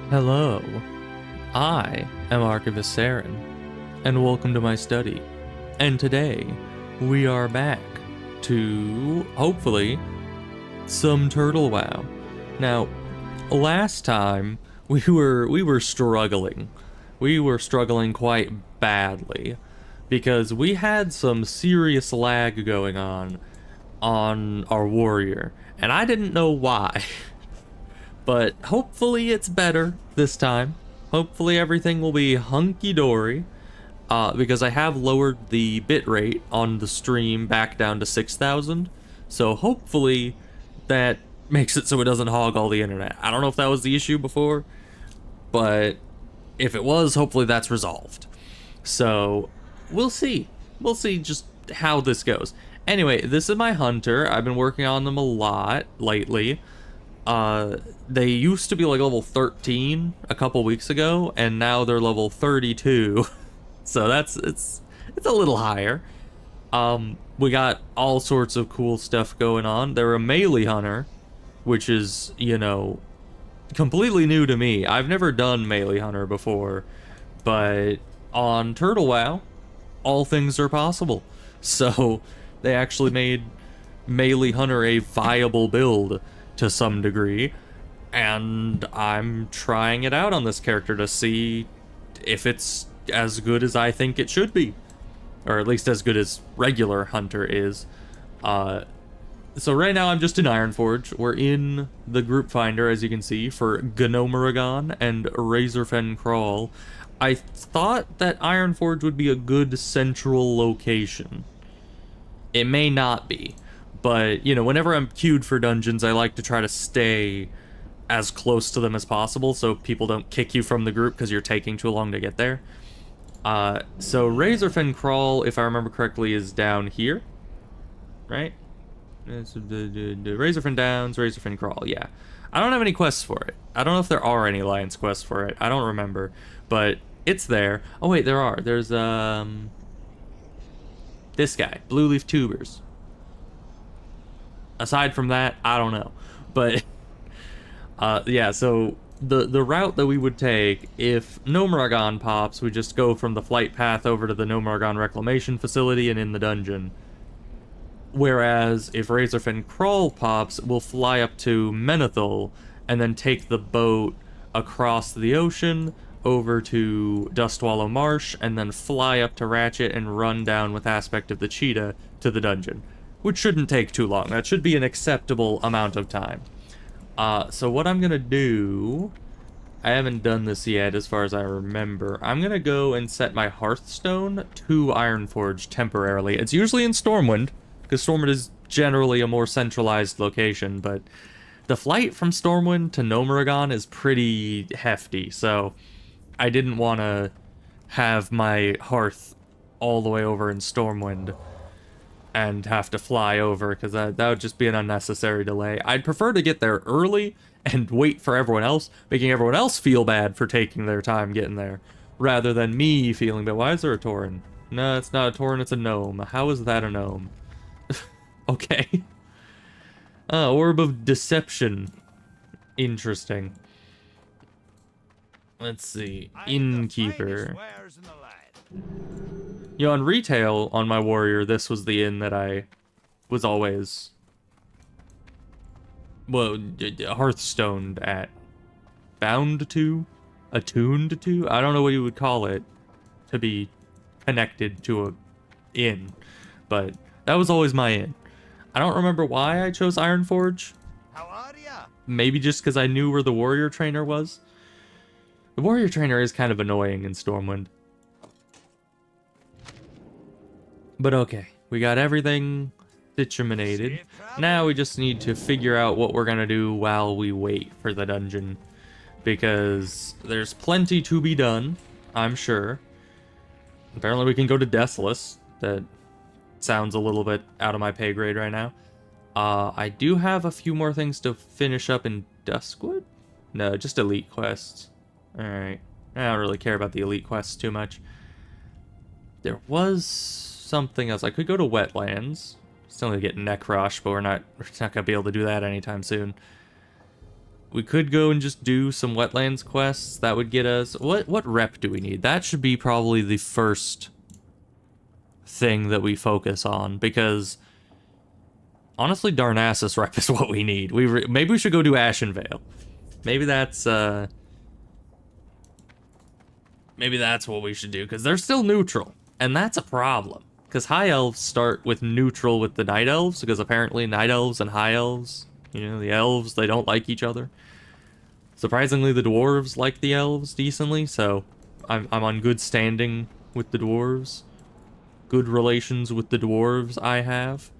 Hello, I am Archivist Saren, and welcome to my study. And today, we are back to, hopefully, some Turtle WoW. Now, last time, we were struggling. We were struggling quite badly, because we had some serious lag going on our warrior, and I didn't know why. But hopefully it's better this time. Hopefully everything will be hunky-dory. Because I have lowered the bitrate on the stream back down to 6,000. So hopefully that makes it so it doesn't hog all the internet. I don't know if that was the issue before, but if it was, hopefully that's resolved. So we'll see. We'll see just how this goes. Anyway, this is my hunter. I've been working on them a lot lately. They used to be like level 13 a couple weeks ago, and now they're level 32. So it's a little higher. We got all sorts of cool stuff going on. They're a melee hunter, which is, you know, completely new to me. I've never done melee hunter before, but on Turtle WoW, all things are possible. So they actually made melee hunter a viable build to some degree, and I'm trying it out on this character to see if it's as good as I think it should be, or at least as good as regular hunter is. So right now I'm just in Ironforge. We're in the group finder, as you can see, for Gnomaragon and Razorfen Crawl. I thought that Ironforge would be a good central location. It may not be, but, you know, whenever I'm queued for dungeons, I like to try to stay as close to them as possible so people don't kick you from the group because you're taking too long to get there. So Razorfen Crawl, if I remember correctly, is down here, right? The Razorfen Downs, Razorfen Crawl, yeah. I don't have any quests for it. I don't know if there are any Alliance quests for it. I don't remember, but it's there. Oh wait, there are. There's, this guy, Blue Leaf Tubers. Aside from that, I don't know. But yeah, so the route that we would take if Gnomaragon pops, we just go from the flight path over to the Gnomaragon Reclamation Facility and in the dungeon. Whereas if Razorfen Crawl pops, we'll fly up to Menethil and then take the boat across the ocean over to Dustwallow Marsh and then fly up to Ratchet and run down with Aspect of the Cheetah to the dungeon. Which shouldn't take too long. That should be an acceptable amount of time. So what I'm gonna do, I haven't done this yet as far as I remember. I'm gonna go and set my Hearthstone to Ironforge temporarily. It's usually in Stormwind, because Stormwind is generally a more centralized location, but the flight from Stormwind to Gnomaragon is pretty hefty, so I didn't want to have my Hearth all the way over in Stormwind and have to fly over, because that would just be an unnecessary delay. I'd prefer to get there early and wait for everyone else, making everyone else feel bad for taking their time getting there, rather than me feeling bad. Why is there a Tauren? No, it's not a Tauren, it's a gnome. How is that a gnome? Okay. Orb of Deception. Interesting. Let's see. Innkeeper. You know, on retail, on my warrior, this was the inn that I was always, well, hearthstoned at. Bound to? Attuned to? I don't know what you would call it to be connected to a inn, but that was always my inn. I don't remember why I chose Ironforge. How are ya? Maybe just because I knew where the warrior trainer was. The warrior trainer is kind of annoying in Stormwind. But okay, we got everything situated. Now we just need to figure out what we're gonna do while we wait for the dungeon. Because there's plenty to be done, I'm sure. Apparently we can go to Desolus. That sounds a little bit out of my pay grade right now. I do have a few more things to finish up in Duskwood? No, just elite quests. Alright. I don't really care about the elite quests too much. There was something else. I could go to Wetlands. Still need to get Necrosh, but we're not gonna be able to do that anytime soon. We could go and just do some wetlands quests. That would get us... What rep do we need? That should be probably the first thing that we focus on, because honestly, Darnassus rep is what we need. Maybe we should go do Ashenvale. Maybe that's what we should do, because they're still neutral, and that's a problem. Because High Elves start with neutral with the Night Elves, because apparently Night Elves and High Elves, you know, the Elves, they don't like each other. Surprisingly, the Dwarves like the Elves decently, so I'm on good standing with the Dwarves. Good relations with the Dwarves I have.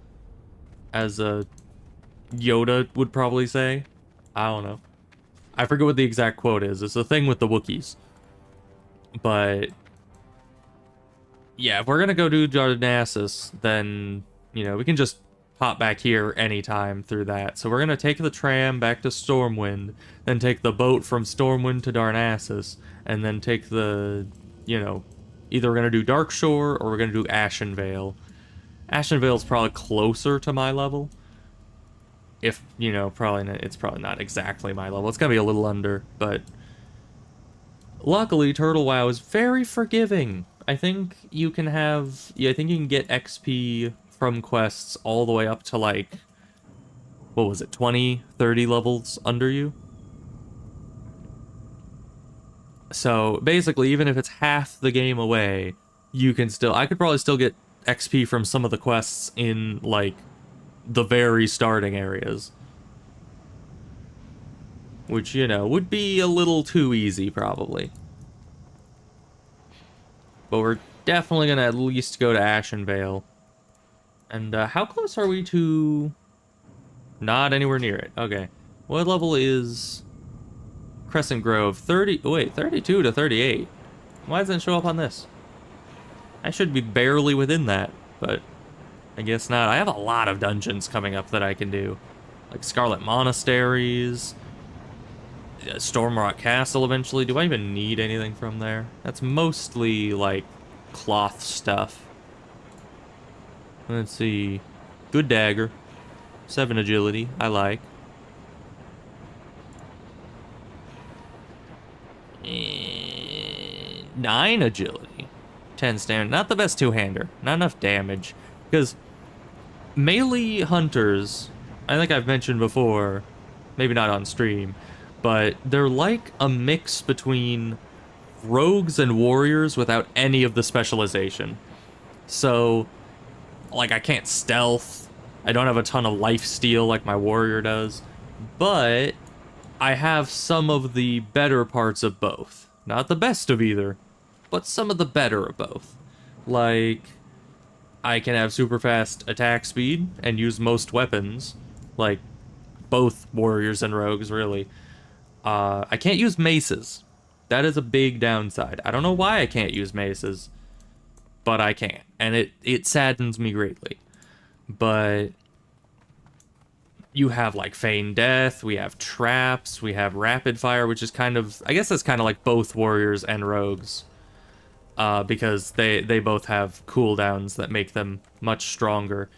As Yoda would probably say. I don't know. I forget what the exact quote is. It's a thing with the Wookiees. But yeah, if we're gonna go do Darnassus, then, you know, we can just hop back here anytime through that. So we're gonna take the tram back to Stormwind, then take the boat from Stormwind to Darnassus, and then take the, you know, either we're gonna do Darkshore or we're gonna do Ashenvale. Ashenvale's probably closer to my level. If, you know, it's probably not exactly my level. It's gonna be a little under, but luckily, Turtle WoW is very forgiving. I think you can have... Yeah, I think you can get XP from quests all the way up to, like... What was it? 20, 30 levels under you? So, basically, even if it's half the game away, you can still... I could probably still get XP from some of the quests in, like, the very starting areas. Which, you know, would be a little too easy, probably. But we're definitely going to at least go to Ashenvale. And how close are we to... Not anywhere near it. Okay. What level is Crescent Grove? 30... Wait, 32 to 38. Why doesn't it show up on this? I should be barely within that, but I guess not. I have a lot of dungeons coming up that I can do. Like Scarlet Monasteries... Stormrock Castle eventually. Do I even need anything from there? That's mostly, like, cloth stuff. Let's see. Good dagger. 7 agility. I like. And 9 agility. 10 standard. Not the best two-hander. Not enough damage. Because melee hunters, I think I've mentioned before, maybe not on stream, but they're like a mix between rogues and warriors without any of the specialization. So, like, I can't stealth. I don't have a ton of lifesteal like my warrior does. But I have some of the better parts of both. Not the best of either, but some of the better of both. Like, I can have super fast attack speed and use most weapons. Like, both warriors and rogues, really. I can't use maces. That is a big downside. I don't know why I can't use maces, but I can't. And it saddens me greatly. But you have, like, Feign Death, we have Traps, we have Rapid Fire, which is kind of... I guess that's kind of like both warriors and rogues. Because they both have cooldowns that make them much stronger.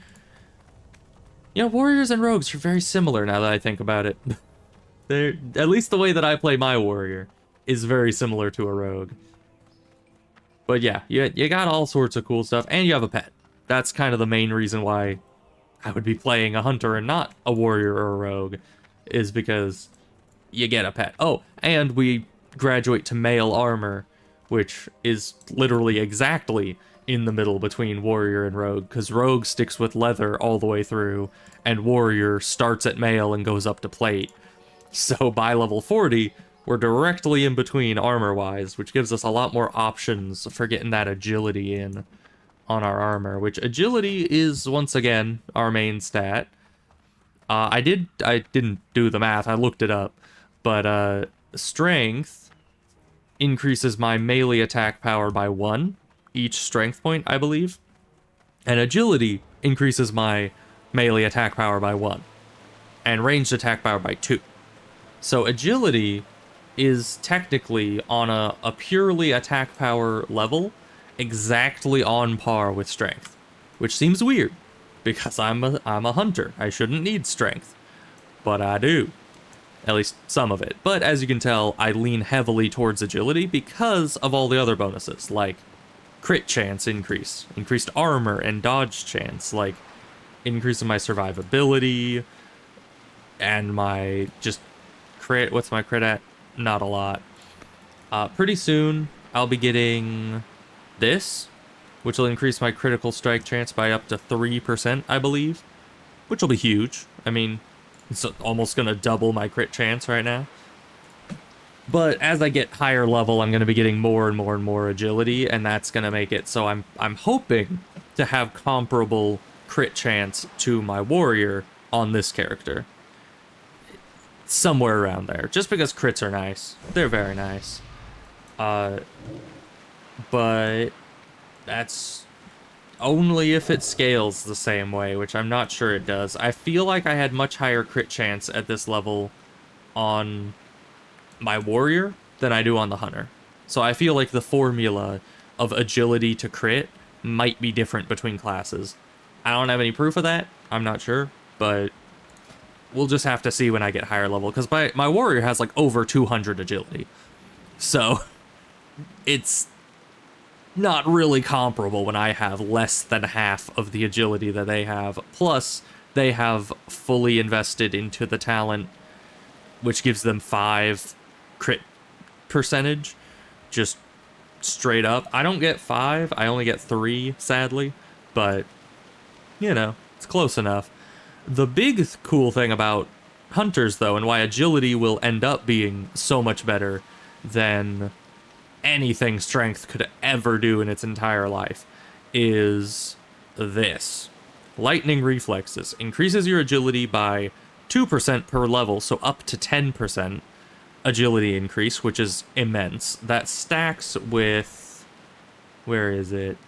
You know, warriors and rogues are very similar now that I think about it. They're, at least the way that I play my warrior is very similar to a rogue. But yeah, you got all sorts of cool stuff, and you have a pet. That's kind of the main reason why I would be playing a hunter and not a warrior or a rogue, is because you get a pet. Oh, and we graduate to male armor, which is literally exactly in the middle between warrior and rogue, because rogue sticks with leather all the way through, and warrior starts at male and goes up to plate. So by level 40, we're directly in between armor-wise, which gives us a lot more options for getting that agility in on our armor, which agility is, once again, our main stat. I didn't do the math, I looked it up, but strength increases my melee attack power by 1, each strength point, I believe, and agility increases my melee attack power by 1, and ranged attack power by 2. So agility is technically on a purely attack power level, exactly on par with strength, which seems weird because I'm a hunter. I shouldn't need strength, but I do. At least some of it. But as you can tell, I lean heavily towards agility because of all the other bonuses, like crit chance increase, increased armor and dodge chance, like increase in my survivability, and my just crit. What's my crit at? Not a lot. Pretty soon, I'll be getting this, which will increase my critical strike chance by up to 3%, I believe, which will be huge. I mean, it's almost going to double my crit chance right now. But as I get higher level, I'm going to be getting more and more and more agility, and that's going to make it so I'm hoping to have comparable crit chance to my warrior on this character. Somewhere around there, just because crits are nice. They're very nice. But that's only if it scales the same way, which I'm not sure it does. I feel like I had much higher crit chance at this level on my warrior than I do on the hunter. So I feel like the formula of agility to crit might be different between classes. I don't have any proof of that. I'm not sure, but we'll just have to see when I get higher level, because my warrior has like over 200 agility. So it's not really comparable when I have less than half of the agility that they have. Plus, they have fully invested into the talent, which gives them 5 crit percentage, just straight up. I don't get 5, I only get 3, sadly, but, you know, it's close enough. The big cool thing about hunters, though, and why agility will end up being so much better than anything strength could ever do in its entire life, is this. Lightning reflexes increases your agility by 2% per level, so up to 10% agility increase, which is immense. That stacks with, where is it?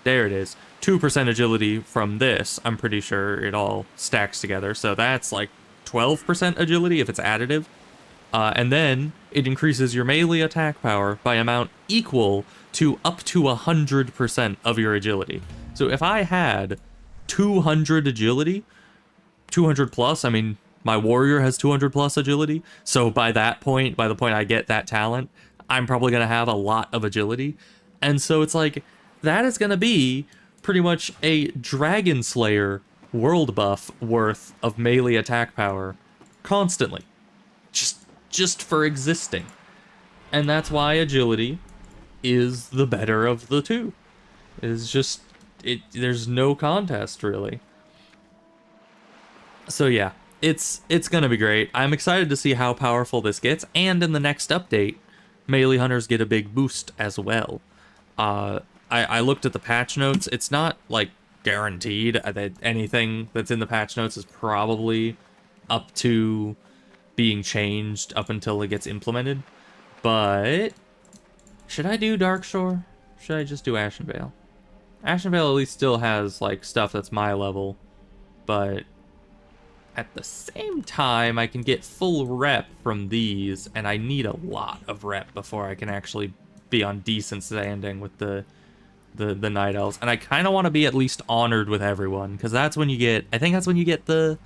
There it is. 2% agility from this. I'm pretty sure it all stacks together. So that's like 12% agility if it's additive. And then it increases your melee attack power by amount equal to up to 100% of your agility. So if I had 200 agility, 200 plus, I mean, my warrior has 200 plus agility. So by that point, by the point I get that talent, I'm probably going to have a lot of agility. And so it's like, that is going to be pretty much a Dragon Slayer world buff worth of melee attack power constantly. Just for existing. And that's why agility is the better of the two. It's just, there's no contest, really. So yeah, it's going to be great. I'm excited to see how powerful this gets, and in the next update, melee hunters get a big boost as well. I looked at the patch notes. It's not, like, guaranteed that anything that's in the patch notes is probably up to being changed up until it gets implemented. But should I do Darkshore? Should I just do Ashenvale? Ashenvale at least still has, like, stuff that's my level. But at the same time, I can get full rep from these, and I need a lot of rep before I can actually be on decent standing with the Night Elves. And I kind of want to be at least honored with everyone, because that's when you get, I think that's when you get the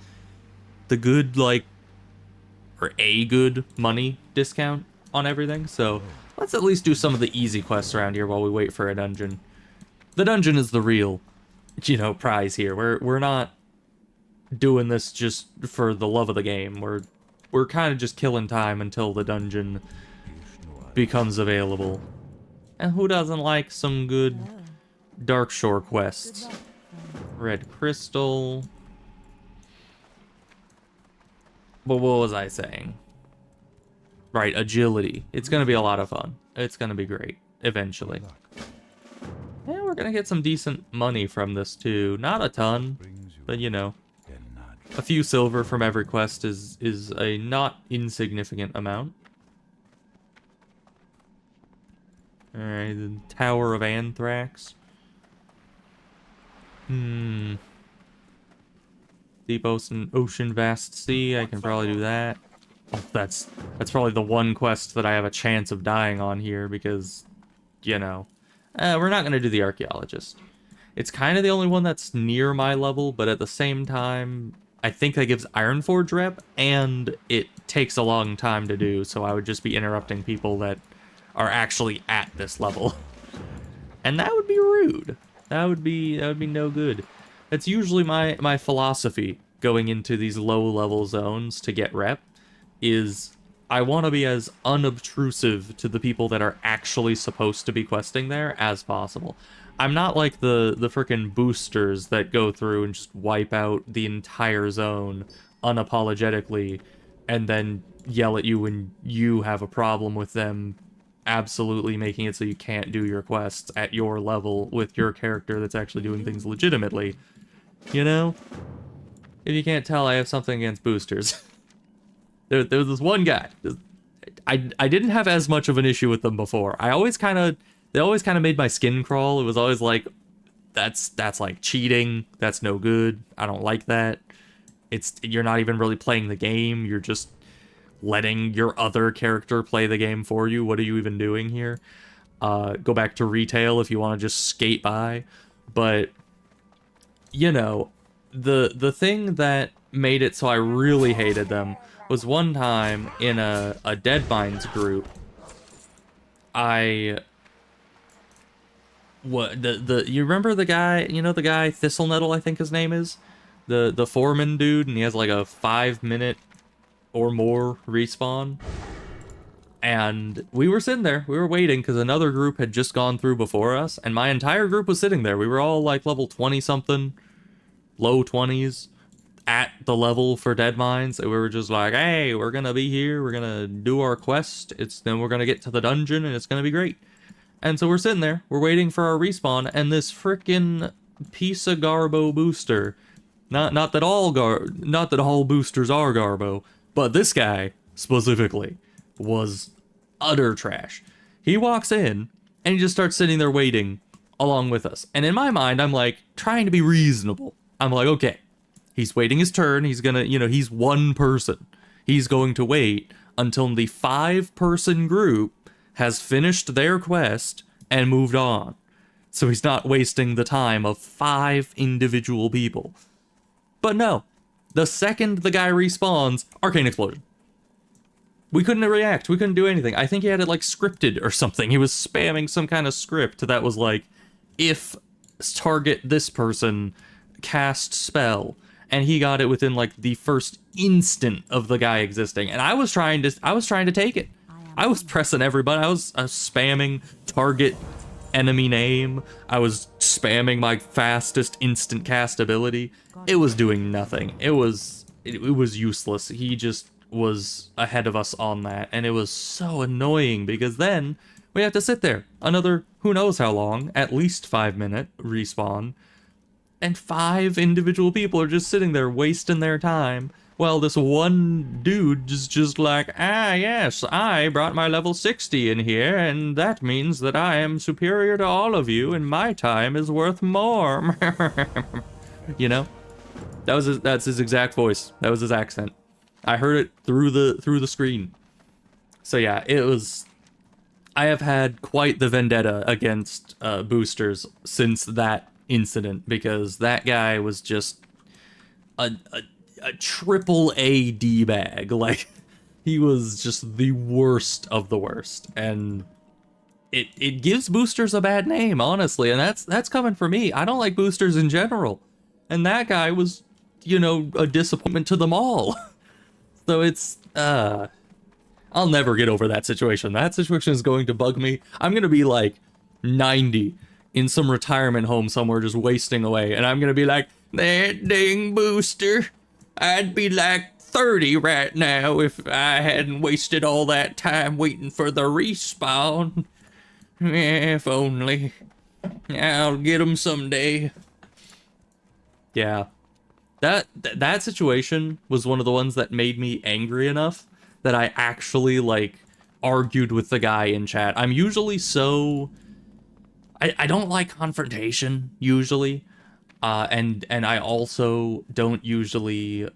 good, like, or a good money discount on everything. So let's at least do some of the easy quests around here while we wait for a dungeon. The dungeon is the real, you know, prize here. We're not doing this just for the love of the game. We're kind of just killing time until the dungeon becomes available. And who doesn't like some good Darkshore quests? Red Crystal. But what was I saying? Right, agility. It's going to be a lot of fun. It's going to be great, eventually. And we're going to get some decent money from this, too. Not a ton, but, you know, a few silver from every quest is a not insignificant amount. Alright, the Tower of Anthrax. Deep Ocean Vast Sea, I can probably do that. Oh, that's probably the one quest that I have a chance of dying on here because, you know, we're not going to do the Archaeologist. It's kind of the only one that's near my level, but at the same time, I think that gives Ironforge rep, and it takes a long time to do, so I would just be interrupting people that are actually at this level. And that would be rude. That would be no good. That's usually my philosophy going into these low-level zones to get rep, is I want to be as unobtrusive to the people that are actually supposed to be questing there as possible. I'm not like the frickin' boosters that go through and just wipe out the entire zone unapologetically and then yell at you when you have a problem with them absolutely making it so you can't do your quests at your level with your character that's actually doing things legitimately. You know? If you can't tell, I have something against boosters. There was this one guy. I didn't have as much of an issue with them before. They always kind of made my skin crawl. It was always like, that's like cheating. That's no good. I don't like that. You're not even really playing the game. You're just letting your other character play the game for you. What are you even doing here? Go back to retail if you want to just skate by. But, you know, the thing that made it so I really hated them was one time in a Deadmines group, you remember the guy, you know the guy Thistlenettle, I think his name is? The foreman dude, and he has like a 5-minute or more respawn. And we were sitting there, we were waiting because another group had just gone through before us, and my entire group was sitting there. We were all like level 20 something, low 20s. At the level for Deadmines, we were just like, hey, we're gonna be here, we're gonna do our quest, then we're gonna get to the dungeon, and it's gonna be great. And so we're sitting there, we're waiting for our respawn, and this frickin' piece of Garbo booster, not that all boosters are Garbo, but this guy, specifically, was utter trash. He walks in, and he just starts sitting there waiting along with us. And in my mind, I'm like, trying to be reasonable. I'm like, okay, he's waiting his turn. He's gonna, he's one person. He's going to wait until the 5-person group has finished their quest and moved on. So he's not wasting the time of 5 individual people. But no, the second the guy respawns, Arcane Explosion. We couldn't react. We couldn't do anything. I think he had it like scripted or something. He was spamming some kind of script that was like, if target this person, cast spell. And he got it within like the first instant of the guy existing. And I was trying to take it. I was pressing everybody. I was spamming target enemy name. I was spamming my fastest instant cast ability. It was doing nothing. It was useless. He just was ahead of us on that. And it was so annoying because then we have to sit there another who knows how long, at least 5-minute respawn. And 5 individual people are just sitting there wasting their time. Well, this one dude is just like, yes, I brought my level 60 in here, and that means that I am superior to all of you, and my time is worth more. You know? That's his exact voice. That was his accent. I heard it through the screen. So yeah, I have had quite the vendetta against boosters since that incident, because that guy was just a triple A D-bag. Like, he was just the worst of the worst, and it gives boosters a bad name, honestly, and that's coming from me. I don't like boosters in general, and that guy was, a disappointment to them all. So it's I'll never get over that situation. That situation is going to bug me. I'm gonna be like 90 in some retirement home somewhere just wasting away, and I'm gonna be like, that dang booster, I'd be like 30 right now if I hadn't wasted all that time waiting for the respawn. If only. I'll get them someday. Yeah. That situation was one of the ones that made me angry enough that I actually, like, argued with the guy in chat. I'm usually so... I don't like confrontation, usually. And I also don't usually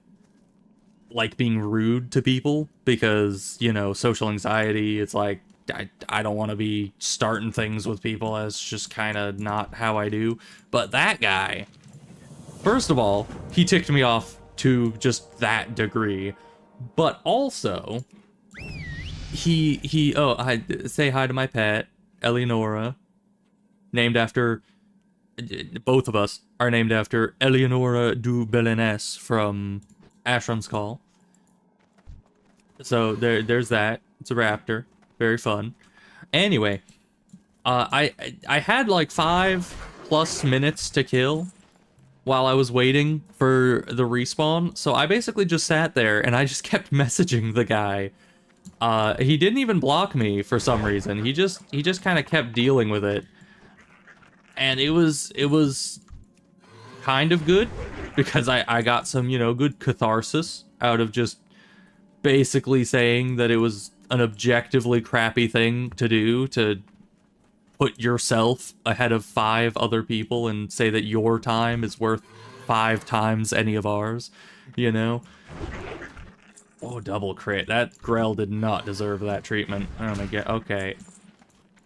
like being rude to people because, social anxiety, it's like, I don't want to be starting things with people. That's just kind of not how I do. But that guy, first of all, he ticked me off to just that degree. But also, oh, I say hi to my pet, Eleonora, named after, both of us are named after Eleonora du Belenès from Ashran's Call. So there's that. It's a raptor. Very fun. Anyway, I had like 5+ minutes to kill while I was waiting for the respawn. So I basically just sat there and I just kept messaging the guy. He didn't even block me for some reason. He just kind of kept dealing with it. And it was kind of good because I got some, you know, good catharsis out of just basically saying that it was an objectively crappy thing to do, to put yourself ahead of 5 other people and say that your time is worth 5 times any of ours, you know? Oh, double crit. That Grell did not deserve that treatment. Oh my god. Okay.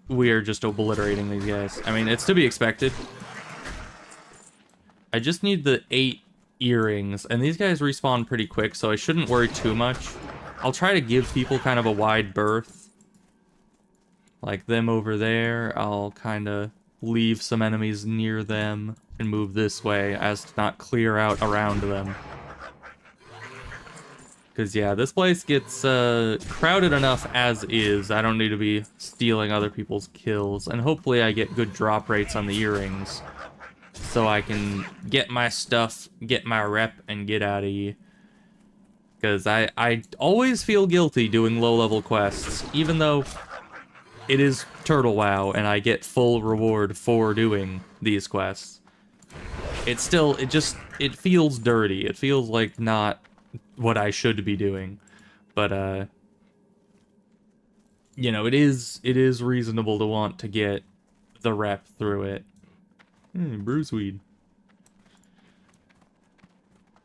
We are just obliterating these guys. I mean, it's to be expected. I just need the 8 earrings, and these guys respawn pretty quick, so I shouldn't worry too much. I'll try to give people kind of a wide berth. Like them over there, I'll kind of leave some enemies near them and move this way as to not clear out around them. Because, yeah, this place gets crowded enough as is. I don't need to be stealing other people's kills. And hopefully I get good drop rates on the earrings, so I can get my stuff, get my rep, and get out of here. Because I always feel guilty doing low-level quests, even though it is Turtle WoW and I get full reward for doing these quests. It feels dirty. It feels like not what I should be doing. But, you know, it is reasonable to want to get the rep through it. Bruiseweed.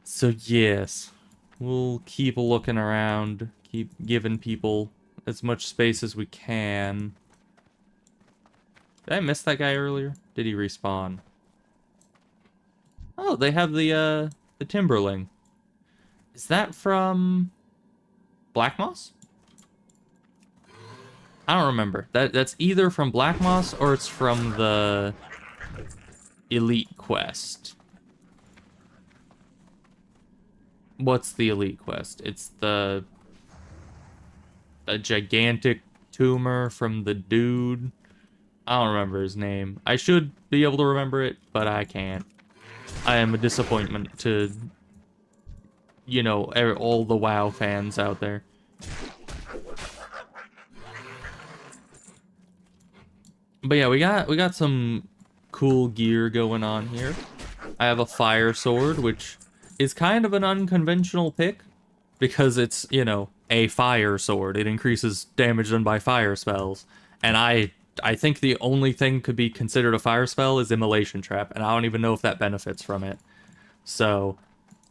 So, yes. We'll keep looking around, keep giving people as much space as we can. Did I miss that guy earlier? Did he respawn? Oh, they have the Timberling. Is that from Black Moss? I don't remember. That's either from Black Moss or it's from the Elite Quest. What's the Elite Quest? It's a gigantic tumor from the dude. I don't remember his name. I should be able to remember it, but I can't. I am a disappointment to, you know, all the WoW fans out there. But yeah, we got some cool gear going on here. I have a fire sword, which is kind of an unconventional pick because it's, you know, a fire sword. It increases damage done by fire spells. And I think the only thing could be considered a fire spell is Immolation Trap, and I don't even know if that benefits from it. So,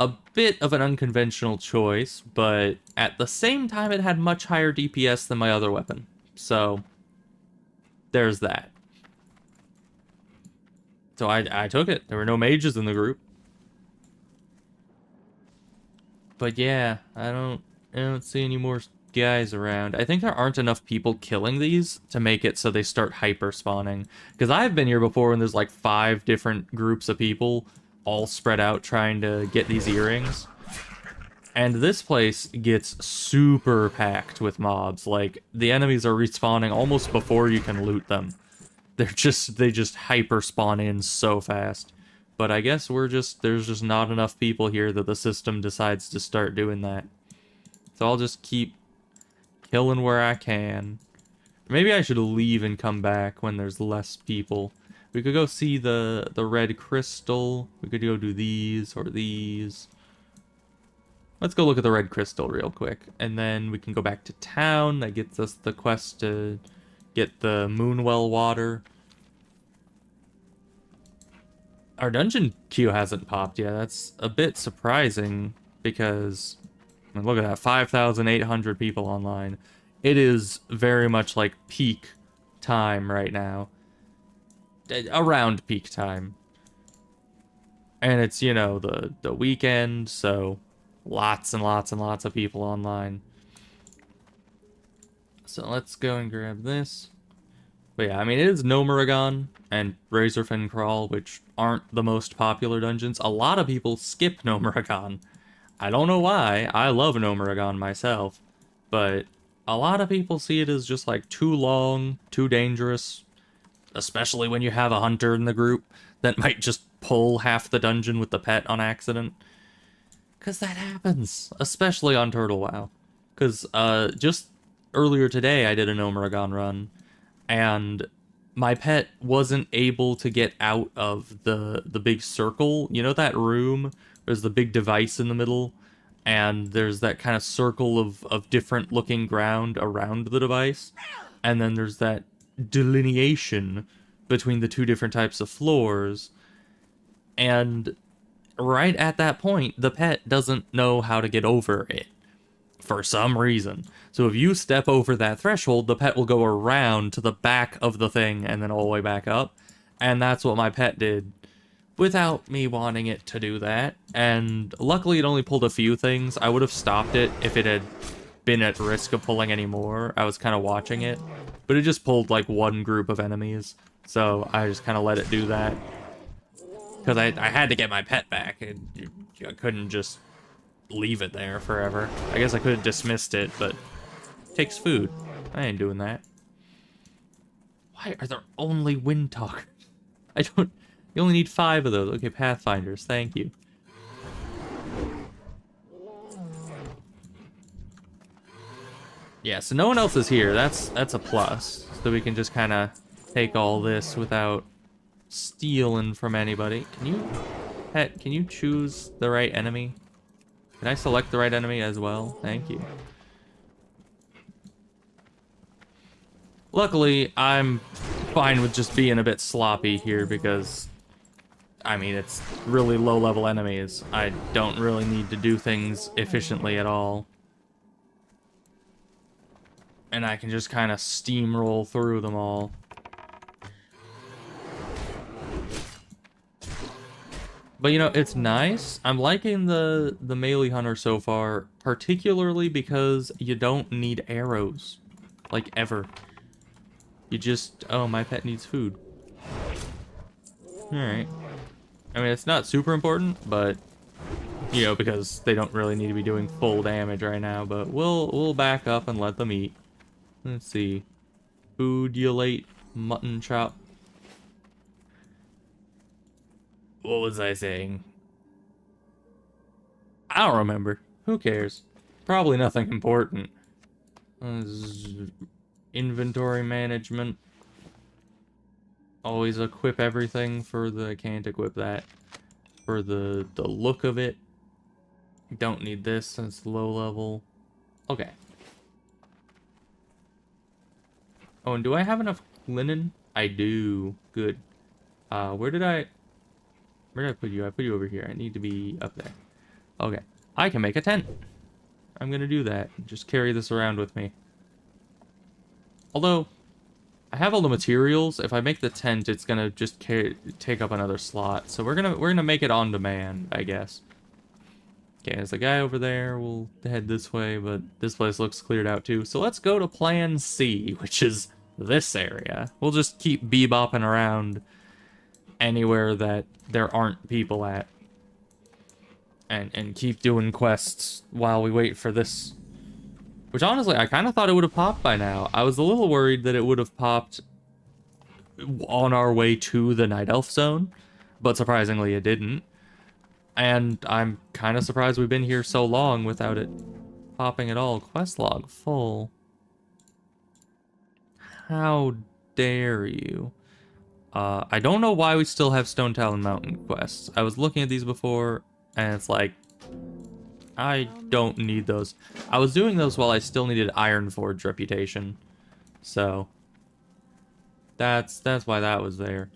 a bit of an unconventional choice, but at the same time it had much higher DPS than my other weapon. So, there's that. So I took it. There were no mages in the group. But yeah, I don't see any more guys around. I think there aren't enough people killing these to make it so they start hyper spawning. Because I've been here before when there's like 5 different groups of people all spread out trying to get these earrings. And this place gets super packed with mobs. Like, the enemies are respawning almost before you can loot them. They just hyper spawn in so fast. But I guess there's just not enough people here that the system decides to start doing that. So I'll just keep killing where I can. Maybe I should leave and come back when there's less people. We could go see the red crystal. We could go do these or these. Let's go look at the red crystal real quick. And then we can go back to town. That gets us the quest to get the Moonwell water. Our dungeon queue hasn't popped yet. That's a bit surprising because, I mean, look at that, 5,800 people online. It is very much like peak time right now. Around peak time. And it's, you know, the weekend, so lots and lots and lots of people online. So let's go and grab this. But yeah, I mean, it is Nomuragon and Razorfin Crawl, which aren't the most popular dungeons. A lot of people skip Nomuragon. I don't know why. I love Nomuragon myself. But a lot of people see it as just like too long, too dangerous. Especially when you have a hunter in the group that might just pull half the dungeon with the pet on accident. Because that happens. Especially on Turtle WoW. Because just earlier today I did a Nomuragon run. And my pet wasn't able to get out of the big circle. You know that room? There's the big device in the middle, and there's that kind of circle of different looking ground around the device. And then there's that delineation between the two different types of floors. And right at that point, the pet doesn't know how to get over it. For some reason. So if you step over that threshold, the pet will go around to the back of the thing and then all the way back up. And that's what my pet did without me wanting it to do that. And luckily it only pulled a few things. I would have stopped it if it had been at risk of pulling any more. I was kind of watching it. But it just pulled like one group of enemies. So I just kind of let it do that. Because I had to get my pet back. And I couldn't just leave it there forever. I guess I could have dismissed it, but it takes food. I ain't doing that. Why are there only wind talkers? I don't... You only need 5 of those. Okay, Pathfinders. Thank you. Yeah, so no one else is here. That's a plus. So we can just kind of take all this without stealing from anybody. Can you... Pet, can you choose the right enemy? Can I select the right enemy as well? Thank you. Luckily, I'm fine with just being a bit sloppy here because, I mean, it's really low-level enemies. I don't really need to do things efficiently at all. And I can just kind of steamroll through them all. But, you know, it's nice. I'm liking the melee hunter so far, particularly because you don't need arrows. Like, ever. You just... Oh, my pet needs food. Alright. I mean, it's not super important, but... You know, because they don't really need to be doing full damage right now, but we'll back up and let them eat. Let's see. Foodulate mutton chop. What was I saying? I don't remember. Who cares? Probably nothing important. Inventory management. Always equip everything for the... I can't equip that. For the look of it. Don't need this since low level. Okay. Oh, and do I have enough linen? I do. Good. Where did I put you? I put you over here. I need to be up there. Okay. I can make a tent. I'm gonna do that. Just carry this around with me. Although, I have all the materials. If I make the tent, it's gonna just take up another slot. So we're gonna make it on demand, I guess. Okay, there's a guy over there. We'll head this way, but this place looks cleared out too. So let's go to Plan C, which is this area. We'll just keep bebopping around anywhere that there aren't people at. And keep doing quests while we wait for this. Which honestly, I kind of thought it would have popped by now. I was a little worried that it would have popped on our way to the Night Elf Zone, but surprisingly it didn't. And I'm kind of surprised we've been here so long without it popping at all. Quest log full. How dare you? I don't know why we still have Stone Talon Mountain quests. I was looking at these before, and it's like, I don't need those. I was doing those while I still needed Ironforge reputation. So, that's why that was there.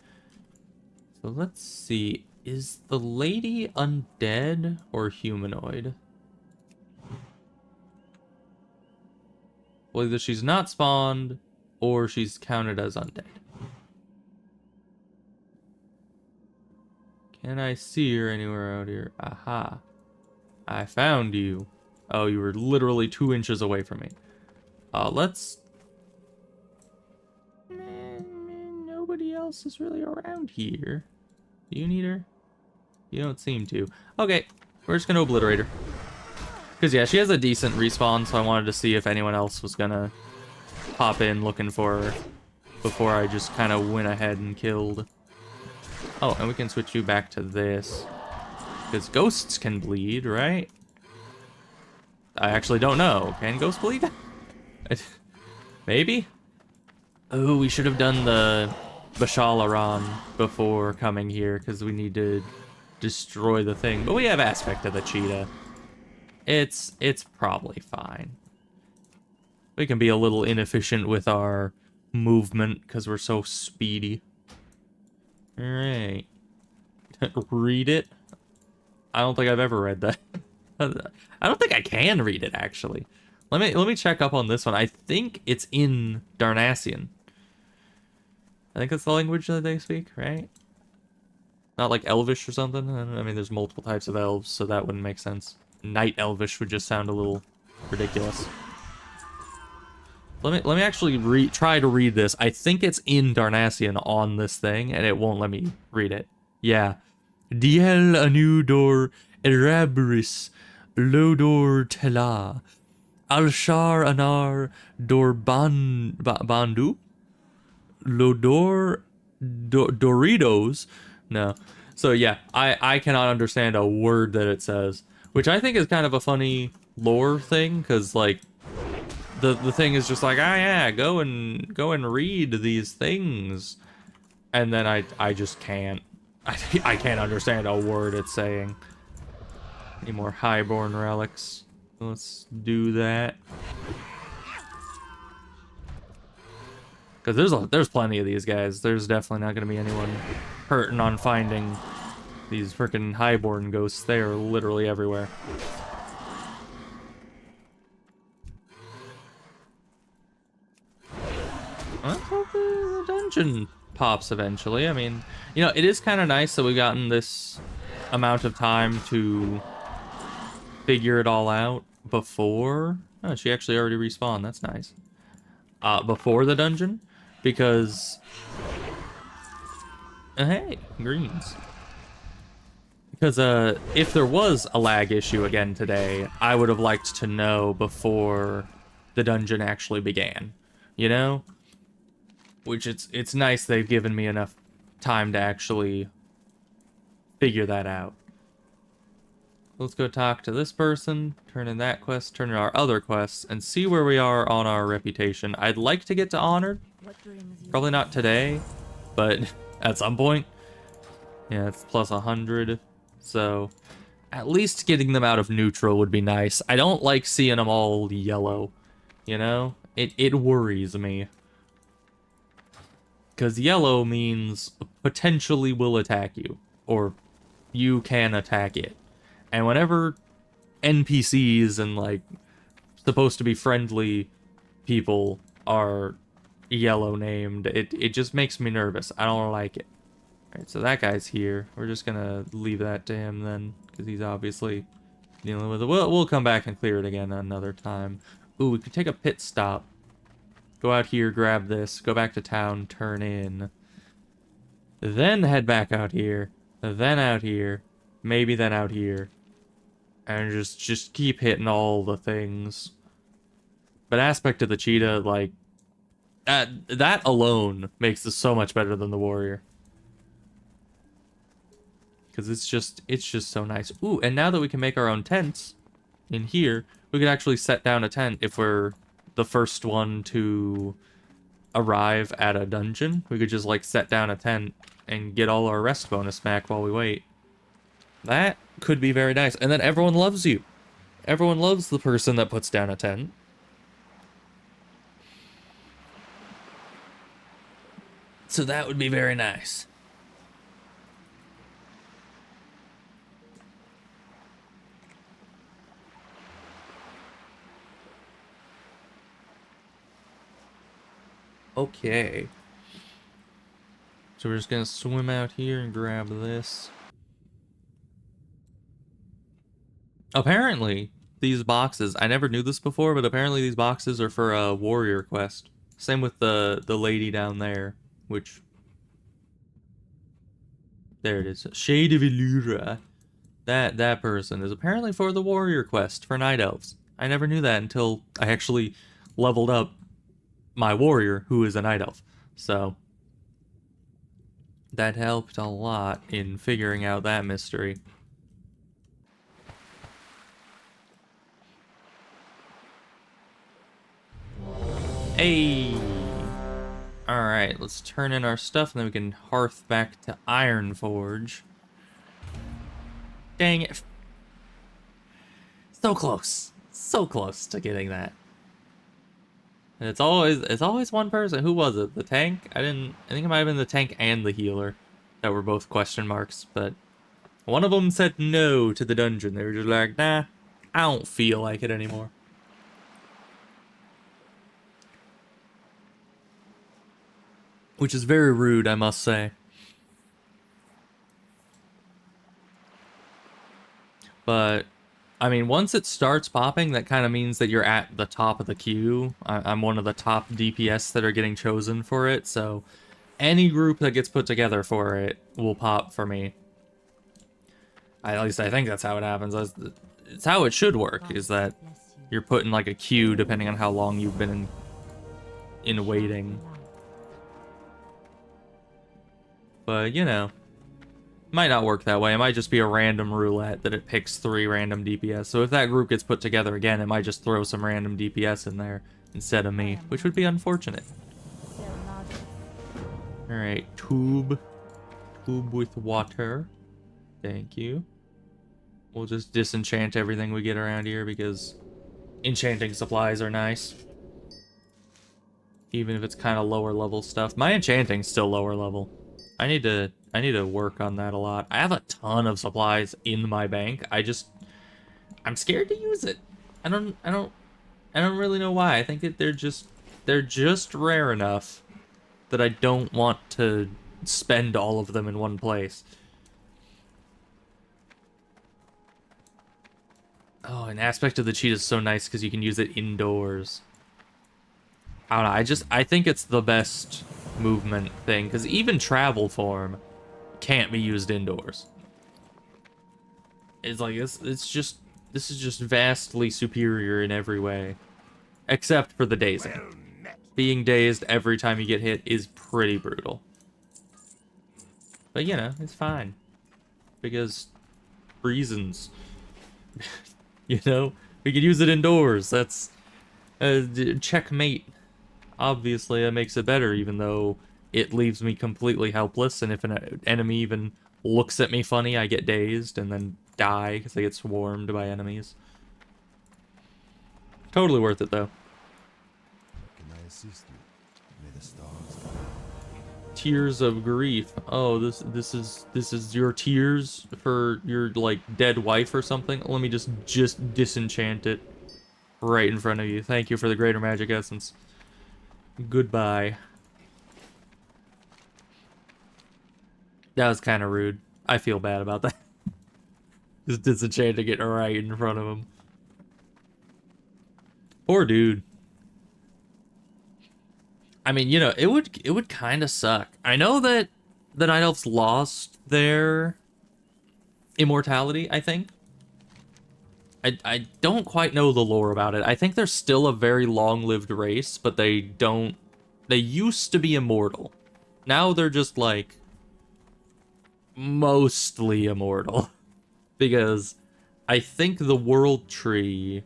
So let's see. Is the lady undead or humanoid? Well, either she's not spawned, or she's counted as undead. Can I see her anywhere out here? Aha. I found you. Oh, you were literally 2 inches away from me. Let's... Nobody else is really around here. Do you need her? You don't seem to. Okay, we're just gonna obliterate her. Because, yeah, she has a decent respawn, so I wanted to see if anyone else was gonna pop in looking for her before I just kind of went ahead and killed. Oh, and we can switch you back to this. Because ghosts can bleed, right? I actually don't know. Can ghosts bleed? Maybe? Oh, we should have done the Bashalaran before coming here, because we need to destroy the thing. But we have aspect of the cheetah. It's probably fine. We can be a little inefficient with our movement, because we're so speedy. Alright. Read it? I don't think I've ever read that. I don't think I can read it, actually. Let me check up on this one. I think it's in Darnassian. I think that's the language that they speak, right? Not like Elvish or something? I mean, there's multiple types of elves, so that wouldn't make sense. Night Elvish would just sound a little ridiculous. Let me actually try to read this. I think it's in Darnassian on this thing, and it won't let me read it. Yeah. Diel Anudor Erabris Lodor Tela Alshar Anar Bandu Lodor Doritos. No. So yeah, I cannot understand a word that it says, which I think is kind of a funny lore thing, because like the thing is just like, ah yeah, go and read these things, and then I just can't. I can't understand a word it's saying. Any more highborn relics? Let's do that. Because there's plenty of these guys. There's definitely not going to be anyone hurting on finding these freaking highborn ghosts. They are literally everywhere. Let's hope the dungeon pops eventually. I mean, you know, it is kind of nice that we've gotten this amount of time to figure it all out before... Oh, she actually already respawned. That's nice. Before the dungeon, because... hey, greens. Because, if there was a lag issue again today, I would have liked to know before the dungeon actually began. You know? Which it's nice they've given me enough time to actually figure that out. Let's go talk to this person, turn in that quest, turn in our other quests, and see where we are on our reputation. I'd like to get to Honored. Probably not today, but at some point. Yeah, it's plus 100. So at least getting them out of neutral would be nice. I don't like seeing them all yellow, you know? It worries me. Because yellow means potentially will attack you, or you can attack it. And whenever NPCs and, like, supposed to be friendly people are yellow named, it just makes me nervous. I don't like it. Alright, so that guy's here. We're just gonna leave that to him then, because he's obviously dealing with it. We'll come back and clear it again another time. Ooh, we could take a pit stop. Go out here, grab this, go back to town, turn in. Then head back out here, then out here, maybe then out here. And just keep hitting all the things. But aspect of the cheetah, like, that alone makes this so much better than the warrior. Because it's just so nice. Ooh, and now that we can make our own tents in here, we could actually set down a tent if we're the first one to arrive at a dungeon. We could just, like, set down a tent and get all our rest bonus back while we wait. That could be very nice. And then everyone loves you. Everyone loves the person that puts down a tent. So that would be very nice. Okay. So we're just gonna swim out here and grab this. Apparently, these boxes, I never knew this before, but apparently these boxes are for a warrior quest. Same with the lady down there, which, there it is. Shade of Illura. That person is apparently for the warrior quest for night elves. I never knew that until I actually leveled up my warrior, who is a night elf. So that helped a lot in figuring out that mystery. Hey! Alright, let's turn in our stuff and then we can hearth back to Ironforge. Dang it. So close. So close to getting that. And it's always one person. Who was it? The tank? I think it might have been the tank and the healer that were both question marks, but one of them said no to the dungeon. They were just like, nah, I don't feel like it anymore. Which is very rude, I must say. But, I mean, once it starts popping, that kind of means that you're at the top of the queue. I'm one of the top DPS that are getting chosen for it, so any group that gets put together for it will pop for me. At least I think that's how it happens. It's how it should work, is that you're put in like a queue depending on how long you've been in waiting. But, you know, might not work that way. It might just be a random roulette that it picks 3 random DPS. So if that group gets put together again, it might just throw some random DPS in there instead of me, which would be unfortunate. Alright, tube. Tube with water. Thank you. We'll just disenchant everything we get around here because enchanting supplies are nice. Even if it's kind of lower level stuff. My enchanting's still lower level. I need to work on that a lot. I have a ton of supplies in my bank. I'm scared to use it. I don't really know why. I think that they're just rare enough that I don't want to spend all of them in one place. Oh, an aspect of the cheat is so nice because you can use it indoors. I don't know, I think it's the best movement thing, because even travel form can't be used indoors. It's like, this is just vastly superior in every way. Except for the dazing. Being dazed every time you get hit is pretty brutal. But, you know, it's fine. Because reasons. You know? We could use it indoors. That's checkmate. Obviously, that makes it better, even though it leaves me completely helpless, and if an enemy even looks at me funny, I get dazed and then die because I get swarmed by enemies. Totally worth it, though. Can I assist you? May the stars. Tears of grief. Oh, this is your tears for your like dead wife or something. Let me just disenchant it right in front of you. Thank you for the greater magic essence. Goodbye. That was kind of rude. I feel bad about that. Just disenchanting it right in front of him. Poor dude. I mean, you know, it would kind of suck. I know that the Night Elves lost their immortality, I think. I don't quite know the lore about it. I think they're still a very long-lived race, but they used to be immortal. Now they're just, like, mostly immortal. Because I think the World Tree...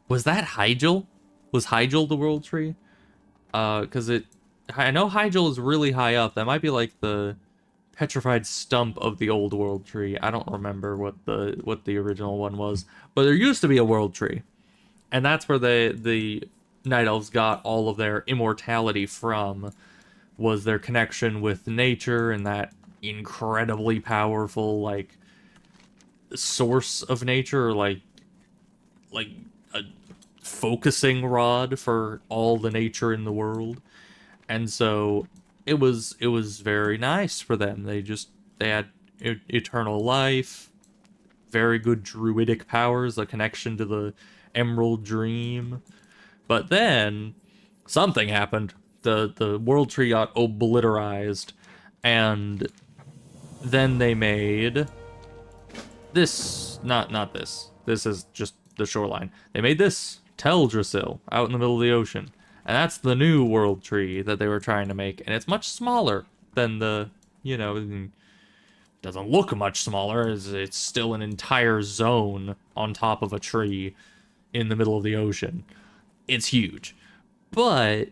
Was that Hyjal? Was Hyjal the World Tree? Because I know Hyjal is really high up. That might be, like, the petrified stump of the old World Tree. I don't remember what the original one was, but there used to be a World Tree, and that's where the Night Elves got all of their immortality from, was their connection with nature and that incredibly powerful like source of nature, or like a focusing rod for all the nature in the world. And so it was very nice for them. They had eternal life, very good druidic powers, a connection to the Emerald Dream. But then something happened. The world tree got obliterized, and then they made this. Not this. This is just the shoreline. They made this Teldrassil out in the middle of the ocean. And that's the new world tree that they were trying to make. And it's much smaller than the, doesn't look much smaller, as it's still an entire zone on top of a tree in the middle of the ocean. It's huge. But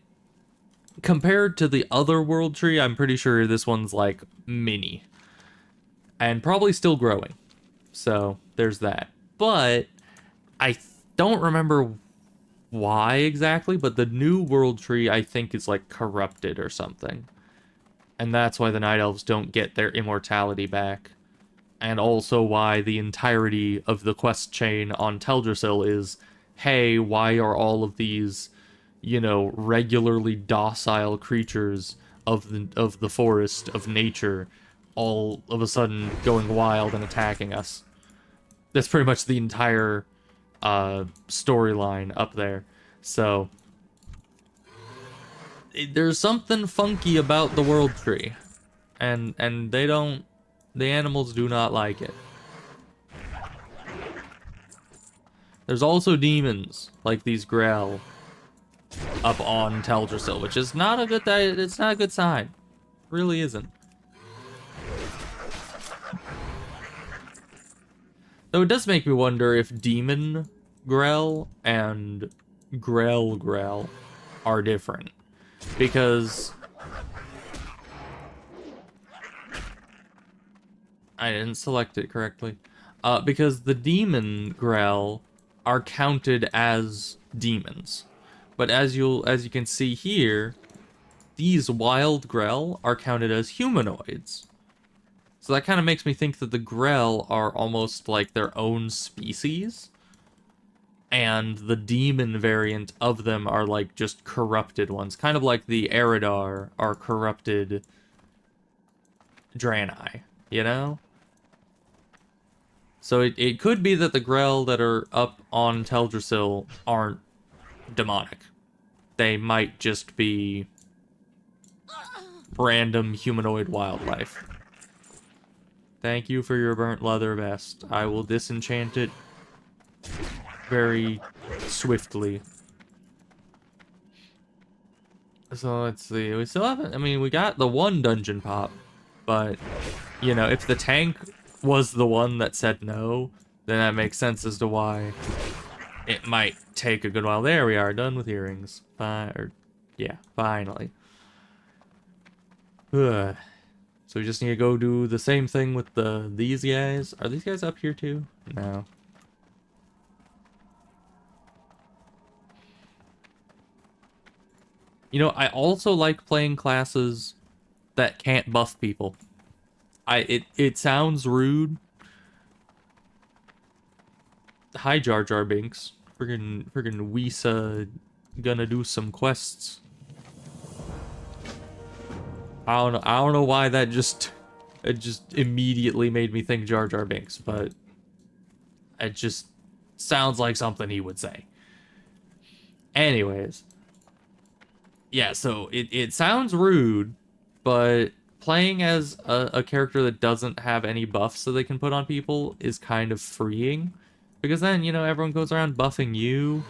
compared to the other world tree, I'm pretty sure this one's like mini. And probably still growing. So there's that. But I don't remember why exactly, but the new world tree I think is like corrupted or something. And that's why the Night Elves don't get their immortality back. And also why the entirety of the quest chain on Teldrassil is, hey, why are all of these, regularly docile creatures of the forest, of nature, all of a sudden going wild and attacking us? That's pretty much the entire storyline up there. So there's something funky about the world tree, and the animals do not like it. There's also demons like these Grell up on Teldrassil, which is not a good it's not a good sign. It really isn't. Though it does make me wonder if demon Grell and Grell are different. Because I didn't select it correctly. Because the demon Grell are counted as demons. But as you can see here, these wild Grell are counted as humanoids. So that kind of makes me think that the Grell are almost like their own species. And the demon variant of them are like just corrupted ones. Kind of like the Eridar are corrupted Draenei, So it could be that the Grell that are up on Teldrassil aren't demonic. They might just be random humanoid wildlife. Thank you for your burnt leather vest. I will disenchant it very swiftly. So let's see. We still haven't... I mean, we got the one dungeon pop. But, if the tank was the one that said no, then that makes sense as to why it might take a good while. There we are, done with earrings. Yeah, finally. Ugh. So we just need to go do the same thing with these guys. Are these guys up here too? No. I also like playing classes that can't buff people. It sounds rude. Hi, Jar Jar Binks. Friggin' Wisa gonna do some quests. I don't know why that just immediately made me think Jar Jar Binks, but it just sounds like something he would say. Anyways. Yeah, so it sounds rude, but playing as a character that doesn't have any buffs that they can put on people is kind of freeing. Because then, everyone goes around buffing you,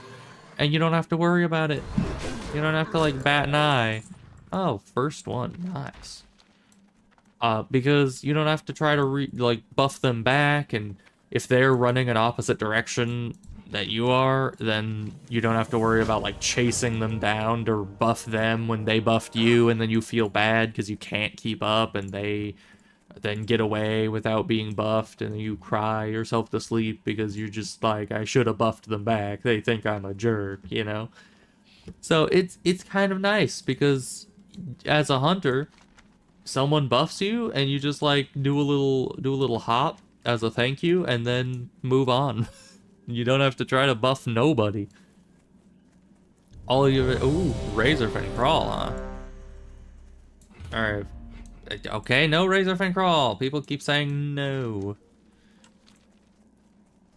and you don't have to worry about it. You don't have to, like, bat an eye. Oh, first one. Nice. Because you don't have to try to, buff them back, and if they're running an opposite direction that you are, then you don't have to worry about, chasing them down to buff them when they buffed you, and then you feel bad because you can't keep up, and they then get away without being buffed, and you cry yourself to sleep because you're just like, I should have buffed them back. They think I'm a jerk, So it's kind of nice because as a hunter, someone buffs you and you just do a little hop as a thank you and then move on. You don't have to try to buff nobody. All you, ooh, Razorfin Crawl, huh? Alright. Okay, no Razorfin Crawl. People keep saying no.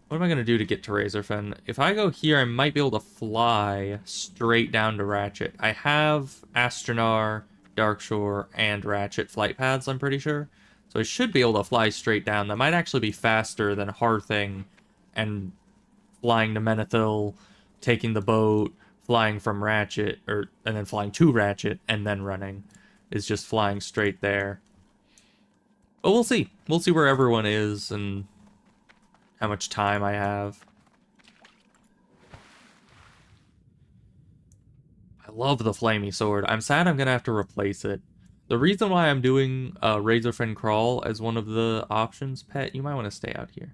What am I gonna do to get to Razorfen? If I go here, I might be able to fly straight down to Ratchet. I have Astronar, Darkshore, and Ratchet flight paths, I'm pretty sure. So I should be able to fly straight down. That might actually be faster than Hearthing and flying to Menethil, taking the boat, flying from Ratchet, and then flying to Ratchet, and then running. Is just flying straight there. But we'll see. We'll see where everyone is and how much time I have. I love the flamey sword. I'm sad I'm gonna have to replace it. The reason why I'm doing Razorfin Crawl as one of the options, Pet, you might want to stay out here,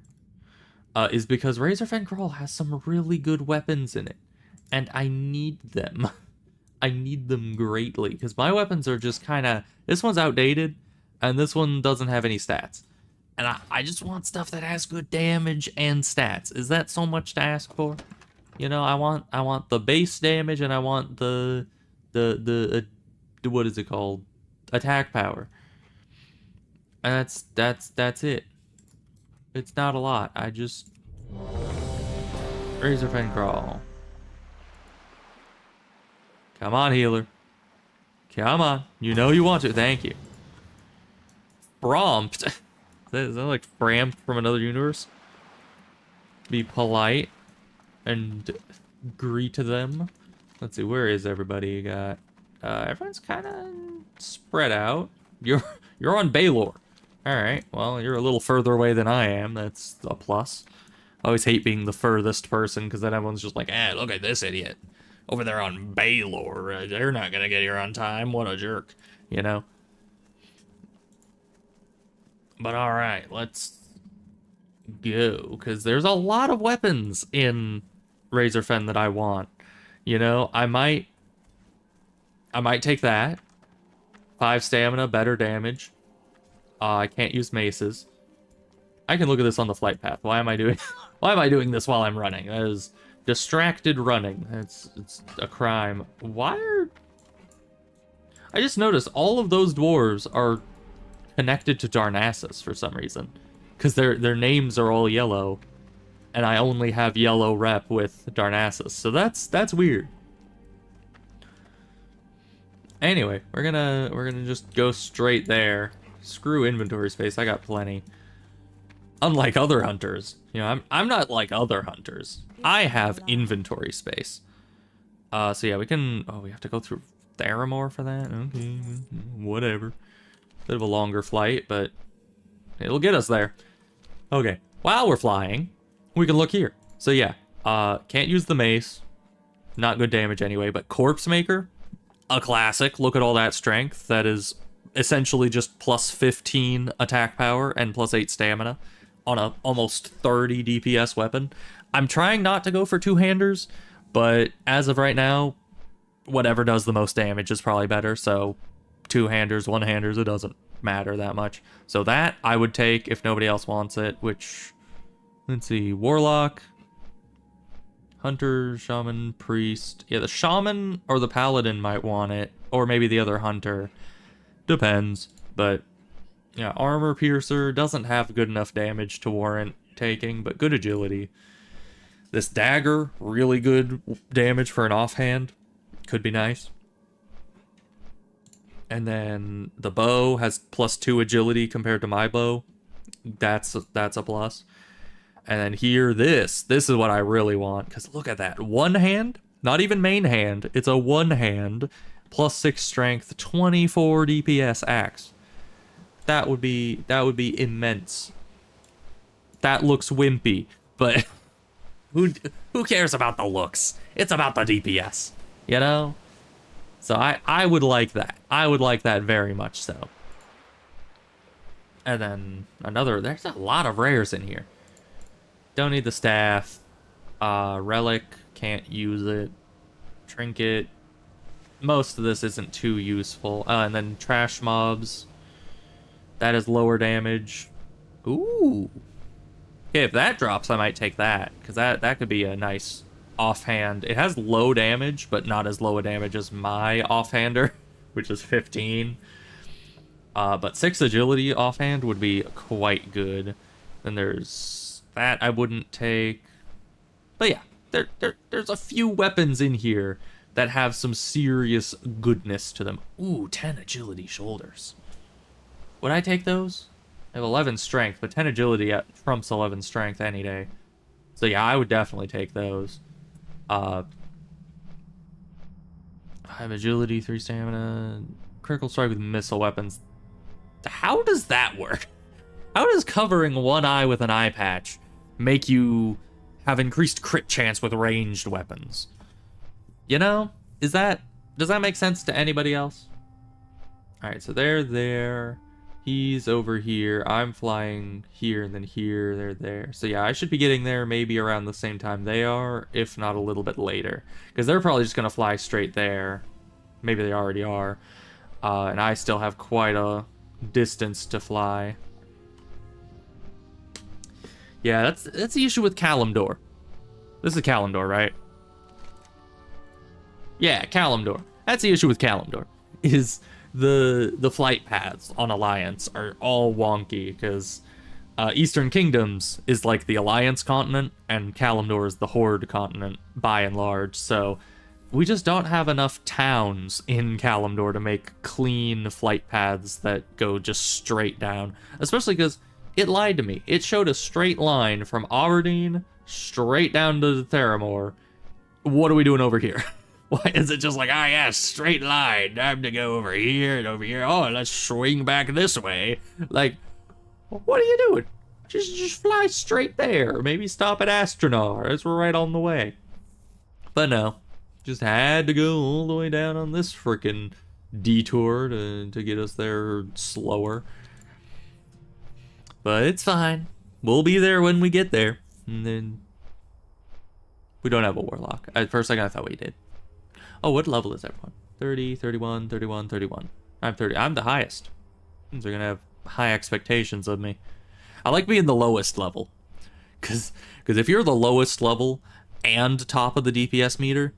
is because Razorfin Crawl has some really good weapons in it. And I need them. I need them greatly, because my weapons are just kind of... This one's outdated, and this one doesn't have any stats. And I just want stuff that has good damage and stats. Is that so much to ask for? You know, I want the base damage, and I want the what is it called? Attack power. And that's it. It's not a lot. I just... Razorfin Crawl. Come on, healer. Come on. You know you want to. Thank you. Prompt. Is that like Fram from another universe? Be polite and greet them. Let's see, where is everybody? You got everyone's kind of spread out. You're on Baylor. All right. Well, you're a little further away than I am. That's a plus. I always hate being the furthest person because then everyone's just like, "Eh, look at this idiot over there on Baylor. They're not gonna get here on time. What a jerk," you know. But all right, let's go, because there's a lot of weapons in Razorfen that I want. You know, I might take that. 5 stamina, better damage. I can't use maces. I can look at this on the flight path. Why am I doing why am I doing this while I'm running? That is distracted running. It's a crime. Why are... I just noticed all of those dwarves are connected to Darnassus for some reason, because their names are all yellow, and I only have yellow rep with Darnassus, so that's weird. Anyway, we're gonna just go straight there. Screw inventory space, I got plenty. Unlike other hunters, you know, I'm not like other hunters. I have inventory space. So yeah, we can... Oh, we have to go through Theramore for that? Okay, whatever. Bit of a longer flight, but it'll get us there. Okay, while we're flying, we can look here. So yeah, can't use the mace. Not good damage anyway, but Corpse Maker, a classic. Look at all that strength. That is essentially just plus 15 attack power and plus 8 stamina on a almost 30 DPS weapon. I'm trying not to go for two-handers, but as of right now, whatever does the most damage is probably better, so two-handers, one-handers, it doesn't matter that much. So that I would take if nobody else wants it, which, let's see, Warlock, Hunter, Shaman, Priest. Yeah, the Shaman or the Paladin might want it, or maybe the other Hunter. Depends, but yeah, Armor Piercer doesn't have good enough damage to warrant taking, but good agility. This Dagger, really good damage for an offhand. Could be nice. And then the bow has +2 agility compared to my bow. That's a plus. And then here, this is what I really want, because look at that. One hand, not even main hand. It's a one hand, +6 strength, 24 DPS axe. That would be immense. That looks wimpy, but who cares about the looks? It's about the DPS, you know? So I would like that. I would like that very much so. And then there's a lot of rares in here. Don't need the staff. Relic, can't use it. Trinket. Most of this isn't too useful. And then trash mobs. That is lower damage. Ooh. Okay, if that drops, I might take that, because that could be a nice offhand. It has low damage, but not as low a damage as my offhander, which is 15. But 6 agility offhand would be quite good. Then there's that I wouldn't take. But yeah, there's a few weapons in here that have some serious goodness to them. Ooh, 10 agility shoulders. Would I take those? I have 11 strength, but 10 agility trumps 11 strength any day. So yeah, I would definitely take those. 5 agility, 3 stamina, critical strike with missile weapons. How does that work? How does covering one eye with an eye patch make you have increased crit chance with ranged weapons? You know, does that make sense to anybody else? All right, so they're there. He's over here. I'm flying here and then here. They're there. So yeah, I should be getting there maybe around the same time they are, if not a little bit later. Because they're probably just going to fly straight there. Maybe they already are. And I still have quite a distance to fly. Yeah, that's the issue with Kalimdor. This is Kalimdor, right? Yeah, Kalimdor. That's the issue with Kalimdor. Is the flight paths on Alliance are all wonky, because Eastern Kingdoms is like the Alliance continent, and Kalimdor is the Horde continent, by and large, so we just don't have enough towns in Kalimdor to make clean flight paths that go just straight down, especially because it lied to me. It showed a straight line from Aberdeen straight down to Theramore. What are we doing over here? Why is it just like, yeah, straight line, time to go over here and over here. Oh, let's swing back this way. Like, what are you doing? Just fly straight there. Maybe stop at Astronar, as we're right on the way. But no, just had to go all the way down on this freaking detour to get us there slower. But it's fine. We'll be there when we get there. And then we don't have a warlock. At first I thought we did. Oh, what level is everyone? 30, 31, 31, 31. I'm 30. I'm the highest. They're going to have high expectations of me. I like being the lowest level. Because if you're the lowest level and top of the DPS meter,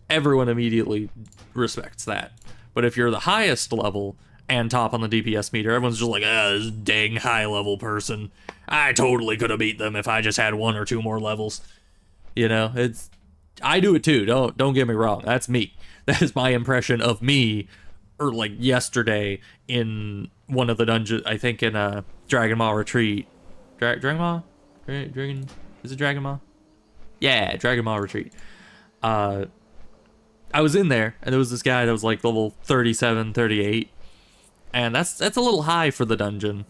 everyone immediately respects that. But if you're the highest level and top on the DPS meter, everyone's just like, this dang high level person. I totally could have beat them if I just had 1 or 2 more levels. You know, I do it too. Don't get me wrong. That's me. That is my impression of me, or like yesterday in one of the dungeons. I think in a Dragon Maw Retreat. Dragon Maw? Dragon? Is it Dragon Maw? Yeah, Dragon Maw Retreat. I was in there, and there was this guy that was like level 37, 38, and that's a little high for the dungeon.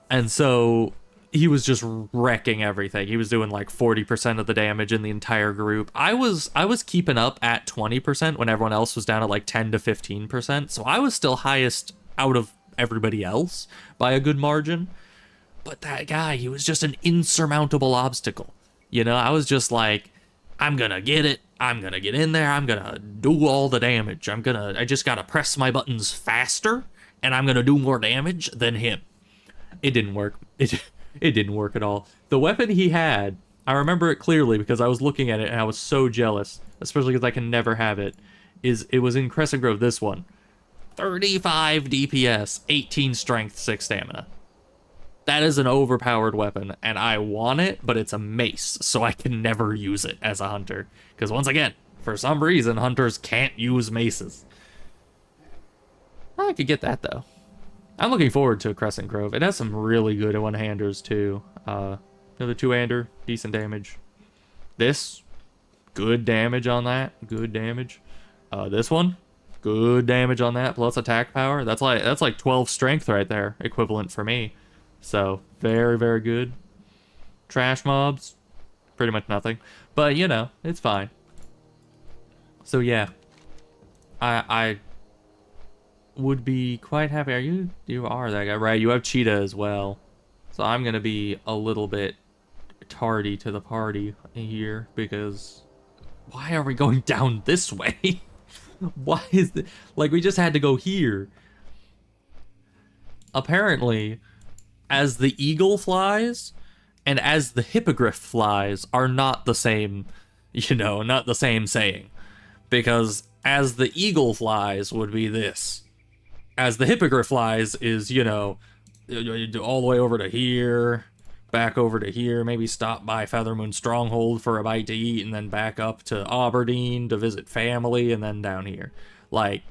And so he was just wrecking everything. He was doing like 40% of the damage in the entire group. I was keeping up at 20% when everyone else was down at like 10 to 15%. So I was still highest out of everybody else by a good margin. But that guy, he was just an insurmountable obstacle. You know, I was just like, I'm gonna get it. I'm gonna get in there. I'm gonna do all the damage. I just gotta press my buttons faster, and I'm gonna do more damage than him. It didn't work. It didn't work at all. The weapon he had, I remember it clearly because I was looking at it and I was so jealous, especially because I can never have it, it was in Crescent Grove, this one. 35 DPS, 18 strength, 6 stamina. That is an overpowered weapon, and I want it, but it's a mace, so I can never use it as a hunter. Because once again, for some reason, hunters can't use maces. I could get that, though. I'm looking forward to a Crescent Grove. It has some really good one-handers, too. Another two-hander, decent damage. This, good damage on that. Good damage. This one, good damage on that, plus attack power. That's like 12 strength right there, equivalent for me. So, very, very good. Trash mobs, pretty much nothing. But, you know, it's fine. So, yeah. I would be quite happy. You are that guy, right? You have Cheetah as well. So I'm gonna be a little bit tardy to the party here, because why are we going down this way? Why is it like we just had to go here? Apparently, as the eagle flies and as the hippogriff flies are not the same You know, not the same saying. Because as the eagle flies would be this. As the hippogriff flies is, you know, all the way over to here, back over to here, maybe stop by Feathermoon Stronghold for a bite to eat, and then back up to Aberdeen to visit family, and then down here. Like,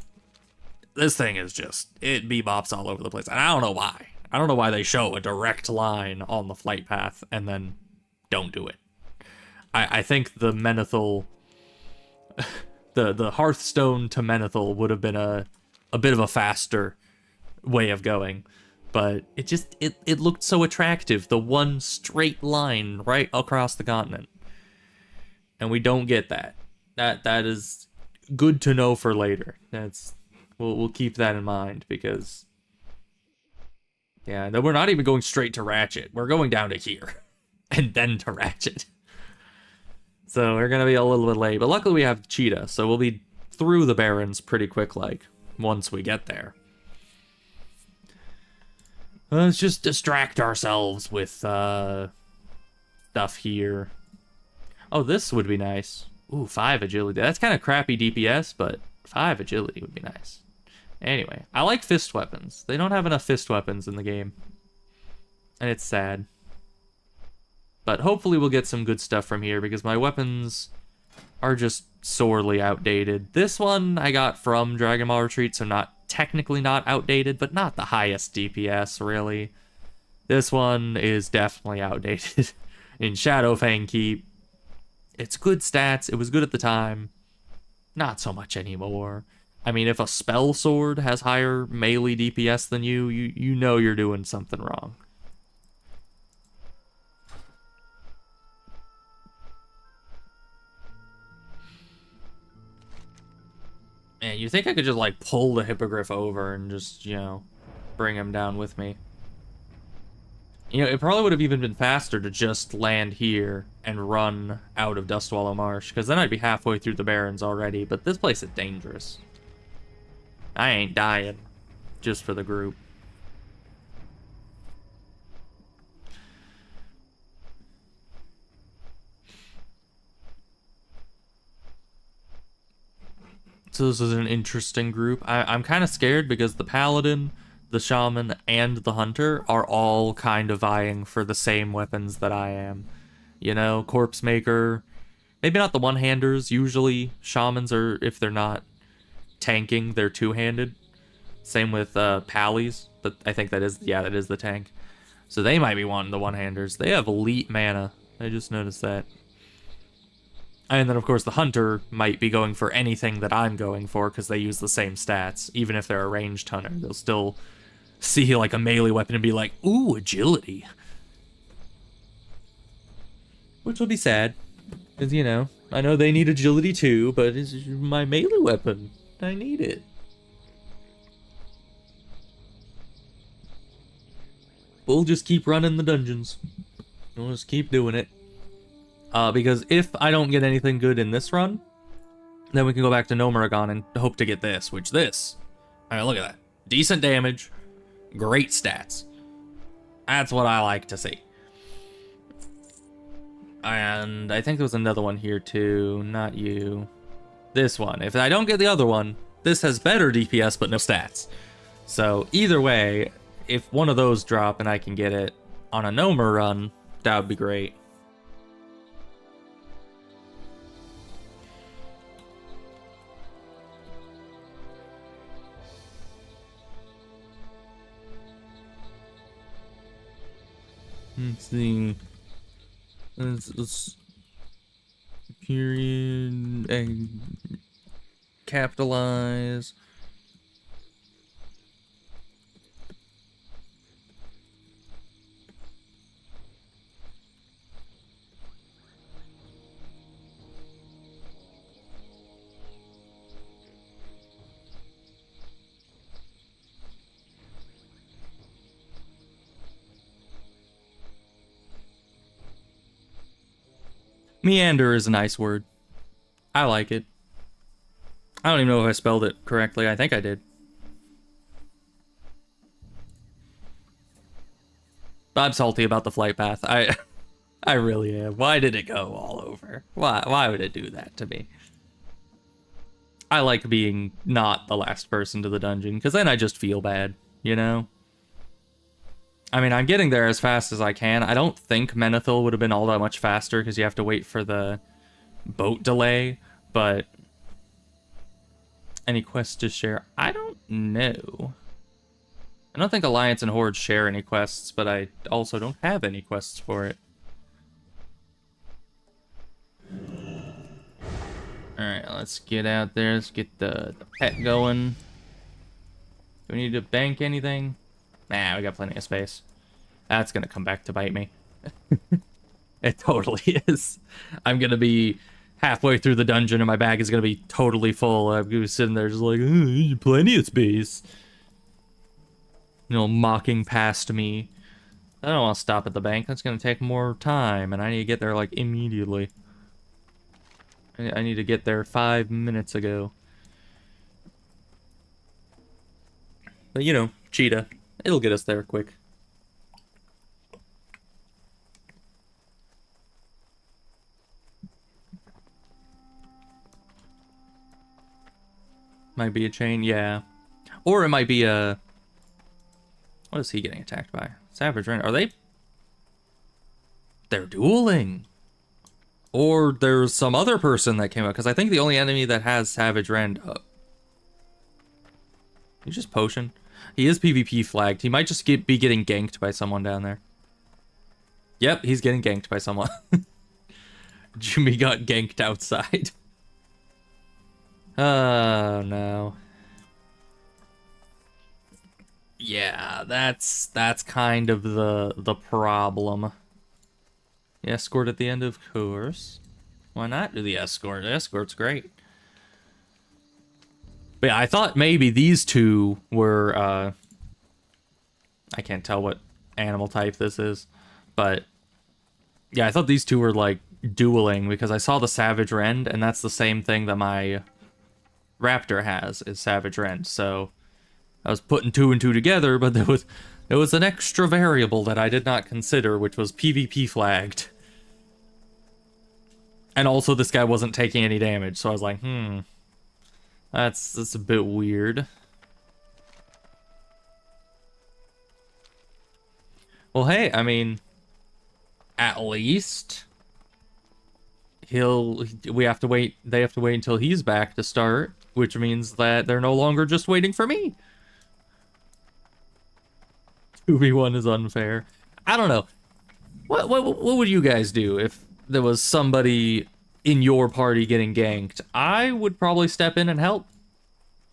this thing is just, it bebops all over the place. And I don't know why. I don't know why they show a direct line on the flight path and then don't do it. I think the Menethil, the Hearthstone to Menethil would have been a bit of a faster way of going. But it just, it looked so attractive. The one straight line right across the continent. And we don't get that. That is good to know for later. We'll keep that in mind because, yeah, we're not even going straight to Ratchet. We're going down to here and then to Ratchet. So we're going to be a little bit late, but luckily we have Cheetah, so we'll be through the Barrens pretty quick, like, once we get there. Let's just distract ourselves with stuff here. Oh, this would be nice. Ooh, 5 agility. That's kind of crappy DPS, but 5 agility would be nice. Anyway, I like fist weapons. They don't have enough fist weapons in the game. And it's sad. But hopefully we'll get some good stuff from here, because my weapons are just sorely outdated. This one I got from Dragon Ball Retreat, so technically not outdated, but not the highest DPS, really. This one is definitely outdated. In Shadowfang Keep, it's good stats. It was good at the time. Not so much anymore. I mean, if a spell sword has higher melee DPS than you know you're doing something wrong. Man, you think I could just, like, pull the Hippogriff over and just, you know, bring him down with me. You know, it probably would have even been faster to just land here and run out of Dustwallow Marsh, because then I'd be halfway through the Barrens already, but this place is dangerous. I ain't dying just for the group. So this is an interesting group. I'm kind of scared because the Paladin, the Shaman, and the Hunter are all kind of vying for the same weapons that I am. You know, Corpse Maker. Maybe not the one-handers. Usually, Shamans are, if they're not tanking, they're two-handed. Same with Pallies, but I think that is the tank. So they might be wanting the one-handers. They have elite mana. I just noticed that. And then, of course, the Hunter might be going for anything that I'm going for because they use the same stats. Even if they're a ranged Hunter, they'll still see, like, a melee weapon and be like, ooh, agility. Which will be sad. Because, you know, I know they need agility too, but it's my melee weapon. I need it. We'll just keep running the dungeons. We'll just keep doing it. Because if I don't get anything good in this run, then we can go back to Nomuragon and hope to get this, alright, look at that. Decent damage, great stats. That's what I like to see. And I think there was another one here too, not you. This one. If I don't get the other one, this has better DPS but no stats. So either way, if one of those drop and I can get it on a Nomura run, that would be great. Let's see. Let's period and capitalize. Meander is a nice word. I like it. I don't even know if I spelled it correctly. I think I did. I'm salty about the flight path. I really am. Why did it go all over? Why would it do that to me? I like being not the last person to the dungeon, because then I just feel bad, you know? I mean, I'm getting there as fast as I can. I don't think Menethil would have been all that much faster, because you have to wait for the boat delay, but... Any quests to share? I don't know. I don't think Alliance and Horde share any quests, but I also don't have any quests for it. Alright, let's get out there. Let's get the pet going. Do we need to bank anything? Nah, we got plenty of space. That's gonna come back to bite me. It totally is. I'm gonna be halfway through the dungeon and my bag is gonna be totally full. I'm gonna be sitting there just like, plenty of space. You know, mocking past me. I don't want to stop at the bank. That's gonna take more time, and I need to get there like immediately. I need to get there 5 minutes ago. But you know, Cheetah. It'll get us there quick. Might be a chain, yeah. Or it might be a... What is he getting attacked by? Savage Rend. Are they... They're dueling. Or there's some other person that came up, because I think the only enemy that has Savage Rend up. He's just potion. He is PvP flagged. He might just be getting ganked by someone down there. Yep, he's getting ganked by someone. Jimmy got ganked outside. Oh no. Yeah, that's kind of the problem. The escort at the end, of course. Why not do the escort? The escort's great. But yeah, I thought maybe these two were, I can't tell what animal type this is, but yeah, I thought these two were like dueling because I saw the Savage Rend, and that's the same thing that my Raptor has, is Savage Rend. So I was putting two and two together, but there was an extra variable that I did not consider, which was PvP flagged. And also this guy wasn't taking any damage, so I was like, that's a bit weird. Well, hey, I mean, at least we have to wait, they have to wait until he's back to start, which means that they're no longer just waiting for me. 2v1 is unfair. I don't know. What would you guys do if there was somebody in your party getting ganked? I would probably step in and help.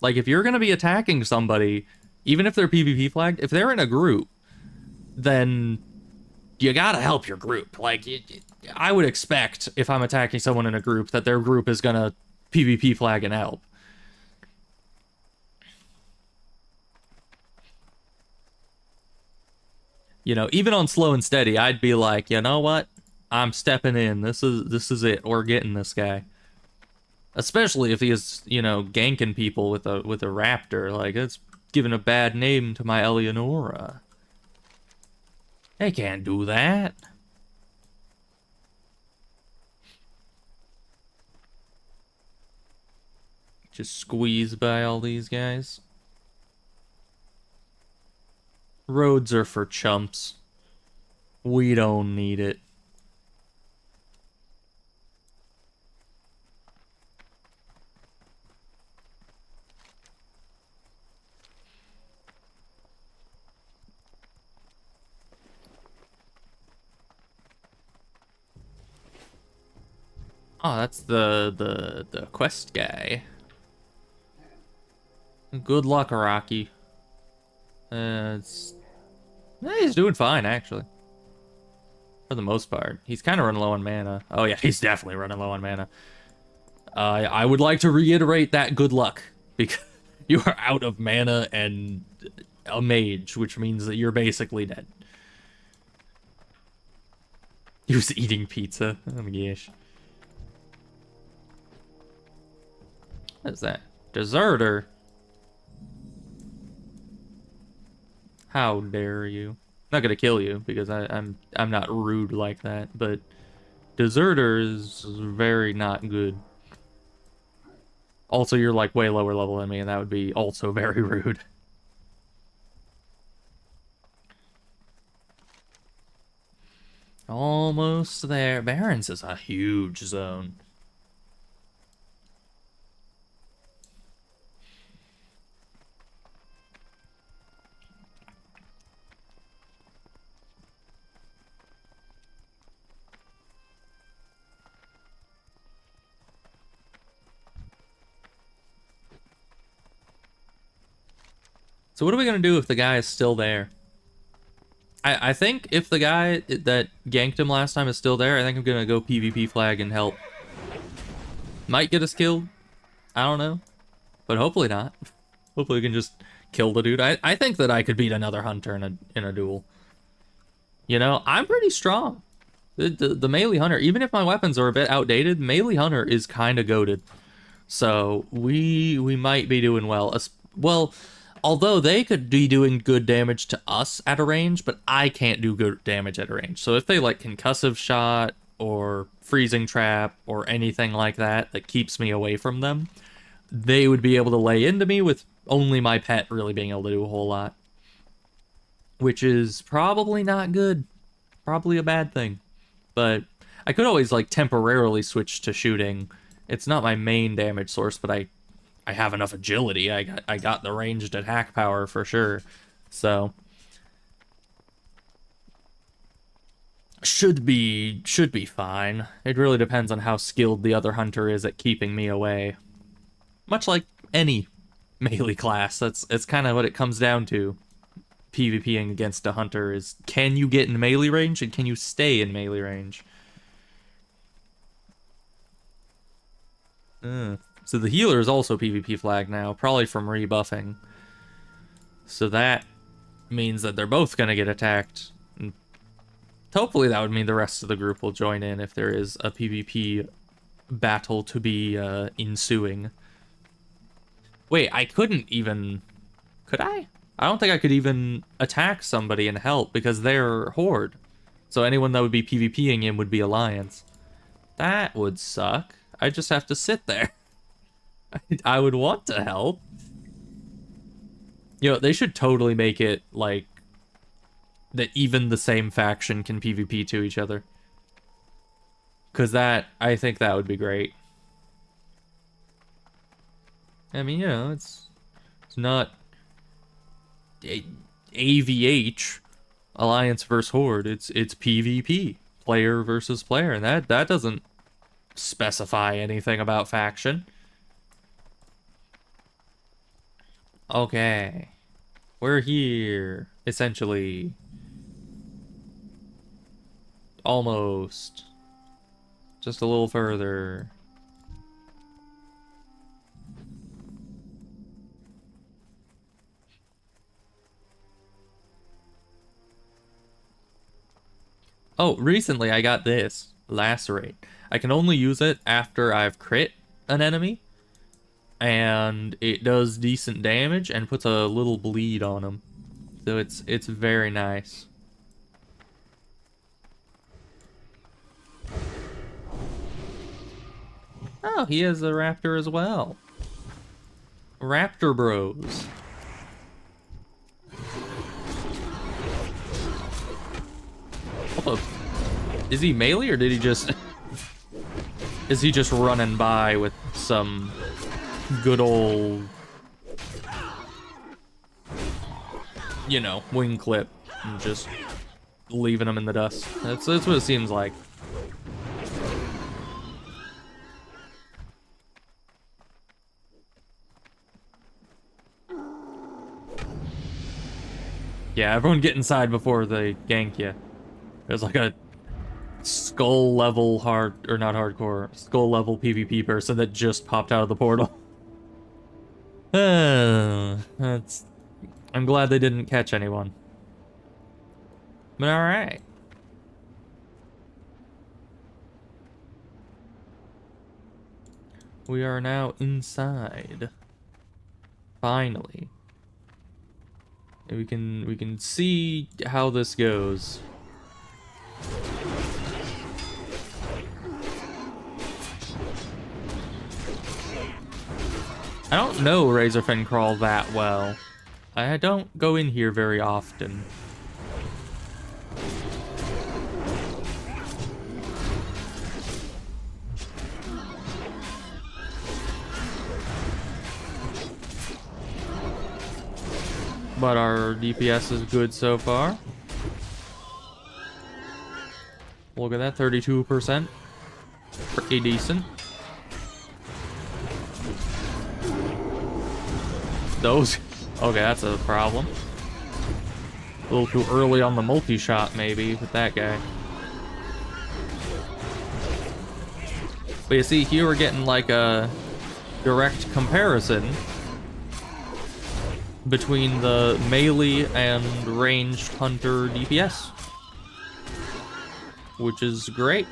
Like, if you're going to be attacking somebody, even if they're PvP flagged, if they're in a group, then you gotta help your group. Like, I would expect, if I'm attacking someone in a group, that their group is gonna PvP flag and help. You know, even on slow and steady, I'd be like, you know what? I'm stepping in. This is it. We're getting this guy. Especially if he is, you know, ganking people with a raptor. Like, it's giving a bad name to my Eleonora. They can't do that. Just squeeze by all these guys. Roads are for chumps. We don't need it. Oh, that's the quest guy. Good luck, Rocky. He's doing fine, actually. For the most part. He's kind of running low on mana. Oh yeah, he's definitely running low on mana. I would like to reiterate that good luck, because you are out of mana and a mage, which means that you're basically dead. He was eating pizza. Oh my gosh. What is that? Deserter? How dare you? Not gonna kill you because I'm not rude like that, but deserter is very not good. Also, you're like way lower level than me, and that would be also very rude. Almost there. Barrens is a huge zone. So what are we gonna do if the guy is still there? I think if the guy that ganked him last time is still there, I think I'm gonna go PvP flag and help. Might get us killed. I don't know. But hopefully not. Hopefully we can just kill the dude. I think that I could beat another hunter in a duel. You know, I'm pretty strong. The melee hunter, even if my weapons are a bit outdated, melee hunter is kind of goated. So we might be doing well. Well, although they could be doing good damage to us at a range, but I can't do good damage at a range. So if they like concussive shot or freezing trap or anything like that that keeps me away from them, they would be able to lay into me with only my pet really being able to do a whole lot. Which is probably not good. Probably a bad thing. But I could always like temporarily switch to shooting. It's not my main damage source, but I have enough agility. I got the ranged attack power for sure. So should be fine. It really depends on how skilled the other hunter is at keeping me away. Much like any melee class, it's kind of what it comes down to. PvPing against a hunter is, can you get in melee range and can you stay in melee range? So the healer is also PvP flag now, probably from rebuffing. So that means that they're both going to get attacked. And hopefully that would mean the rest of the group will join in if there is a PvP battle to be ensuing. Wait, I couldn't even... Could I? I don't think I could even attack somebody and help because they're Horde. So anyone that would be PvPing in would be Alliance. That would suck. I just have to sit there. I would want to help. You know, they should totally make it like that even the same faction can PvP to each other. Because I think that would be great. I mean, you know, it's not AVH, Alliance versus Horde. It's PvP, player versus player, and that doesn't specify anything about faction. Okay, we're here essentially. Almost. Just a little further. Oh, recently I got this. Lacerate. I can only use it after I've crit an enemy. And it does decent damage and puts a little bleed on them. So it's very nice. Oh, he has a raptor as well. Raptor bros. Oh, is he melee or did he just... Is he just running by with some good old... You know, wing clip and just leaving him in the dust? That's what it seems like. Yeah, everyone get inside before they gank you. There's like a skull level or not hardcore, skull level PvP person that just popped out of the portal. I'm glad they didn't catch anyone. But alright. We are now inside. Finally. we can see how this goes. I don't know Razorfin Crawl that well. I don't go in here very often. But our DPS is good so far. Look at that, 32%. Pretty decent. Those... Okay, that's a problem. A little too early on the multi-shot, maybe, with that guy. But you see, here we're getting, like, a direct comparison between the melee and ranged hunter DPS, which is great.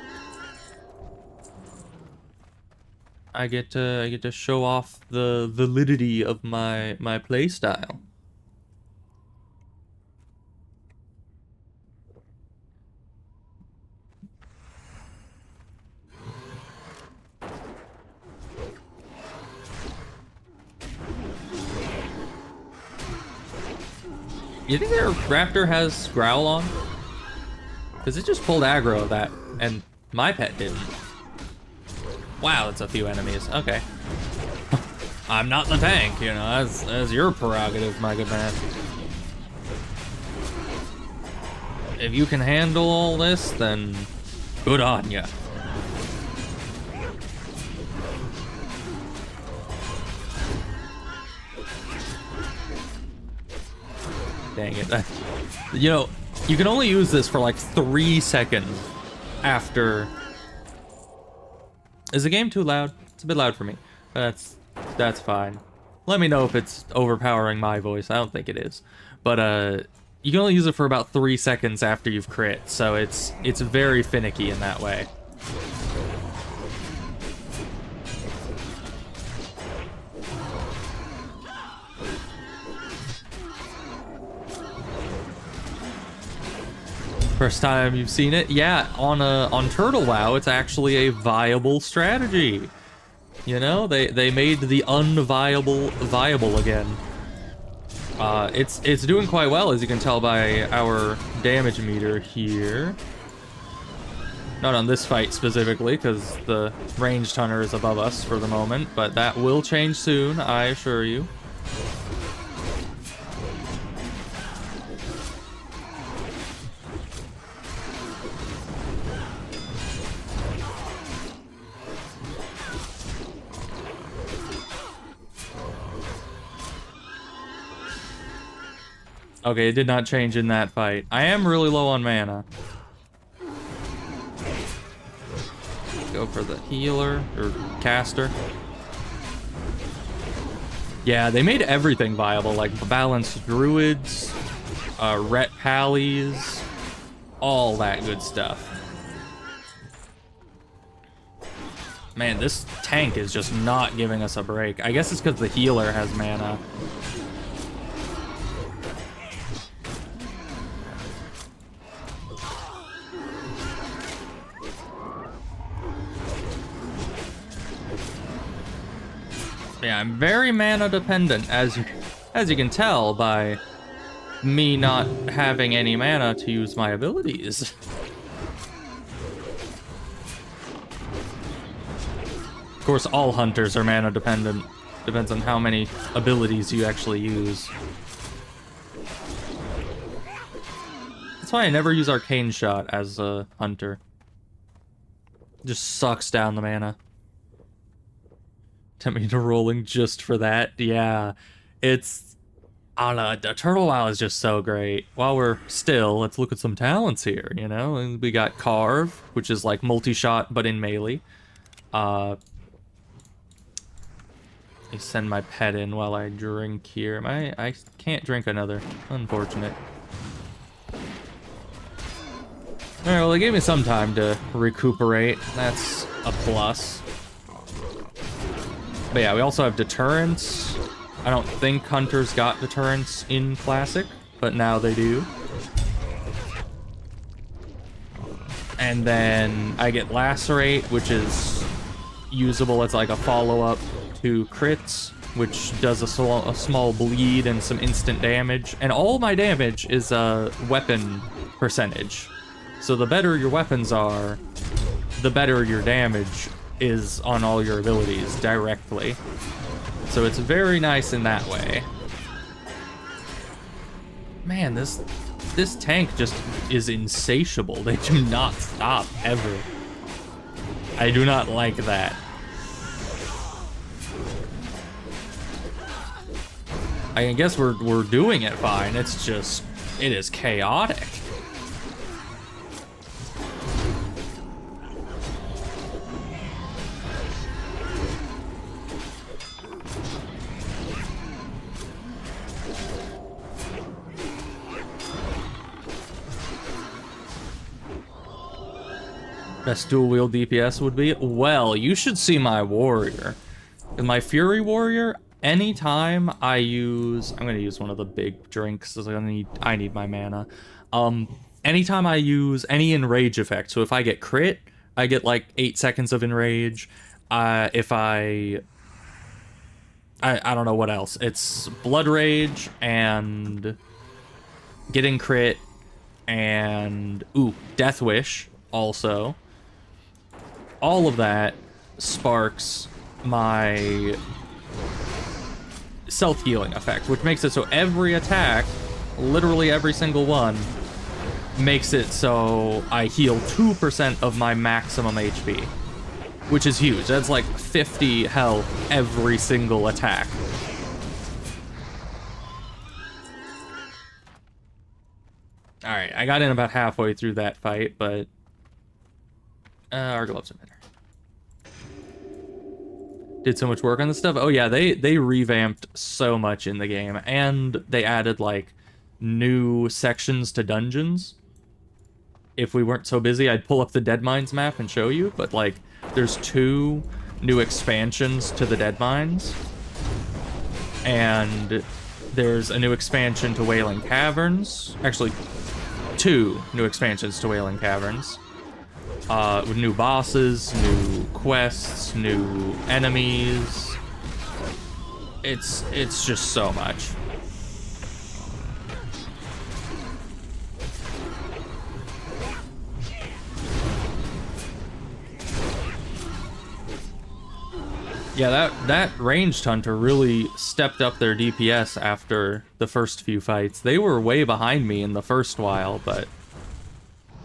I get to show off the validity of my playstyle. You think their raptor has growl on? Because it just pulled aggro of that, and my pet didn't. Wow, that's a few enemies. Okay. I'm not the tank, you know, that's your prerogative, my good man. If you can handle all this, then good on ya. Dang it. You know, you can only use this for like 3 seconds after... Is the game too loud? It's a bit loud for me. That's fine. Let me know if it's overpowering my voice. I don't think it is. But you can only use it for about 3 seconds after you've crit, so it's very finicky in that way. First time you've seen it? Yeah, on Turtle WoW, it's actually a viable strategy. You know, they made the unviable viable again. It's doing quite well, as you can tell by our damage meter here. Not on this fight specifically, because the ranged hunter is above us for the moment, but that will change soon, I assure you. Okay, it did not change in that fight. I am really low on mana. Go for the healer, or caster. Yeah, they made everything viable, like balanced druids, ret pallies, all that good stuff. Man, this tank is just not giving us a break. I guess it's because the healer has mana. Yeah, I'm very mana dependent, as you can tell by me not having any mana to use my abilities. Of course, all hunters are mana dependent. Depends on how many abilities you actually use. That's why I never use Arcane Shot as a hunter. Just sucks down the mana. Tempt me to rolling just for that. Yeah, it's... I don't know, the Turtle WoW is just so great. While we're still, let's look at some talents here, you know? And we got Carve, which is like multi-shot, but in melee. I send my pet in while I drink here. I can't drink another. Unfortunate. Alright, well, they gave me some time to recuperate. That's a plus. But yeah, we also have deterrence. I don't think hunters got deterrence in Classic. but now they do. And then I get Lacerate, which is usable as like a follow-up to crits, which does a small bleed and some instant damage. And all my damage is weapon percentage. So the better your weapons are, the better your damage is on all your abilities directly. So it's very nice in that way. Man, this tank just is insatiable. They do not stop ever. I do not like that. I guess we're doing it fine. It's just, it is chaotic. Best dual wield DPS would be? Well, you should see my warrior. My Fury warrior, anytime I use... I'm gonna use one of the big drinks, because I need my mana. Anytime I use any enrage effect, so if I get crit, I get like 8 seconds of enrage. If I don't know what else. It's blood rage and getting crit and death wish also. All of that sparks my self-healing effect, which makes it so every attack, literally every single one, makes it so I heal 2% of my maximum HP, which is huge. That's like 50 health every single attack. Alright, I got in about halfway through that fight, but our gloves are better. Did so much work on this stuff. Oh yeah, they revamped so much in the game, and they added like new sections to dungeons. If we weren't so busy, I'd pull up the Dead Mines map and show you, but like there's 2 new expansions to the Dead Mines, and there's a new expansion to Wailing Caverns. Actually, 2 new expansions to Wailing Caverns. With new bosses, new quests, new enemies. It's just so much. Yeah, that ranged hunter really stepped up their DPS after the first few fights. They were way behind me in the first while, but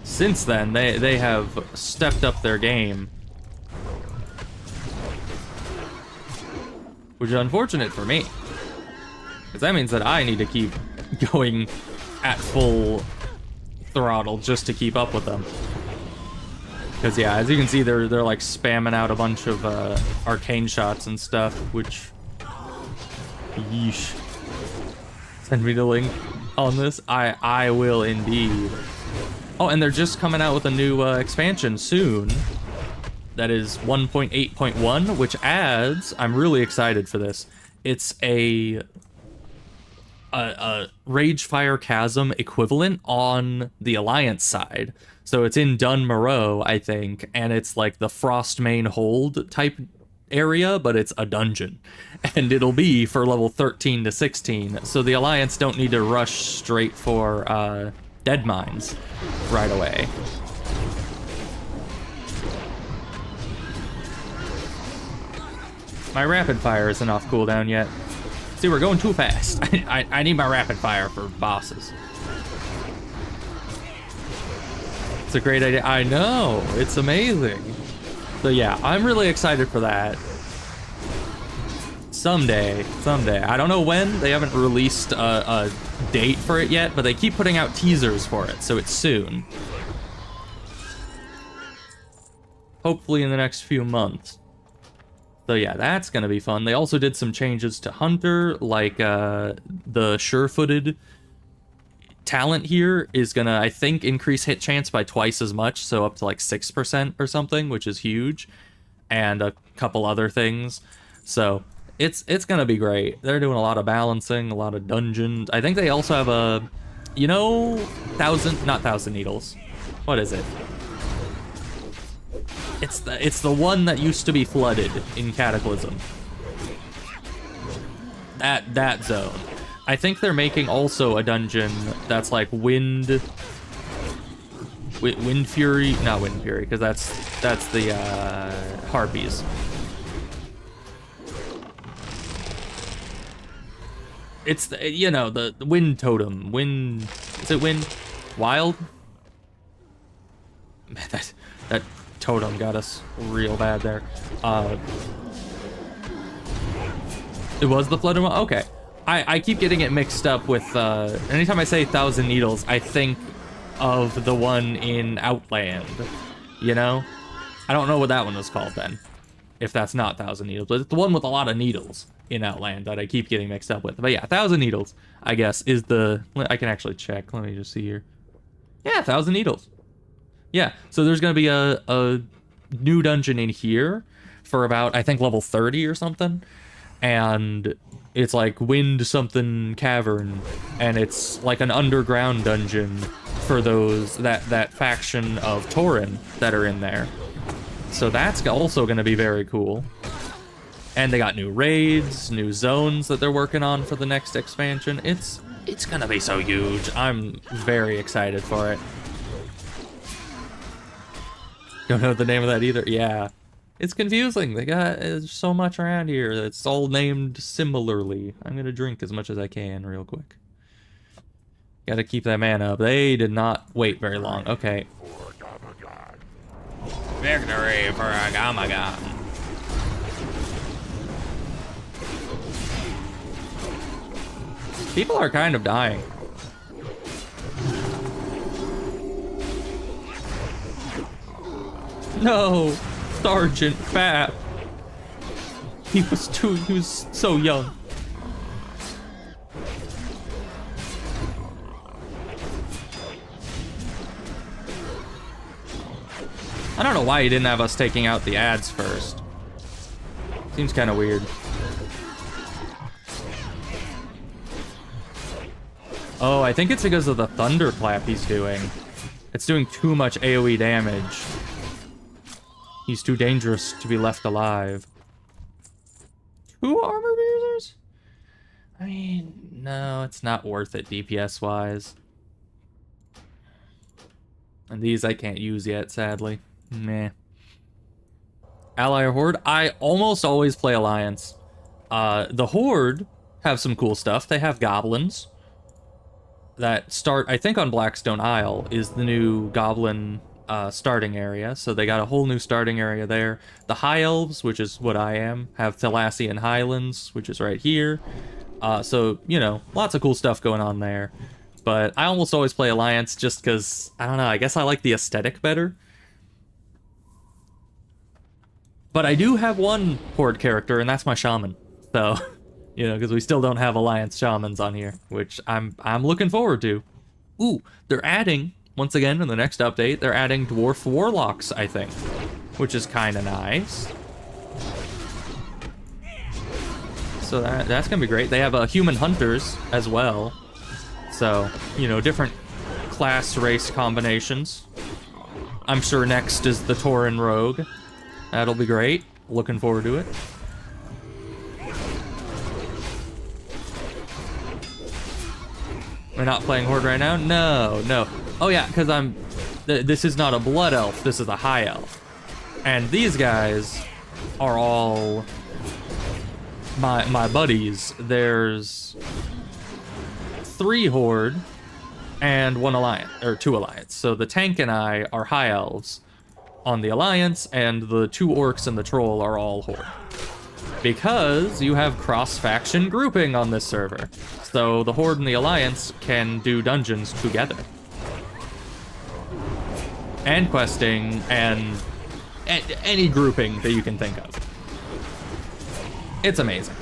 since then, they have stepped up their game. Which is unfortunate for me, because that means that I need to keep going at full throttle just to keep up with them. Because yeah, as you can see, they're like spamming out a bunch of arcane shots and stuff, which... Yeesh. Send me the link on this. I will indeed. Oh, and they're just coming out with a new expansion soon. That is 1.8.1, which adds... I'm really excited for this. It's a Ragefire Chasm equivalent on the Alliance side. So it's in Dun Moreau, I think, and it's like the Frostmane Hold type area, but it's a dungeon. And it'll be for level 13 to 16, so the Alliance don't need to rush straight for Dead Mines right away. My rapid fire isn't off cooldown yet. See, we're going too fast. I need my rapid fire for bosses. It's a great idea. I know, it's amazing. So yeah, I'm really excited for that. Someday. I don't know when. They haven't released a date for it yet, but they keep putting out teasers for it, so it's soon. Hopefully in the next few months. So yeah, that's gonna be fun. They also did some changes to Hunter, like the sure-footed talent here is gonna, I think, increase hit chance by twice as much, so up to like 6% or something, which is huge, and a couple other things. So it's gonna be great. They're doing a lot of balancing, a lot of dungeons. I think they also have You know, not thousand needles. What is it? It's the one that used to be flooded in Cataclysm. That zone. I think they're making also a dungeon that's like Wind Fury, not Wind Fury, because that's the Harpies. It's the, you know, the Wind Totem. Wind, is it Wind? Wild? Man, that totem got us real bad there. It was the flooded one? Okay. I keep getting it mixed up with, anytime I say Thousand Needles, I think of the one in Outland, you know? I don't know what that one was called then, if that's not Thousand Needles, but it's the one with a lot of needles in Outland that I keep getting mixed up with. But yeah, Thousand Needles, I guess, is the, I can actually check, let me just see here. Yeah, Thousand Needles. Yeah, so there's gonna be a new dungeon in here for about, I think, level 30 or something, and it's like Wind something cavern, and it's like an underground dungeon for those that faction of Tauren that are in there. So that's also going to be very cool. And they got new raids, new zones that they're working on for the next expansion. It's going to be so huge. I'm very excited for it. Don't know the name of that either. Yeah. It's confusing. They got so much around here. It's all named similarly. I'm going to drink as much as I can real quick. Got to keep that mana up. They did not wait very long. Okay. Victory for Agamagan. People are kind of dying. No, Sergeant Fat. He was so young. I don't know why he didn't have us taking out the ads first. Seems kind of weird. Oh, I think it's because of the thunderclap he's doing. It's doing too much AoE damage. He's too dangerous to be left alive. 2 armor users? I mean, no, it's not worth it DPS-wise. And these I can't use yet, sadly. Meh. Ally or Horde? I almost always play Alliance. The Horde have some cool stuff. They have goblins that start, I think on Blackstone Isle is the new goblin starting area. So they got a whole new starting area there. The High Elves, which is what I am, have Thalassian Highlands, which is right here. So, you know, lots of cool stuff going on there. But I almost always play Alliance just because, I don't know, I guess I like the aesthetic better. But I do have one Horde character, and that's my Shaman. So, you know, because we still don't have Alliance Shamans on here, which I'm looking forward to. Ooh, they're adding, once again in the next update, they're adding Dwarf Warlocks, I think, which is kind of nice. So that's going to be great. They have Human Hunters as well. So, you know, different class race combinations. I'm sure next is the Tauren Rogue. That'll be great. Looking forward to it. We're not playing Horde right now? No. Oh yeah, because this is not a Blood Elf, this is a High Elf. And these guys are all my buddies. There's 3 Horde and 1 Alliance, or 2 Alliance. So the tank and I are High Elves on the Alliance, and the 2 Orcs and the Troll are all Horde. Because you have cross-faction grouping on this server. So the Horde and the Alliance can do dungeons together. And questing, and any grouping that you can think of. It's amazing.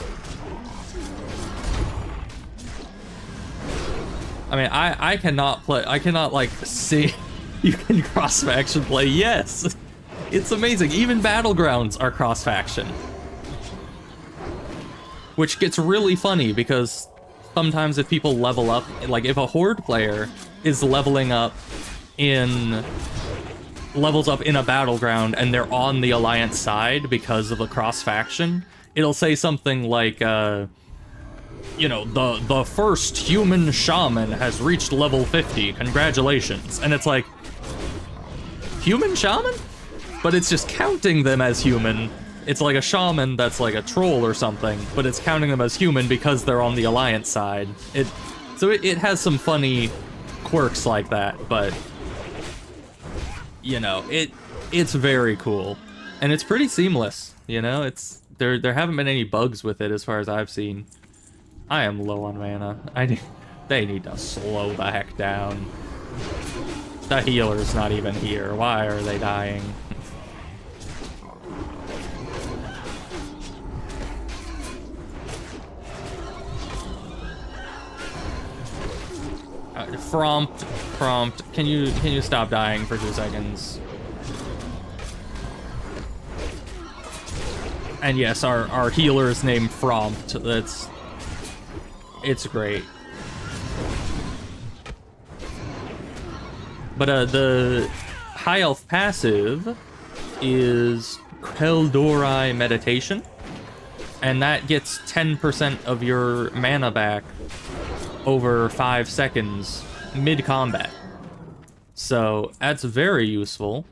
I mean, I cannot play, I cannot, like, see... You can cross-faction play, yes! It's amazing, even Battlegrounds are cross-faction. Which gets really funny, because sometimes if people level up, like if a horde player is leveling up levels up in a battleground and they're on the alliance side because of a cross faction, it'll say something like, you know, the first human shaman has reached level 50, congratulations. And it's like, human shaman? But it's just counting them as human. It's like a shaman that's like a troll or something, but it's counting them as human because they're on the alliance side. So it has some funny quirks like that, but you know, it's very cool. And it's pretty seamless, you know? There haven't been any bugs with it as far as I've seen. I am low on mana. They need to slow the heck down. The healer's not even here. Why are they dying? Prompt. Can you stop dying for 2 seconds? And yes, our healer is named Prompt. It's great. But the high elf passive is Keldori Meditation, and that gets 10% of your mana back over 5 seconds mid-combat. So that's very useful.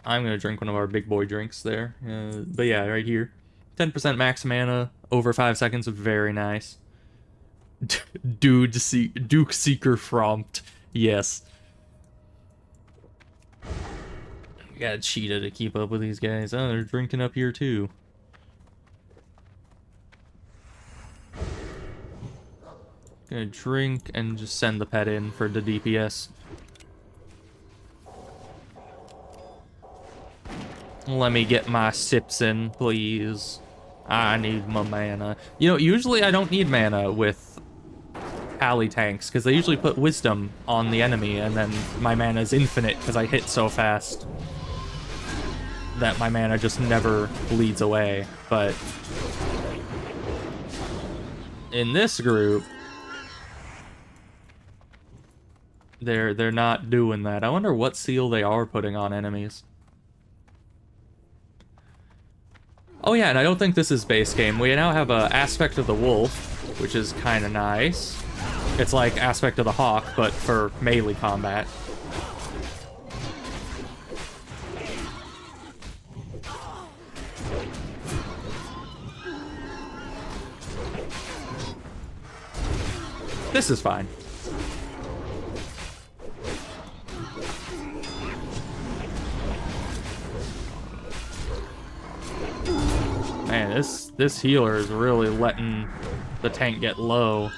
I'm gonna drink one of our big boy drinks there. But yeah, right here. 10% max mana over 5 seconds, very nice. Duke Seeker Frompt. Yes. You gotta cheetah to keep up with these guys. Oh, they're drinking up here too. Gonna drink and just send the pet in for the DPS. Let me get my sips in, please. I need my mana. You know, usually I don't need mana with ally tanks, because they usually put wisdom on the enemy, and then my mana is infinite because I hit so fast that my mana just never bleeds away. But in this group, they're not doing that. I wonder what seal they are putting on enemies. Oh yeah, and I don't think this is base game. We now have a Aspect of the Wolf, which is kind of nice. It's like Aspect of the Hawk, but for melee combat. This is fine. Man, this healer is really letting the tank get low.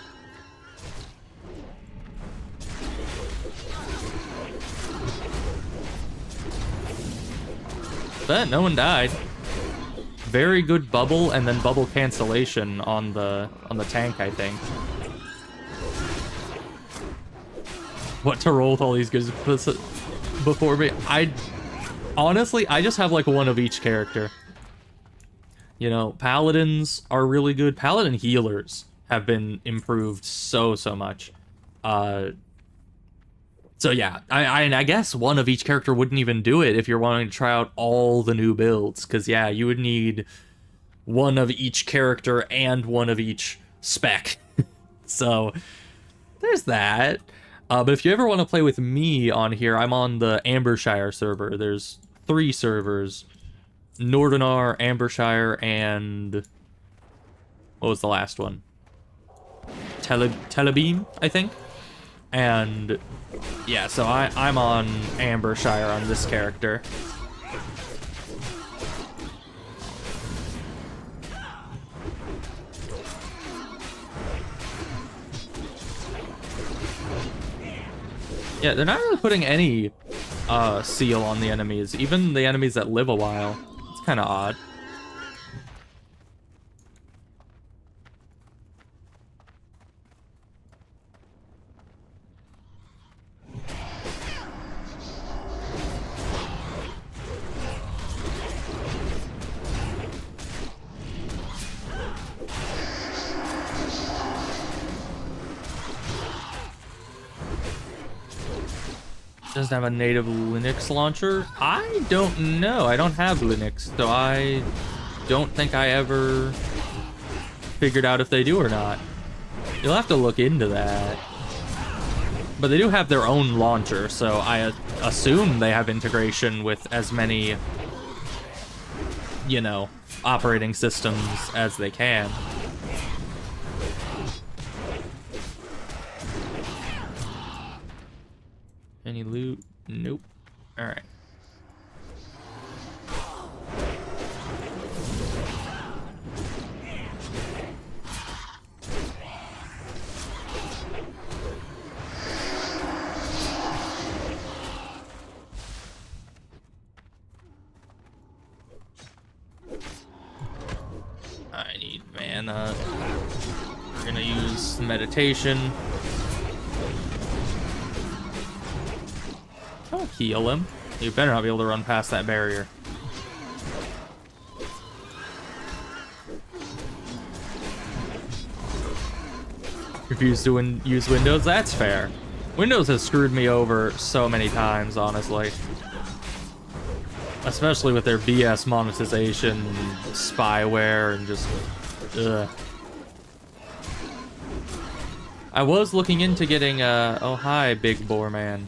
But no one died. Very good bubble and then bubble cancellation on the tank, I think. What to roll with all these guys before me? Honestly, I just have like one of each character. You know, paladins are really good. Paladin healers have been improved so much. So yeah, I guess one of each character wouldn't even do it if you're wanting to try out all the new builds. Because yeah, you would need one of each character and one of each spec. So there's that. But if you ever want to play with me on here, I'm on the Ambershire server. There's 3 servers. Nordinar, Ambershire, and what was the last one? Telebeam, I think. And yeah, so I'm on Ambershire on this character. Yeah, they're not really putting any seal on the enemies, even the enemies that live a while. It's kind of odd. Doesn't have a native Linux launcher? I don't know. I don't have Linux, so I don't think I ever figured out if they do or not. You'll have to look into that. But they do have their own launcher, so I assume they have integration with as many, you know, operating systems as they can. Any loot? Nope. Alright. I need mana. We're gonna use meditation. I'll heal him. You better not be able to run past that barrier. Refuse to use Windows? That's fair. Windows has screwed me over so many times, honestly. Especially with their BS monetization, spyware, and just... ugh. I was looking into getting oh hi, Big Boar Man.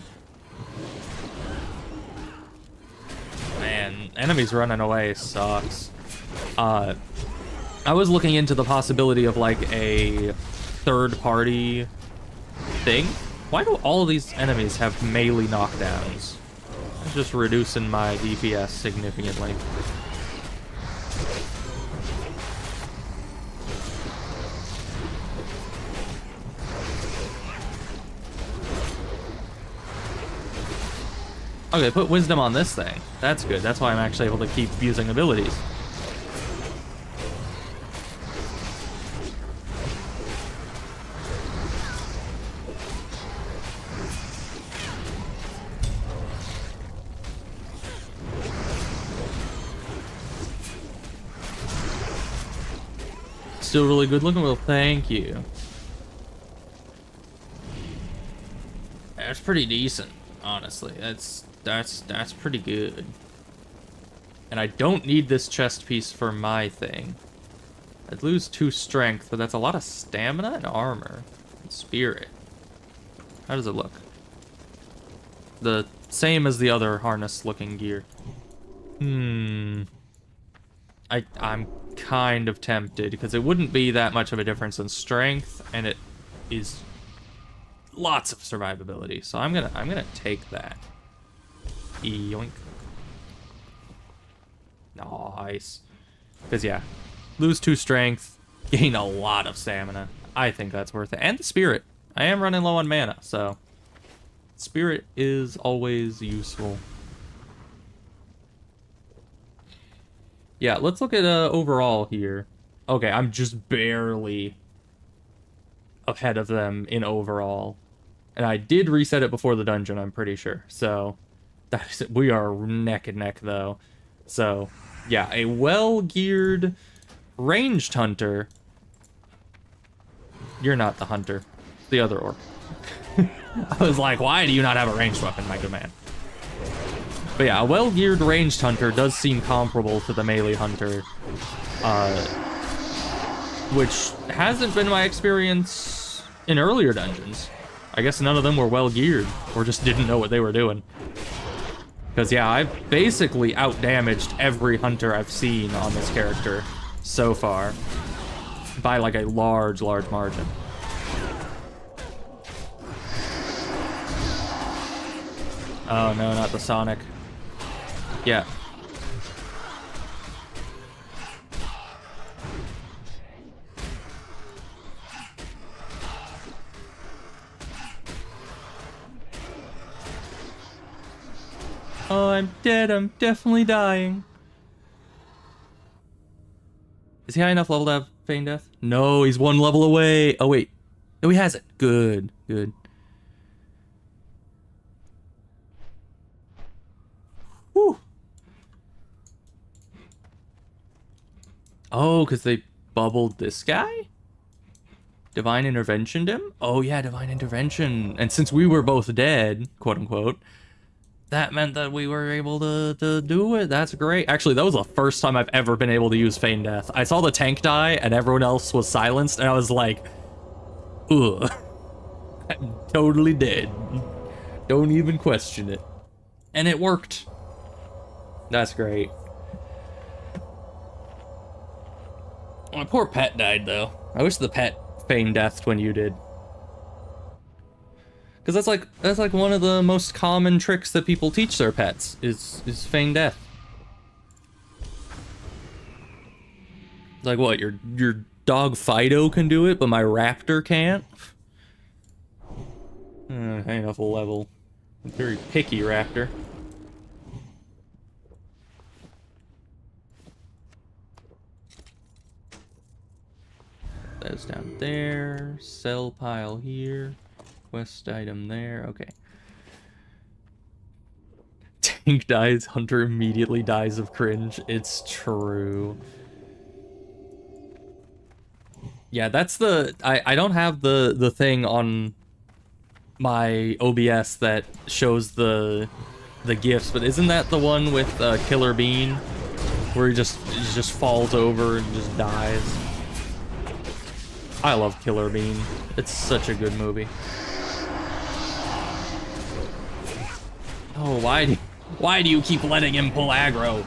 Man, enemies running away sucks. I was looking into the possibility of like a third-party thing. Why do all of these enemies have melee knockdowns? It's just reducing my DPS significantly. Okay, put wisdom on this thing. That's good. That's why I'm actually able to keep using abilities. Still really good looking? Well, thank you. That's pretty decent, honestly. That's pretty good. And I don't need this chest piece for my thing. I'd lose 2 strength, but that's a lot of stamina and armor. And spirit. How does it look? The same as the other harness-looking gear. I'm kind of tempted, because it wouldn't be that much of a difference in strength, and it is lots of survivability. So I'm gonna take that. Yoink. Nice. Because yeah, lose 2 strength, gain a lot of stamina. I think that's worth it. And the spirit. I am running low on mana, so spirit is always useful. Yeah, let's look at overall here. Okay, I'm just barely ahead of them in overall. And I did reset it before the dungeon, I'm pretty sure. So that is it. We are neck and neck, though. So, yeah, a well-geared ranged hunter. You're not the hunter. The other orc. I was like, why do you not have a ranged weapon, my good man? But yeah, a well-geared ranged hunter does seem comparable to the melee hunter, which hasn't been my experience in earlier dungeons. I guess none of them were well-geared, or just didn't know what they were doing. Because yeah, I've basically out-damaged every hunter I've seen on this character so far, by like a large margin. Oh no, not the Sonic. Yeah. Oh, I'm dead. I'm definitely dying. Is he high enough level to have Feign Death? No, he's 1 level away. Oh, wait. No, he has it. Good, good. Whew. Oh, because they bubbled this guy? Divine Interventioned him? Oh, yeah, Divine Intervention. And since we were both dead, quote unquote, that meant that we were able to do it. That's great. Actually, that was the first time I've ever been able to use Feign Death. I saw the tank die and everyone else was silenced, and I was like, ugh. I'm totally dead. Don't even question it. And it worked. That's great. My poor pet died, though. I wish the pet Feign Deathed when you did. Because that's like one of the most common tricks that people teach their pets is Feign Death. Like what, your dog Fido can do it, but my raptor can't? High enough level. Very picky raptor. That's down there. Sell pile here. Quest item there. Okay. Tank dies, hunter immediately dies of cringe. It's true. Yeah, that's the... I don't have the thing on my OBS that shows the gifts, but isn't that the one with Killer Bean? Where he just falls over and just dies? I love Killer Bean. It's such a good movie. Oh, why do you keep letting him pull aggro?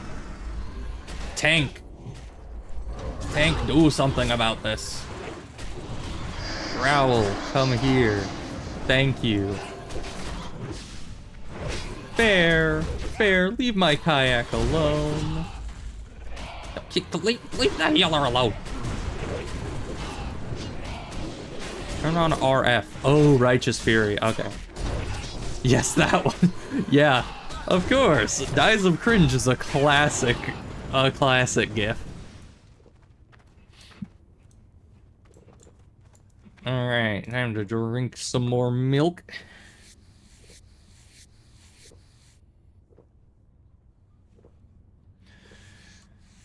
Tank, do something about this. Growl, come here. Thank you. Fair, leave my kayak alone. Leave that healer alone. Turn on RF. Oh, Righteous Fury. Okay. Yes, that one. Yeah, of course. Dies of Cringe is a classic gif. Alright, time to drink some more milk.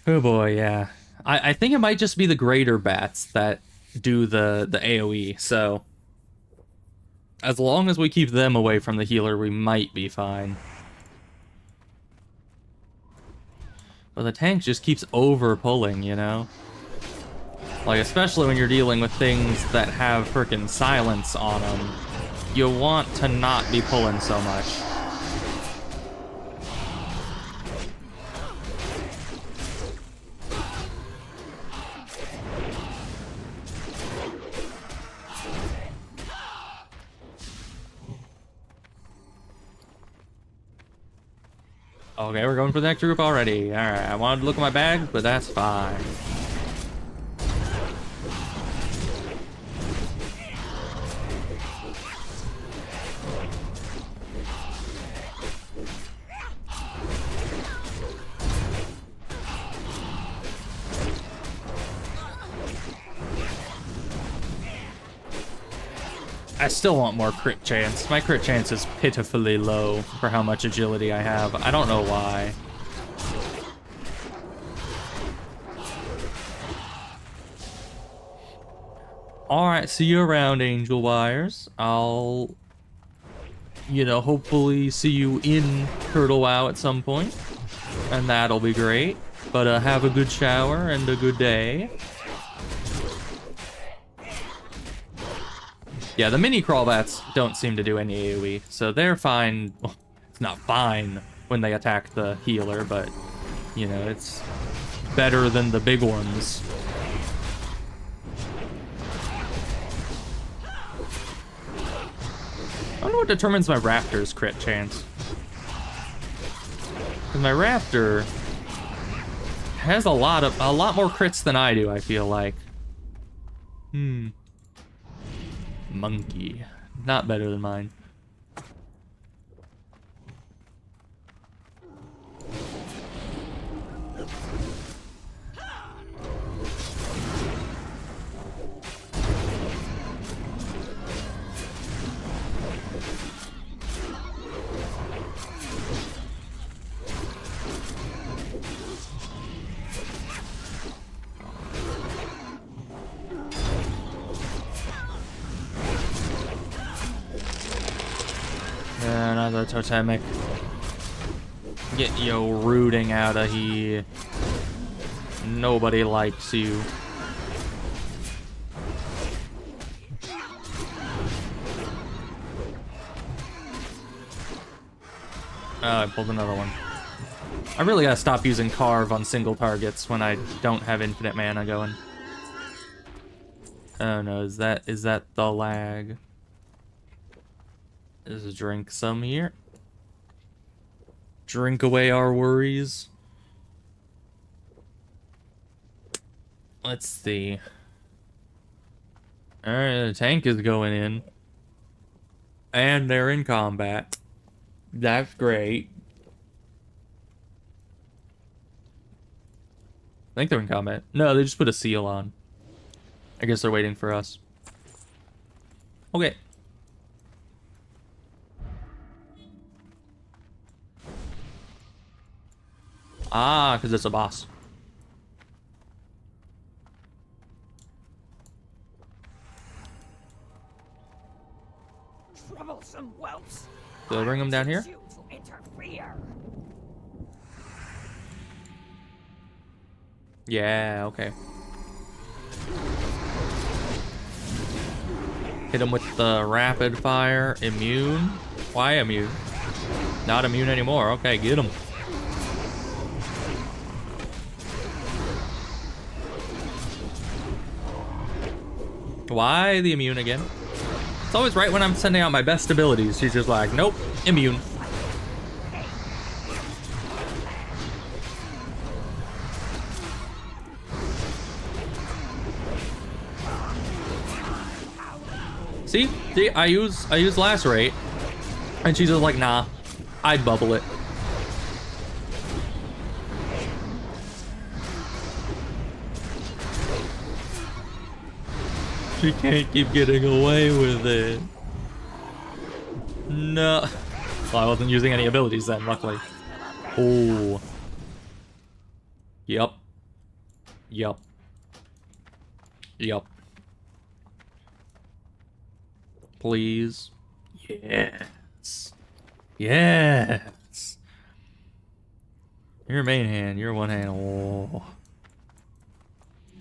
Oh boy, yeah. I think it might just be the greater bats that do the AoE, so as long as we keep them away from the healer, we might be fine. But the tank just keeps over pulling, you know? Like, especially when you're dealing with things that have frickin' silence on them, you want to not be pulling so much. Okay, we're going for the next group already. Alright, I wanted to look at my bag, but that's fine. I still want more crit chance. My crit chance is pitifully low for how much agility I have. I don't know why. Alright, see you around, Angel Wires. I'll, hopefully see you in Turtle WoW at some point. And that'll be great. But have a good shower and a good day. Yeah, the mini crawl bats don't seem to do any AoE, so they're fine. Well, it's not fine when they attack the healer, but, it's better than the big ones. I wonder what determines my raptor's crit chance. Because my raptor has a lot more crits than I do, I feel like. Monkey. Not better than mine. Another totemic. Get yo rooting out of here. Nobody likes you. Oh, I pulled another one. I really gotta stop using carve on single targets when I don't have infinite mana going. Oh no, is that the lag? Let's drink some here. Drink away our worries. Let's see. Alright, the tank is going in. And they're in combat. That's great. I think they're in combat. No, they just put a seal on. I guess they're waiting for us. Okay. Ah, because it's a boss. Troublesome whelps. Do I bring them down here? Yeah, okay. Hit him with the rapid fire. Immune? Why immune? Not immune anymore. Okay, get him. Why the immune again? It's always right when I'm sending out my best abilities. She's just like, nope, immune. See, I use lacerate, and she's just like, nah, I'd bubble it. She can't keep getting away with it. No. Well, I wasn't using any abilities then, luckily. Oh. Yep. Yep. Yep. Please. Yes. Yes. Your main hand, your one hand. Oh.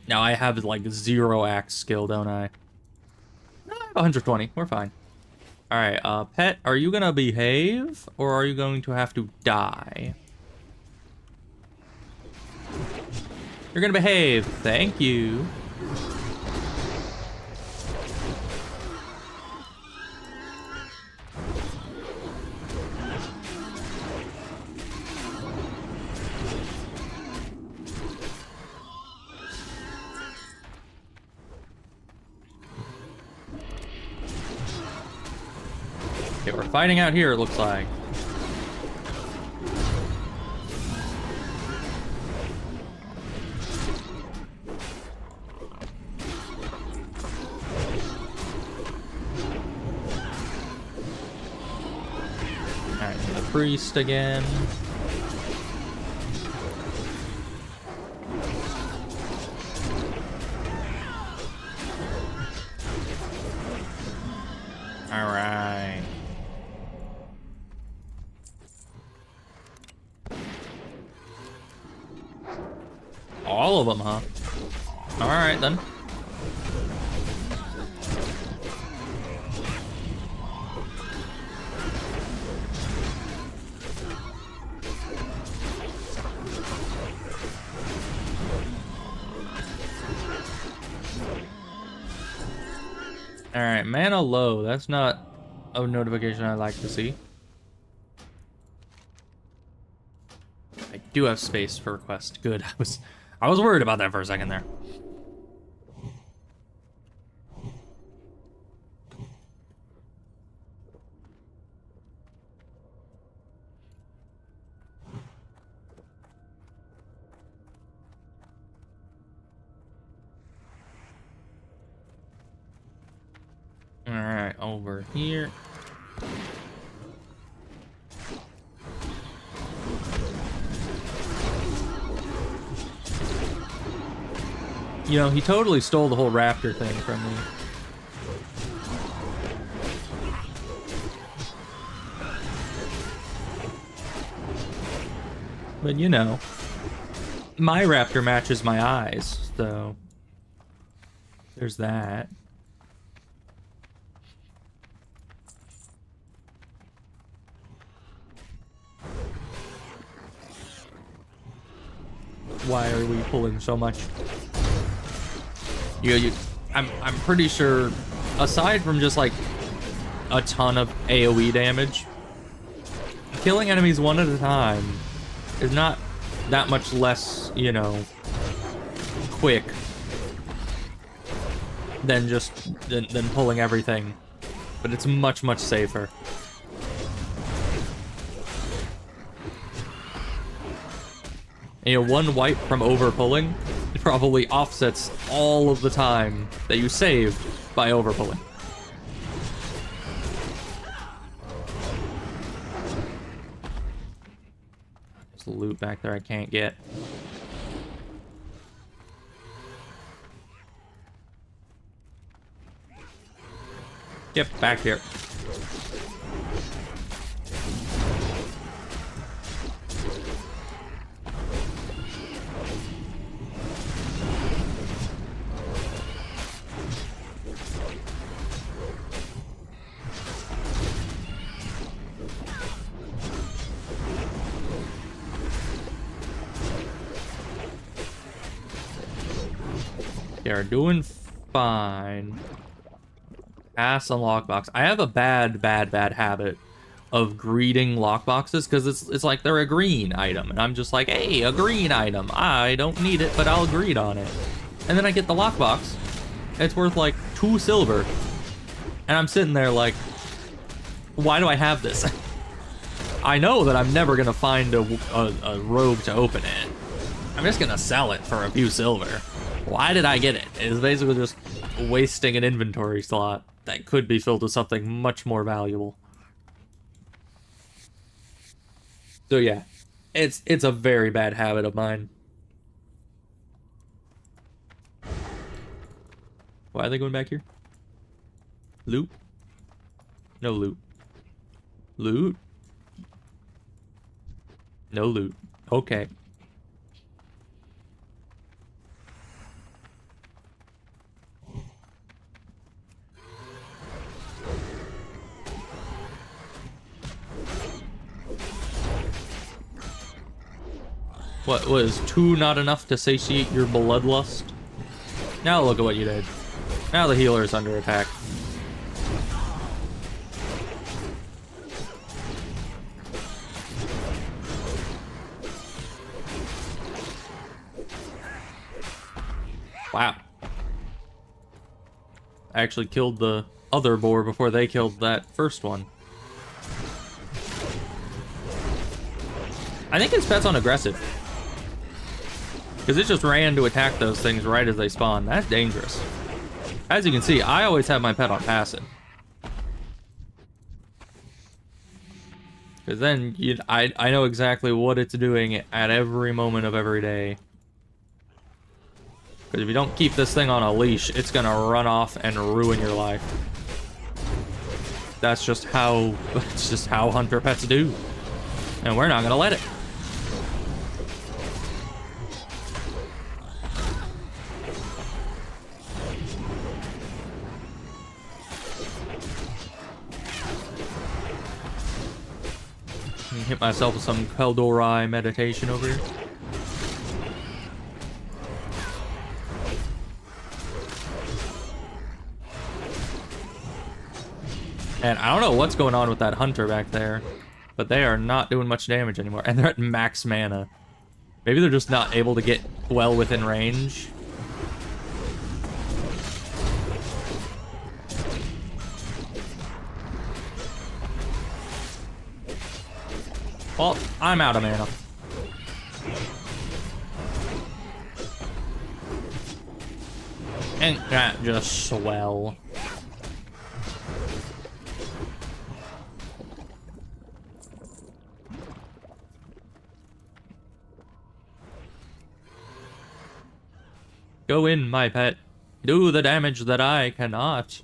Now I have like 0 axe skill, don't I? No, I have 120. We're fine. Alright, pet, are you gonna behave? Or are you going to have to die? You're gonna behave. Thank you. Okay, we're fighting out here, it looks like. Alright, the priest again. Alright. All of them, huh? Alright, then. Alright, mana low. That's not a notification I like to see. I do have space for request. Good. I was worried about that for a second there. Alright, over here. You know, he totally stole the whole raptor thing from me. But you know, my raptor matches my eyes, so there's that. Why are we pulling so much? I'm pretty sure, aside from just like a ton of AoE damage, killing enemies one at a time is not that much less, you know, quick than than pulling everything, but it's much safer. And, you know, one wipe from over pulling probably offsets all of the time that you saved by over pulling. There's loot back there I can't get. Get back here. They're doing fine. Pass on lockbox. I have a bad habit of greeting lockboxes because it's like they're a green item, and I'm just like, hey, a green item. I don't need it, but I'll greet on it. And then I get the lockbox. It's worth like 2 silver, and I'm sitting there like, why do I have this? I know that I'm never gonna find a rogue to open it. I'm just gonna sell it for a few silver. Why did I get it? It's basically just wasting an inventory slot that could be filled with something much more valuable. So yeah, it's a very bad habit of mine. Why are they going back here? Loot? No loot. Loot? No loot. Okay. What, was 2 not enough to satiate your bloodlust? Now look at what you did. Now the healer is under attack. Wow. I actually killed the other boar before they killed that first one. I think his pet's on aggressive. Because it just ran to attack those things right as they spawn. That's dangerous. As you can see, I always have my pet on passive. Because then I know exactly what it's doing at every moment of every day. Because if you don't keep this thing on a leash, it's going to run off and ruin your life. That's just how hunter pets do. And we're not going to let it. Hit myself with some Keldorai meditation over here. And I don't know what's going on with that hunter back there, but they are not doing much damage anymore. And they're at max mana. Maybe they're just not able to get well within range. Well, I'm out of mana. Ain't that just swell? Go in, my pet. Do the damage that I cannot.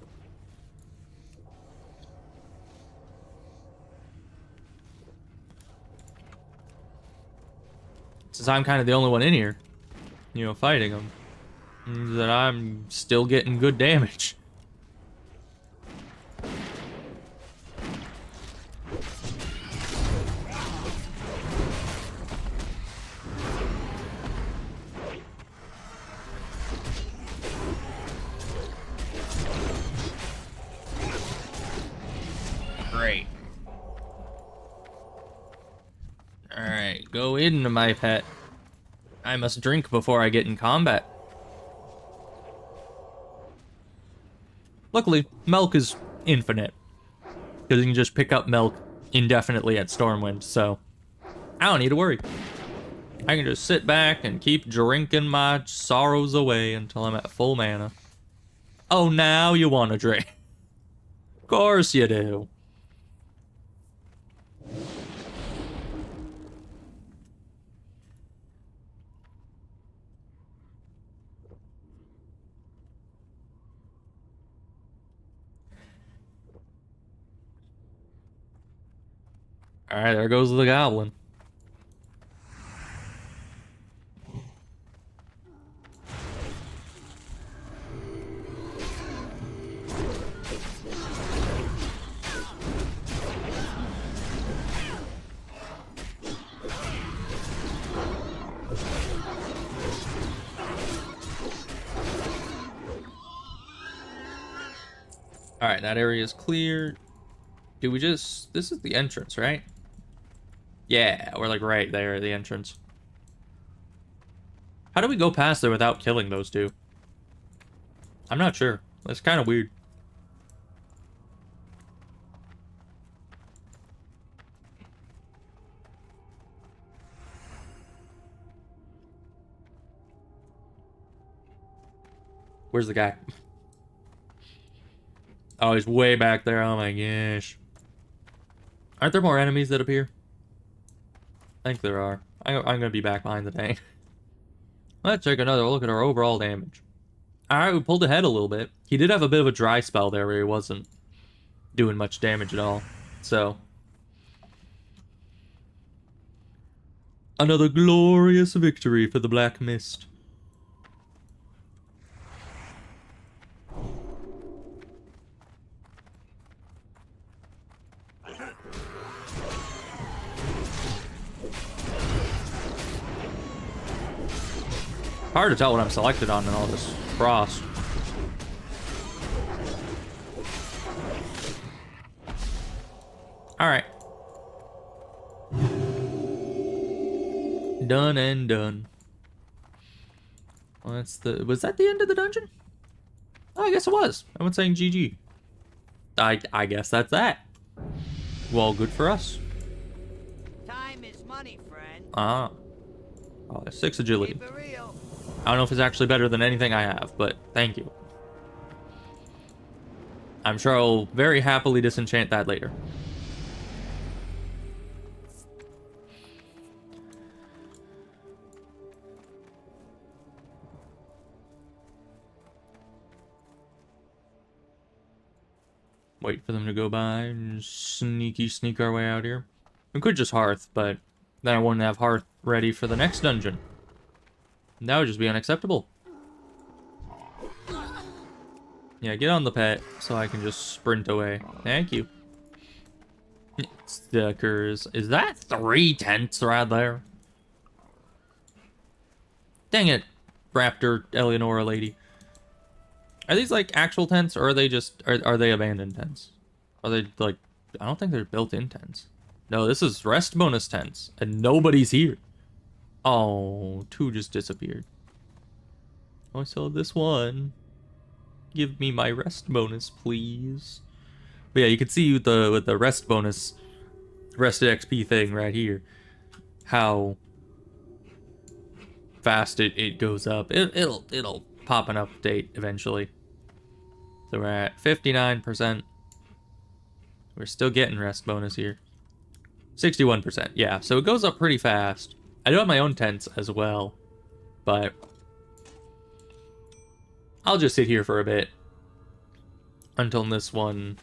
since I'm kind of the only one in here, you know, fighting them, means that I'm still getting good damage. Great. Alright, go in, my pet. I must drink before I get in combat. Luckily, milk is infinite, because you can just pick up milk indefinitely at Stormwind, so I don't need to worry. I can just sit back and keep drinking my sorrows away until I'm at full mana. Oh, now you want to drink. Of course you do. Alright, there goes the goblin. Alright, that area is clear. Do we just... This is the entrance, right? Yeah, we're like right there at the entrance. How do we go past there without killing those two? I'm not sure. That's kind of weird. Where's the guy? Oh, he's way back there. Oh my gosh. Aren't there more enemies that appear? I think there are. I'm going to be back behind the tank. Let's take another look at our overall damage. Alright, we pulled ahead a little bit. He did have a bit of a dry spell there where he wasn't doing much damage at all. So, another glorious victory for the Black Mist. Hard to tell what I'm selected on in all this frost. Alright. Done and done. Well, that's the... Was that the end of the dungeon? Oh, I guess it was. I was saying GG. I guess that's that. Well, good for us. Time is money, friend. Ah. Oh, 6 agility. Keep it real. I don't know if it's actually better than anything I have, but thank you. I'm sure I'll very happily disenchant that later. Wait for them to go by and sneak our way out here. We could just Hearth, but then I wouldn't have Hearth ready for the next dungeon. That would just be unacceptable. Yeah, get on the pet so I can just sprint away. Thank you. Stickers. Is that 3 tents right there? Dang it, Raptor Eleonora lady. Are these like actual tents or are they just... Are they abandoned tents? Are they like... I don't think they're built-in tents. No, this is rest bonus tents and nobody's here. Oh, 2 just disappeared. Oh, I still have this one. Give me my rest bonus, please. But yeah, you can see with the rest bonus, rested XP thing right here, how fast it goes up. It'll pop an update eventually. So we're at 59%. We're still getting rest bonus here. 61%, yeah. So it goes up pretty fast. I do have my own tents as well, but I'll just sit here for a bit until this one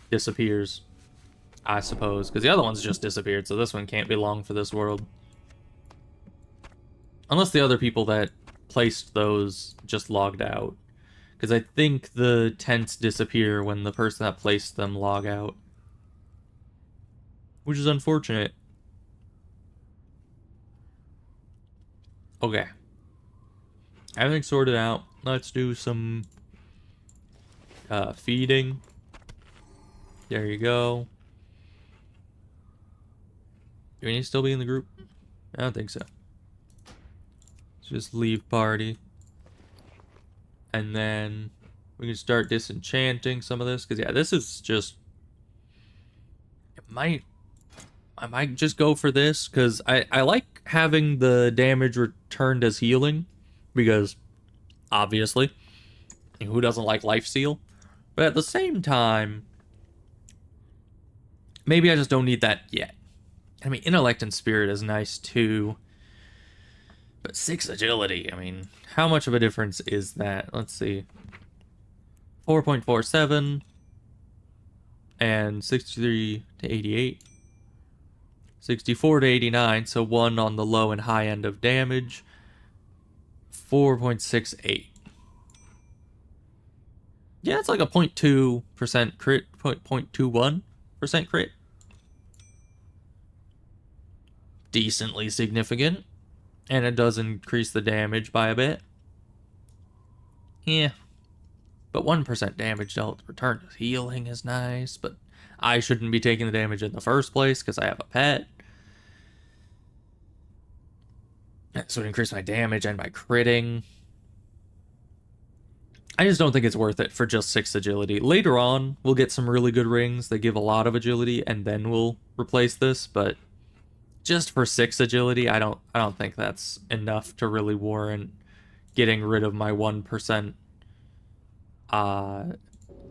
disappears, I suppose, because the other one's just disappeared, so this one can't be long for this world. Unless the other people that placed those just logged out. Because I think the tents disappear when the person that placed them log out. Which is unfortunate. Okay. Everything's sorted out. Let's do some feeding. There you go. Do we need to still be in the group? I don't think so. Let's just leave party. And then we can start disenchanting some of this. Because, yeah, this is just... I might just go for this. Because I like having the damage returned as healing. Because, obviously, who doesn't like lifesteal? But at the same time, maybe I just don't need that yet. I mean, intellect and spirit is nice too. But 6 agility, I mean, how much of a difference is that? Let's see. 4.47 and 63 to 88. 64 to 89, so 1 on the low and high end of damage. 4.68. Yeah, it's like a 0.2% crit, 0.21% crit. Decently significant. And it does increase the damage by a bit. Yeah. But 1% damage dealt return to healing is nice, but I shouldn't be taking the damage in the first place because I have a pet. So it increased my damage and my critting. I just don't think it's worth it for just 6 agility. Later on, we'll get some really good rings that give a lot of agility, and then we'll replace this, but just for 6 agility, I don't think that's enough to really warrant getting rid of my 1%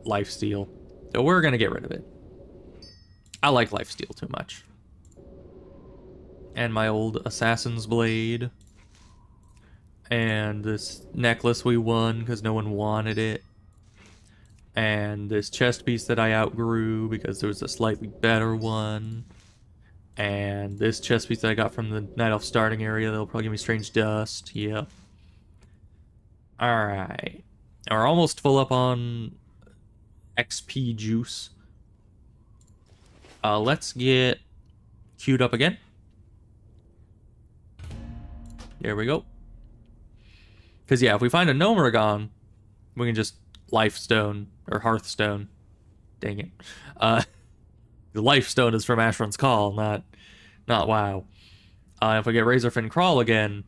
lifesteal. So we're gonna get rid of it. I like lifesteal too much. And my old assassin's blade. And this necklace we won because no one wanted it. And this chest piece that I outgrew because there was a slightly better one. And this chest piece that I got from the Night Elf starting area, that'll probably give me strange dust. Yep. Alright. We're almost full up on XP juice. Let's get queued up again. There we go. Because, yeah, if we find a Gnomeragon, we can just Lifestone, or Hearthstone. Dang it. The Lifestone is from Asheron's Call, not WoW. If we get Razorfin Crawl again,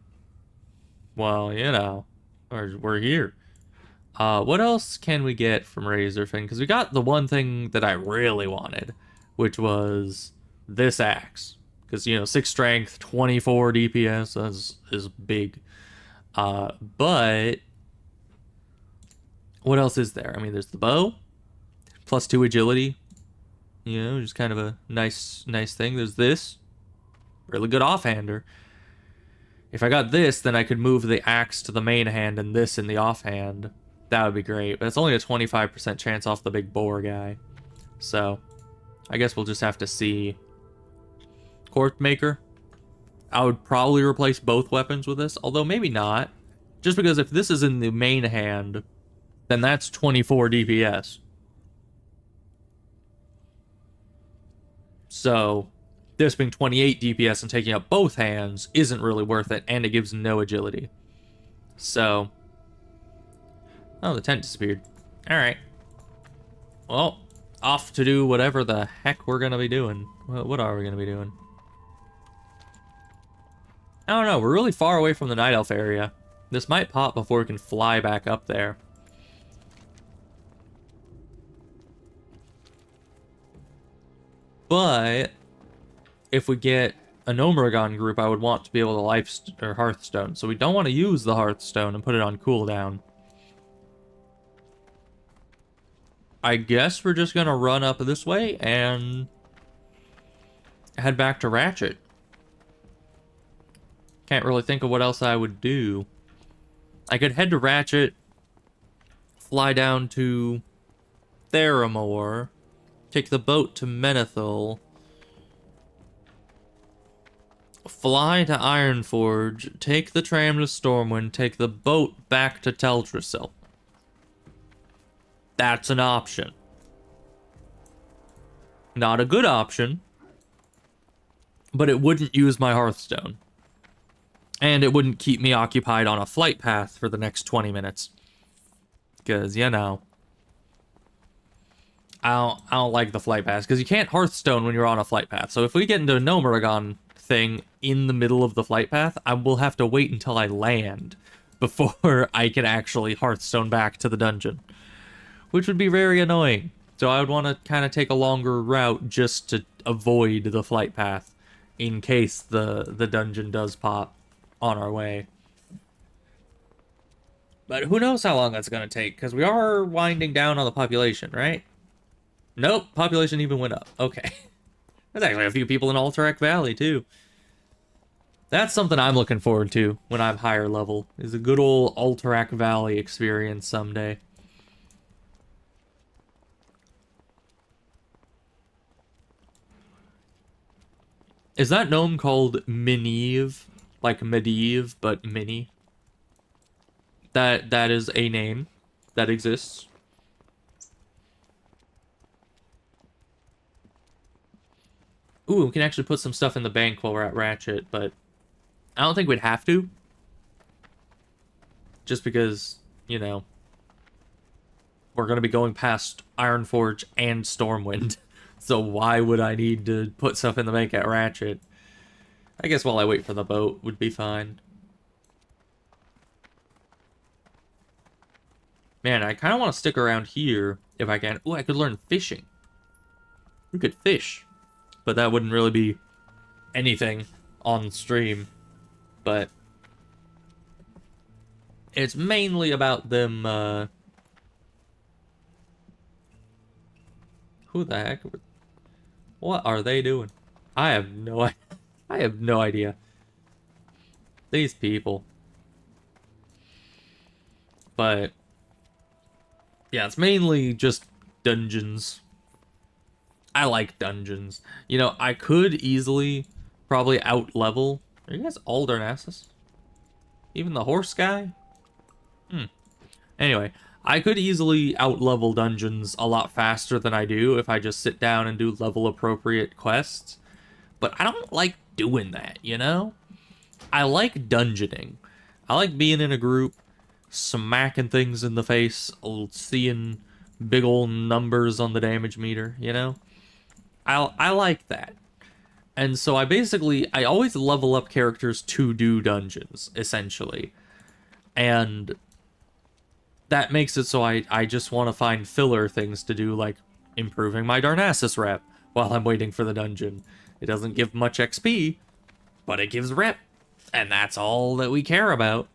well, you know, we're here. What else can we get from Razorfin? Because we got the one thing that I really wanted, which was this axe. Because, you know, 6 strength, 24 DPS is big. But what else is there? I mean, there's the bow, plus 2 agility. You know, just kind of a nice thing. There's this. Really good offhander. If I got this, then I could move the axe to the main hand and this in the offhand. That would be great. But it's only a 25% chance off the big boar guy. So, I guess we'll just have to see. Corpse Maker. I would probably replace both weapons with this. Although, maybe not. Just because if this is in the main hand, then that's 24 DPS. So, this being 28 DPS and taking up both hands isn't really worth it, and it gives no agility. So... Oh, the tent disappeared. Alright. Well, off to do whatever the heck we're gonna be doing. What are we gonna be doing? I don't know, we're really far away from the Night Elf area. This might pop before we can fly back up there. But if we get a Gnomeragon group, I would want to be able to Hearthstone. So we don't want to use the Hearthstone and put it on cooldown. I guess we're just gonna run up this way and head back to Ratchet. Can't really think of what else I would do. I could head to Ratchet, fly down to Theramore, take the boat to Menethil, fly to Ironforge, take the tram to Stormwind, take the boat back to Teldrassil. That's an option. Not a good option, but it wouldn't use my Hearthstone. And it wouldn't keep me occupied on a flight path for the next 20 minutes. Because, you know, I don't like the flight paths. Because you can't Hearthstone when you're on a flight path. So if we get into a Gnomeregan thing in the middle of the flight path, I will have to wait until I land before I can actually Hearthstone back to the dungeon. Which would be very annoying. So I would want to kind of take a longer route just to avoid the flight path in case the dungeon does pop on our way. But who knows how long that's going to take, because we are winding down on the population, right? Nope, population even went up. Okay. There's actually a few people in Alterac Valley, too. That's something I'm looking forward to when I'm higher level, is a good old Alterac Valley experience someday. Is that gnome called Minive? Like Medivh, but Mini? That is a name that exists. Ooh, we can actually put some stuff in the bank while we're at Ratchet, but I don't think we'd have to. Just because, you know, we're going to be going past Ironforge and Stormwind. So why would I need to put stuff in the bank at Ratchet? I guess while I wait for the boat would be fine. Man, I kind of want to stick around here if I can. Ooh, I could learn fishing. We could fish. But that wouldn't really be anything on stream. But it's mainly about them, who the heck? What are they doing? I have no idea. These people. But yeah, it's mainly just dungeons. I like dungeons. You know, I could easily probably out-level. Are you guys Aldernassus? Even the horse guy? Anyway, I could easily out-level dungeons a lot faster than I do if I just sit down and do level-appropriate quests. But I don't like doing that, you know? I like dungeoning. I like being in a group, smacking things in the face, seeing big old numbers on the damage meter, you know? I like that. And so I always level up characters to do dungeons, essentially. And that makes it so I just want to find filler things to do, like improving my Darnassus rep while I'm waiting for the dungeon. It doesn't give much XP, but it gives rep. And that's all that we care about.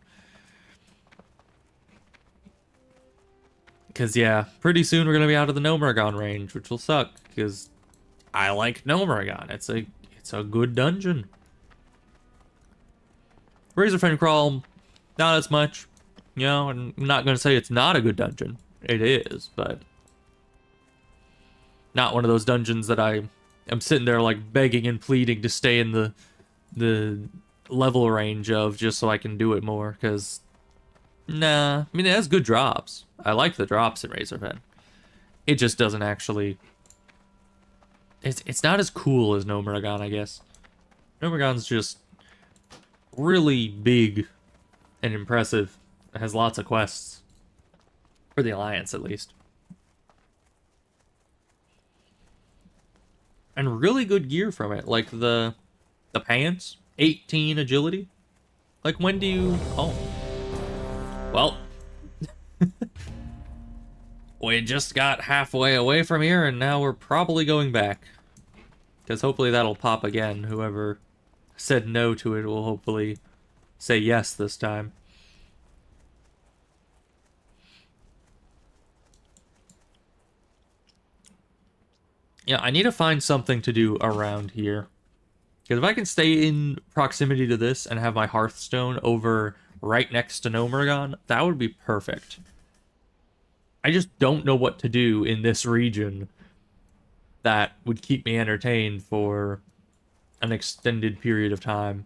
Because, yeah, pretty soon we're going to be out of the Gnomeregan range, which will suck, because I like Gnomeregan. It's a good dungeon. Razorfen Crawl, not as much. You know, I'm not going to say it's not a good dungeon. It is, but not one of those dungeons that I am sitting there, like, begging and pleading to stay in the level range of just so I can do it more, because nah. I mean, it has good drops. I like the drops in Razorfen. It just doesn't actually... It's not as cool as Gnomeregan, I guess. Gnomeregan's just really big and impressive. It has lots of quests. For the Alliance, at least. And really good gear from it. Like the pants. 18 agility. Like, when do you... Oh. Well. We just got halfway away from here, and now we're probably going back. Because hopefully that'll pop again. Whoever said no to it will hopefully say yes this time. Yeah, I need to find something to do around here. Because if I can stay in proximity to this and have my Hearthstone over right next to Gnomeregan, that would be perfect. I just don't know what to do in this region that would keep me entertained for an extended period of time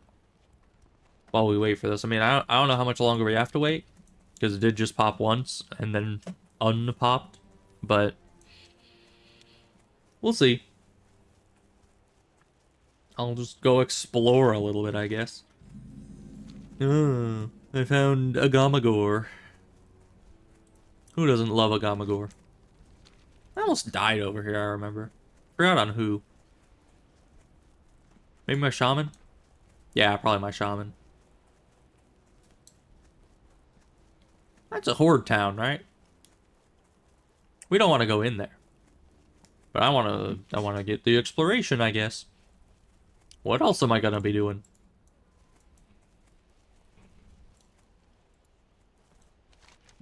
while we wait for this. I mean, I don't know how much longer we have to wait, because it did just pop once and then unpopped, but we'll see. I'll just go explore a little bit, I guess. I found a Gamagor. Who doesn't love a Gamagor? I almost died over here, I remember. Forgot on who. Maybe my shaman? Yeah, probably my shaman. That's a horde town, right? We don't want to go in there. But I want to get the exploration, I guess. What else am I gonna be doing?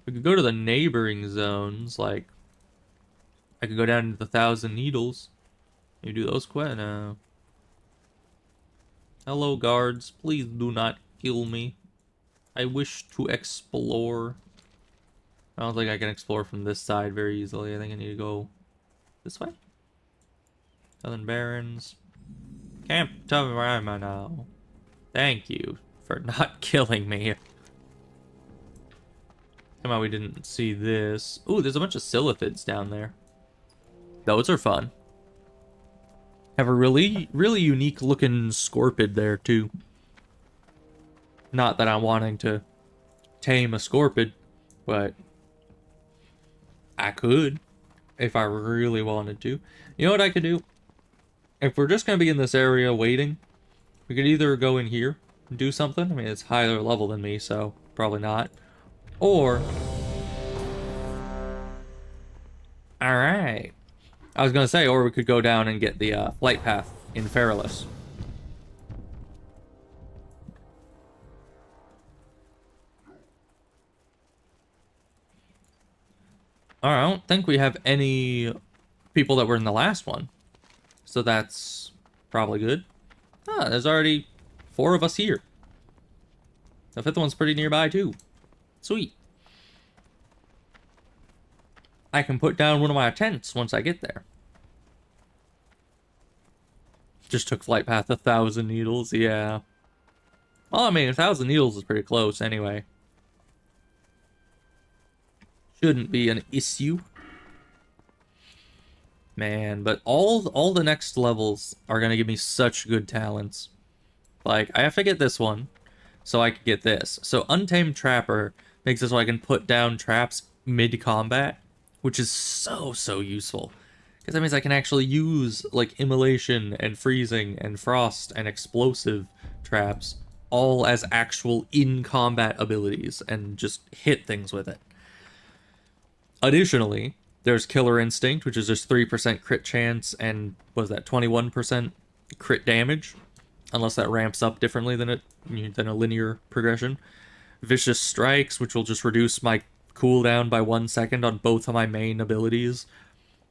We could go to the neighboring zones, like I could go down to the Thousand Needles. You do those quests? No. Hello, guards. Please do not kill me. I wish to explore. I don't think I can explore from this side very easily. I think I need to go this way. Southern Barrens. Camp Tavarama now. Thank you for not killing me. Come on, we didn't see this. Ooh, there's a bunch of Silithids down there. Those are fun. Have a really unique looking Scorpid there too. Not that I'm wanting to tame a Scorpid, but I could if I really wanted to. You know what I could do? If we're just going to be in this area waiting, we could either go in here and do something. I mean, it's higher level than me, so probably not. Or... Alright. I was going to say, or we could go down and get the flight path in Feralus. Alright, I don't think we have any people that were in the last one. So that's probably good. Ah, there's already 4 of us here. The 5th one's pretty nearby too. Sweet. I can put down one of my tents once I get there. Just took flight path 1,000 needles, yeah. Well, I mean, 1,000 needles is pretty close anyway. Shouldn't be an issue. Man, but all the next levels are gonna give me such good talents. Like, I have to get this one, so I can get this. So Untamed Trapper makes it so I can put down traps mid-combat, which is so useful. Because that means I can actually use, like, Immolation and Freezing and Frost and Explosive traps all as actual in-combat abilities and just hit things with it. Additionally, there's Killer Instinct, which is just 3% crit chance and, what is that, 21% crit damage. Unless that ramps up differently than a linear progression. Vicious Strikes, which will just reduce my cooldown by 1 second on both of my main abilities.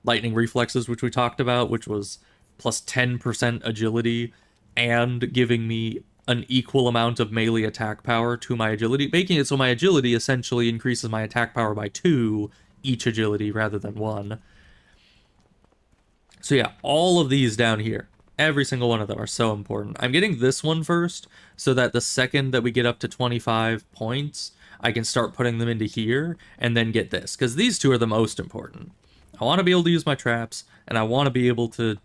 Lightning Reflexes, which we talked about, which was plus 10% agility and giving me an equal amount of melee attack power to my agility, making it so my agility essentially increases my attack power by 2 each agility rather than 1. So yeah, all of these down here, every single one of them are so important. I'm getting this one first so that the second that we get up to 25 points, I can start putting them into here and then get this, because these two are the most important. I want to be able to use my traps, and I want to be able to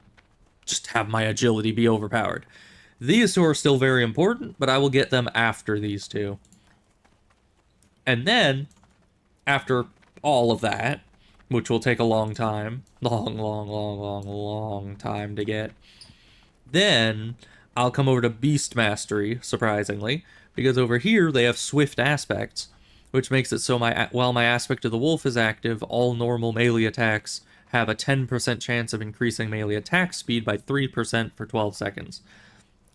just have my agility be overpowered. These two are still very important, but I will get them after these two. And then, after all of that, which will take a long time, long time to get, then I'll come over to Beast Mastery, surprisingly, because over here they have Swift Aspects, which makes it so while my Aspect of the Wolf is active, all normal melee attacks have a 10% chance of increasing melee attack speed by 3% for 12 seconds.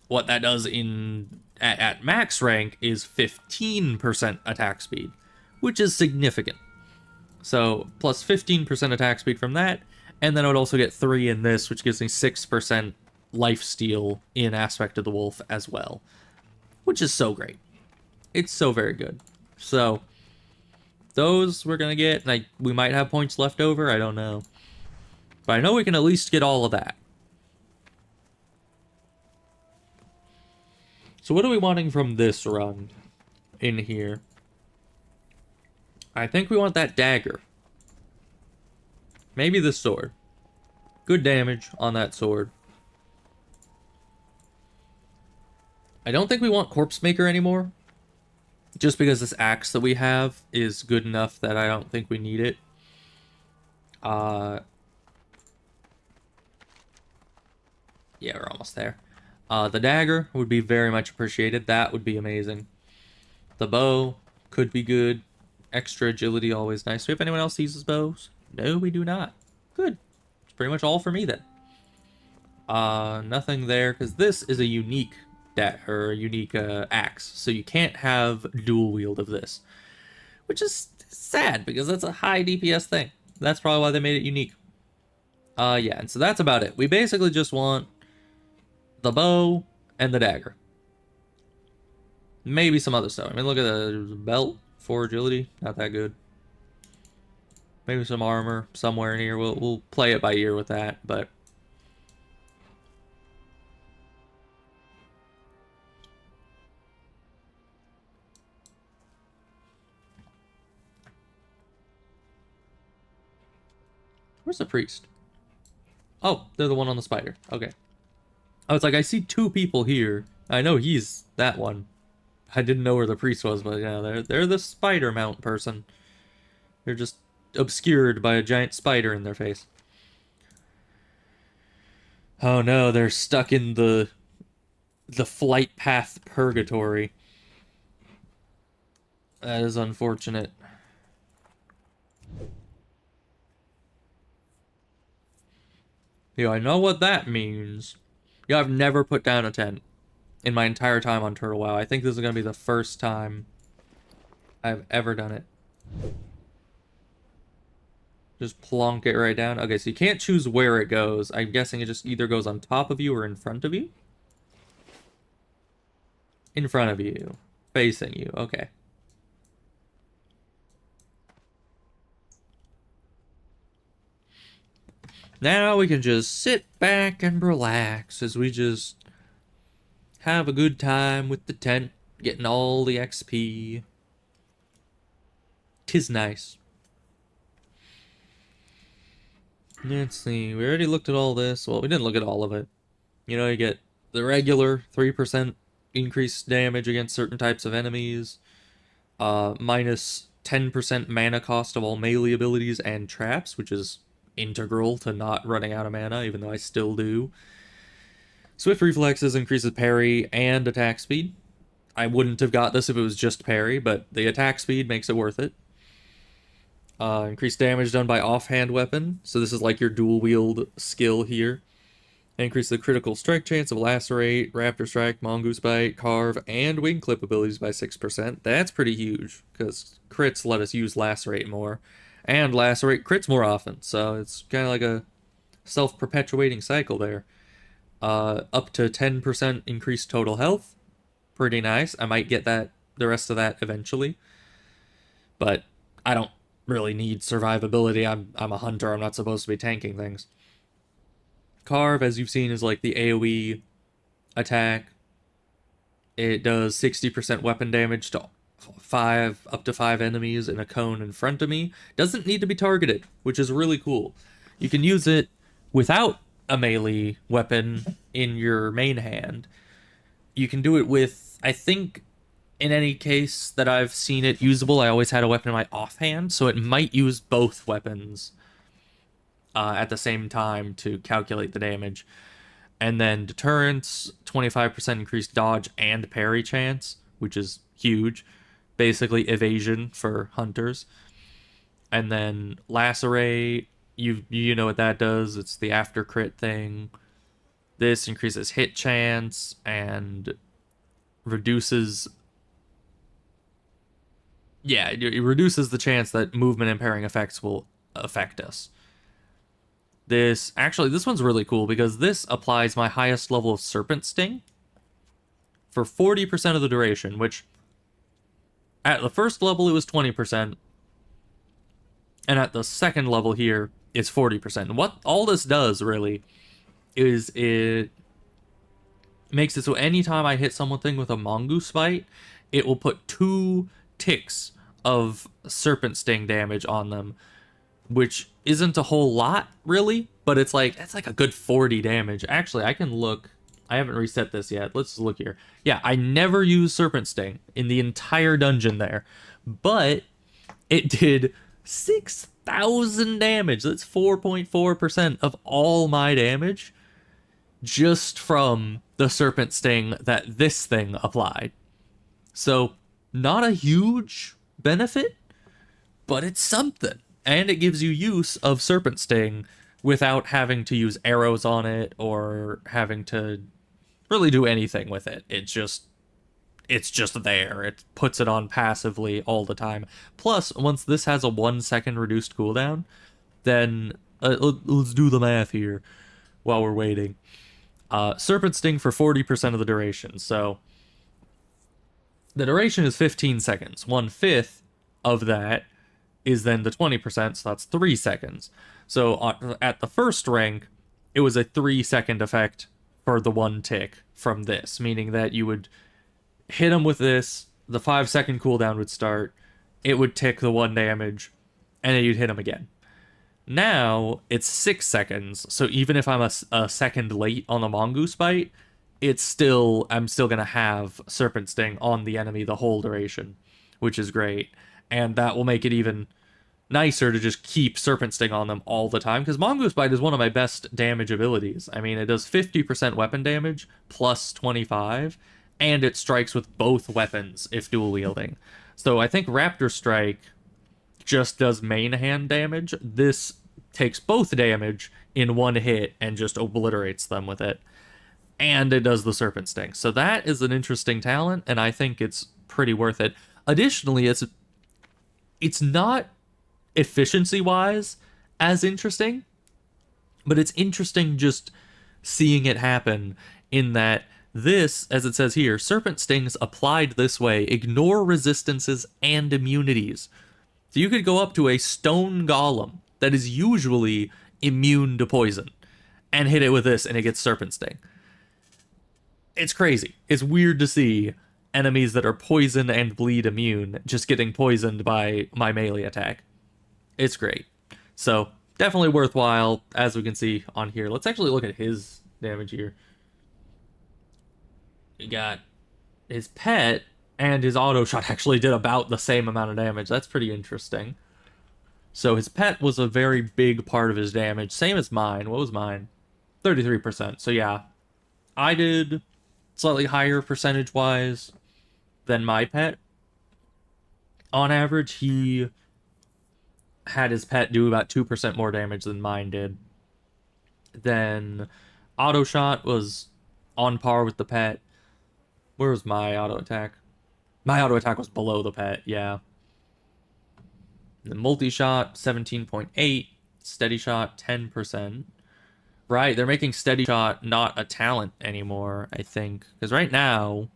What that does at max rank is 15% attack speed, which is significant. So, plus 15% attack speed from that, and then I would also get 3 in this, which gives me 6% lifesteal in Aspect of the Wolf as well, which is so great. It's so very good. So, those we're gonna get, and we might have points left over, I don't know. But I know we can at least get all of that. So what are we wanting from this run in here? I think we want that dagger. Maybe the sword. Good damage on that sword. I don't think we want Corpse Maker anymore. Just because this axe that we have is good enough that I don't think we need it. Yeah, we're almost there. The dagger would be very much appreciated. That would be amazing. The bow could be good. Extra agility, always nice. Do we have anyone else uses bows? No, we do not. Good. It's pretty much all for me then. Nothing there, because this is a unique axe, so you can't have dual wield of this, which is sad because that's a high DPS thing. That's probably why they made it unique. Yeah, and so that's about it. We basically just want the bow and the dagger. Maybe some other stuff. I mean, look at the belt for agility, not that good. Maybe some armor somewhere in here. We'll play it by ear with that, but. Where's the priest? Oh, they're the one on the spider. Okay. I was like, I see two people here. I know he's that one. I didn't know where the priest was, but yeah, they're the spider mount person. They're just obscured by a giant spider in their face. Oh no, they're stuck in the flight path purgatory. That is unfortunate. Yeah, I know what that means. Yeah, I've never put down a tent in my entire time on Turtle WoW. I think this is going to be the first time I've ever done it. Just plonk it right down. Okay, so you can't choose where it goes. I'm guessing it just either goes on top of you or in front of you. In front of you. Facing you. Okay. Now we can just sit back and relax as we just have a good time with the tent, getting all the XP. 'Tis nice. Let's see, we already looked at all this. Well, we didn't look at all of it. You know, you get the regular 3% increased damage against certain types of enemies, minus 10% mana cost of all melee abilities and traps, which is integral to not running out of mana, even though I still do. Swift Reflexes increases parry and attack speed. I wouldn't have got this if it was just parry, but the attack speed makes it worth it. Increased damage done by offhand weapon, so this is like your dual wield skill here. Increase the critical strike chance of Lacerate, Raptor Strike, Mongoose Bite, Carve, and Wing Clip abilities by 6%. That's pretty huge, because crits let us use Lacerate more. And Lacerate crits more often, so it's kind of like a self-perpetuating cycle there. Up to 10% increased total health. Pretty nice. I might get the rest of that eventually. But I don't really need survivability. I'm a hunter. I'm not supposed to be tanking things. Carve, as you've seen, is like the AoE attack. It does 60% weapon damage to up to 5 enemies in a cone in front of me. Doesn't need to be targeted, which is really cool. You can use it without a melee weapon in your main hand. You can do it with, I think, in any case that I've seen it usable, I always had a weapon in my offhand, so it might use both weapons at the same time to calculate the damage. And then deterrence, 25% increased dodge and parry chance, which is huge. Basically evasion for hunters. And then Lacerate, you know what that does. It's the after crit thing. This increases hit chance and reduces... Yeah, it reduces the chance that movement impairing effects will affect us. This one's really cool because this applies my highest level of Serpent Sting for 40% of the duration, which at the first level it was 20%, and at the second level here it's 40%. And what all this does really is it Makes it so anytime I hit something with a mongoose bite, it will put 2 ticks of serpent sting damage on them, which isn't a whole lot really, but it's like that's like a good 40 damage. Actually, I can look. I haven't reset this yet. Let's look here. Yeah, I never used serpent sting in the entire dungeon there, but it did 6,000 damage. That's 4.4% of all my damage just from the serpent sting that this thing applied. So, not a huge benefit, but it's something. And it gives you use of serpent sting without having to use arrows on it or having to really do anything with it. It's just there. It puts it on passively all the time. Plus, once this has a 1 second reduced cooldown, then let's do the math here while we're waiting. Serpent sting for 40% of the duration. So the duration is 15 seconds. 1/5 of that is then the 20%, so that's 3 seconds. So at the first rank, it was a 3-second effect for the 1 tick from this, meaning that you would hit him with this, the 5-second cooldown would start, it would tick the 1 damage, and then you'd hit him again. Now, it's 6 seconds, so even if I'm a second late on the mongoose bite, I'm still gonna have serpent sting on the enemy the whole duration, which is great. And that will make it even nicer to just keep serpent sting on them all the time, because mongoose bite is one of my best damage abilities. I mean, it does 50% weapon damage plus 25, and it strikes with both weapons if dual wielding. So I think Raptor Strike just does main hand damage. This takes both damage in 1 hit and just obliterates them with it. And it does the serpent sting. So that is an interesting talent, and I think it's pretty worth it. Additionally, it's not efficiency-wise as interesting, but it's interesting just seeing it happen in that this, as it says here, serpent stings applied this way ignore resistances and immunities. So you could go up to a stone golem that is usually immune to poison and hit it with this and it gets serpent sting. It's crazy. It's weird to see enemies that are poison and bleed immune just getting poisoned by my melee attack. It's great. So definitely worthwhile, as we can see on here. Let's actually look at his damage here. You got his pet and his auto shot actually did about the same amount of damage. That's pretty interesting. So his pet was a very big part of his damage. Same as mine. What was mine? 33%. So yeah, I did slightly higher percentage-wise than my pet. On average, he had his pet do about 2% more damage than mine did. Then auto shot was on par with the pet. Where was my auto attack? My auto attack was below the pet, yeah. The multi-shot, 17.8. Steady shot, 10%. Right, they're making steady shot not a talent anymore, I think. Because right now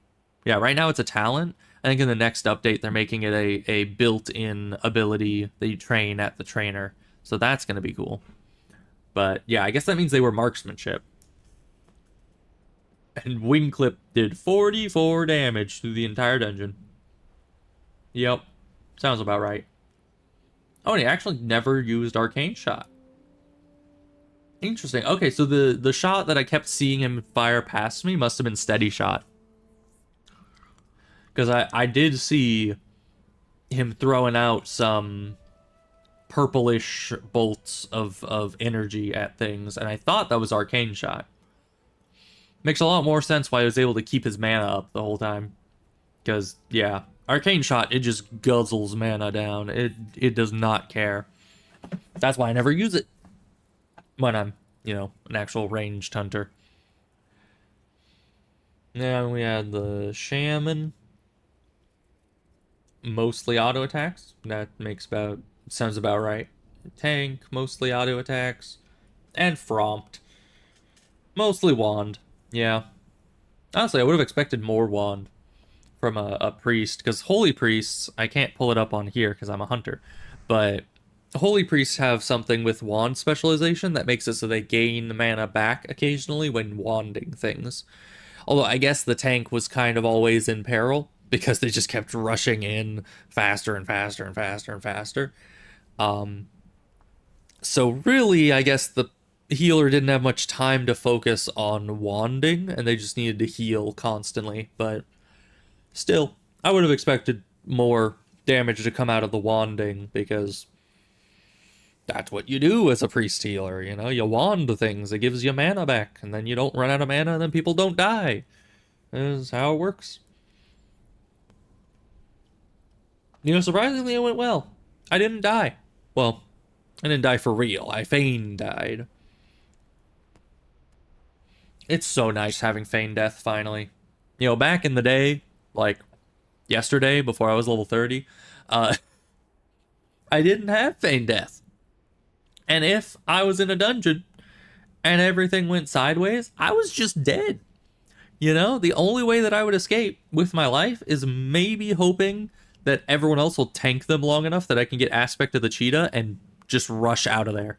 it's a talent. I think in the next update, they're making it a built-in ability that you train at the trainer. So that's going to be cool. But yeah, I guess that means they were marksmanship. And Wing Clip did 44 damage through the entire dungeon. Yep, sounds about right. Oh, and he actually never used Arcane Shot. Interesting. Okay, so the shot that I kept seeing him fire past me must have been Steady Shot. Because I did see him throwing out some purplish bolts of energy at things, and I thought that was Arcane Shot. Makes a lot more sense why he was able to keep his mana up the whole time. Because, yeah, Arcane Shot, it just guzzles mana down. It does not care. That's why I never use it when I'm, an actual ranged hunter. Now we had the Shaman. Mostly auto attacks. That sounds about right. Tank, mostly auto attacks. And Frompt. Mostly Wand. Yeah. Honestly, I would have expected more Wand from a priest, because Holy Priests, I can't pull it up on here because I'm a hunter, but Holy Priests have something with Wand specialization that makes it so they gain mana back occasionally when wanding things. Although I guess the tank was kind of always in peril because they just kept rushing in faster and faster and faster and faster. So really, I guess the healer didn't have much time to focus on wanding, and they just needed to heal constantly. But still, I would have expected more damage to come out of the wanding because that's what you do as a priest healer, you know? You wand things, it gives you mana back, and then you don't run out of mana, and then people don't die. That's how it works. You know, surprisingly, it went well. I didn't die. Well, I didn't die for real. I feign died. It's so nice having feign death finally. You know, back in the day, like yesterday, before I was level 30, I didn't have feign death. And if I was in a dungeon and everything went sideways, I was just dead. You know, the only way that I would escape with my life is maybe hoping that everyone else will tank them long enough that I can get aspect of the cheetah and just rush out of there.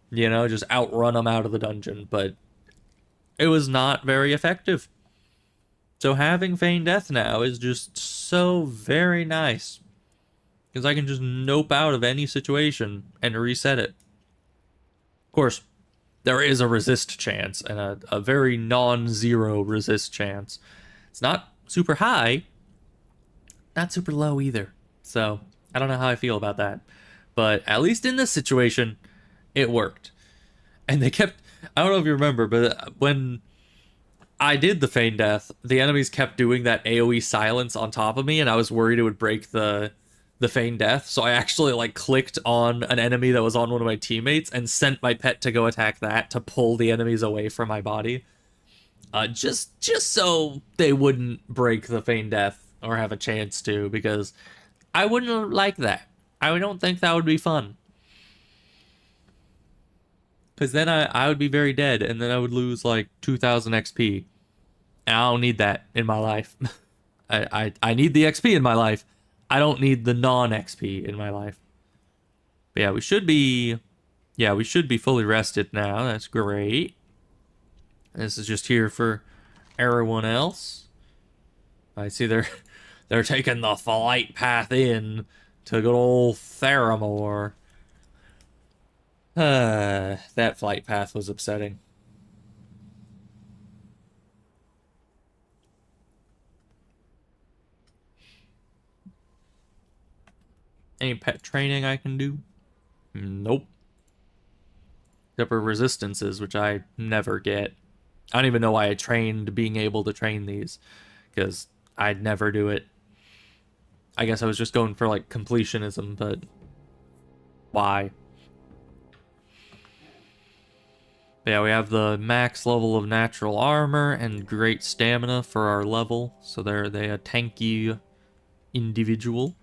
You know, just outrun them out of the dungeon. But it was not very effective. So having feign death now is just so very nice. Because I can just nope out of any situation and reset it. Of course, there is a resist chance, and a very non-zero resist chance. It's not super high, not super low either. So, I don't know how I feel about that. But at least in this situation, it worked. And they kept, I don't know if you remember, but when I did the feign death, the enemies kept doing that AoE silence on top of me, and I was worried it would break the feign death, so I actually like clicked on an enemy that was on one of my teammates and sent my pet to go attack that to pull the enemies away from my body, just so they wouldn't break the feign death or have a chance to, because I wouldn't like that. I don't think that would be fun, because then I would be very dead, and then I would lose like 2,000 XP, and I don't need that in my life. I need the XP in my life. I don't need the non-XP in my life. But yeah, we should be fully rested now. That's great. This is just here for everyone else. I see they're taking the flight path in to good old Theramore. That flight path was upsetting. Any pet training I can do? Nope. Except for resistances, which I never get. I don't even know why I trained being able to train these, because I'd never do it. I guess I was just going for like completionism, but why? But yeah, we have the max level of natural armor and great stamina for our level, so they're a tanky individual.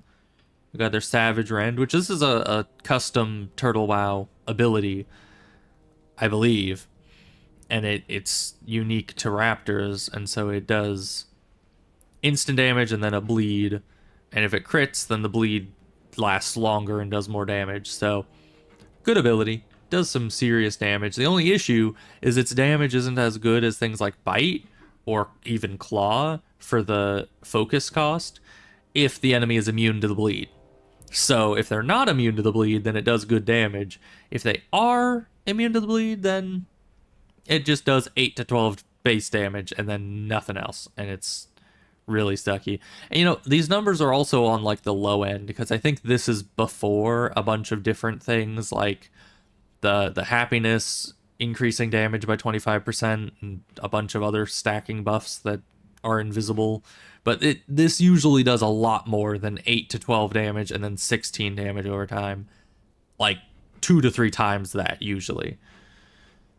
We got their Savage Rend, which this is a custom Turtle WoW ability, I believe. And it's unique to raptors, and so it does instant damage and then a bleed. And if it crits, then the bleed lasts longer and does more damage. So, good ability. Does some serious damage. The only issue is its damage isn't as good as things like Bite or even Claw for the focus cost if the enemy is immune to the bleed. So if they're not immune to the bleed, then it does good damage. If they are immune to the bleed, then it just does 8 to 12 base damage and then nothing else. And it's really sucky. And you know, these numbers are also on like the low end, because I think this is before a bunch of different things like the happiness increasing damage by 25% and a bunch of other stacking buffs that are invisible. But this usually does a lot more than 8 to 12 damage and then 16 damage over time. Like 2 to 3 times that usually.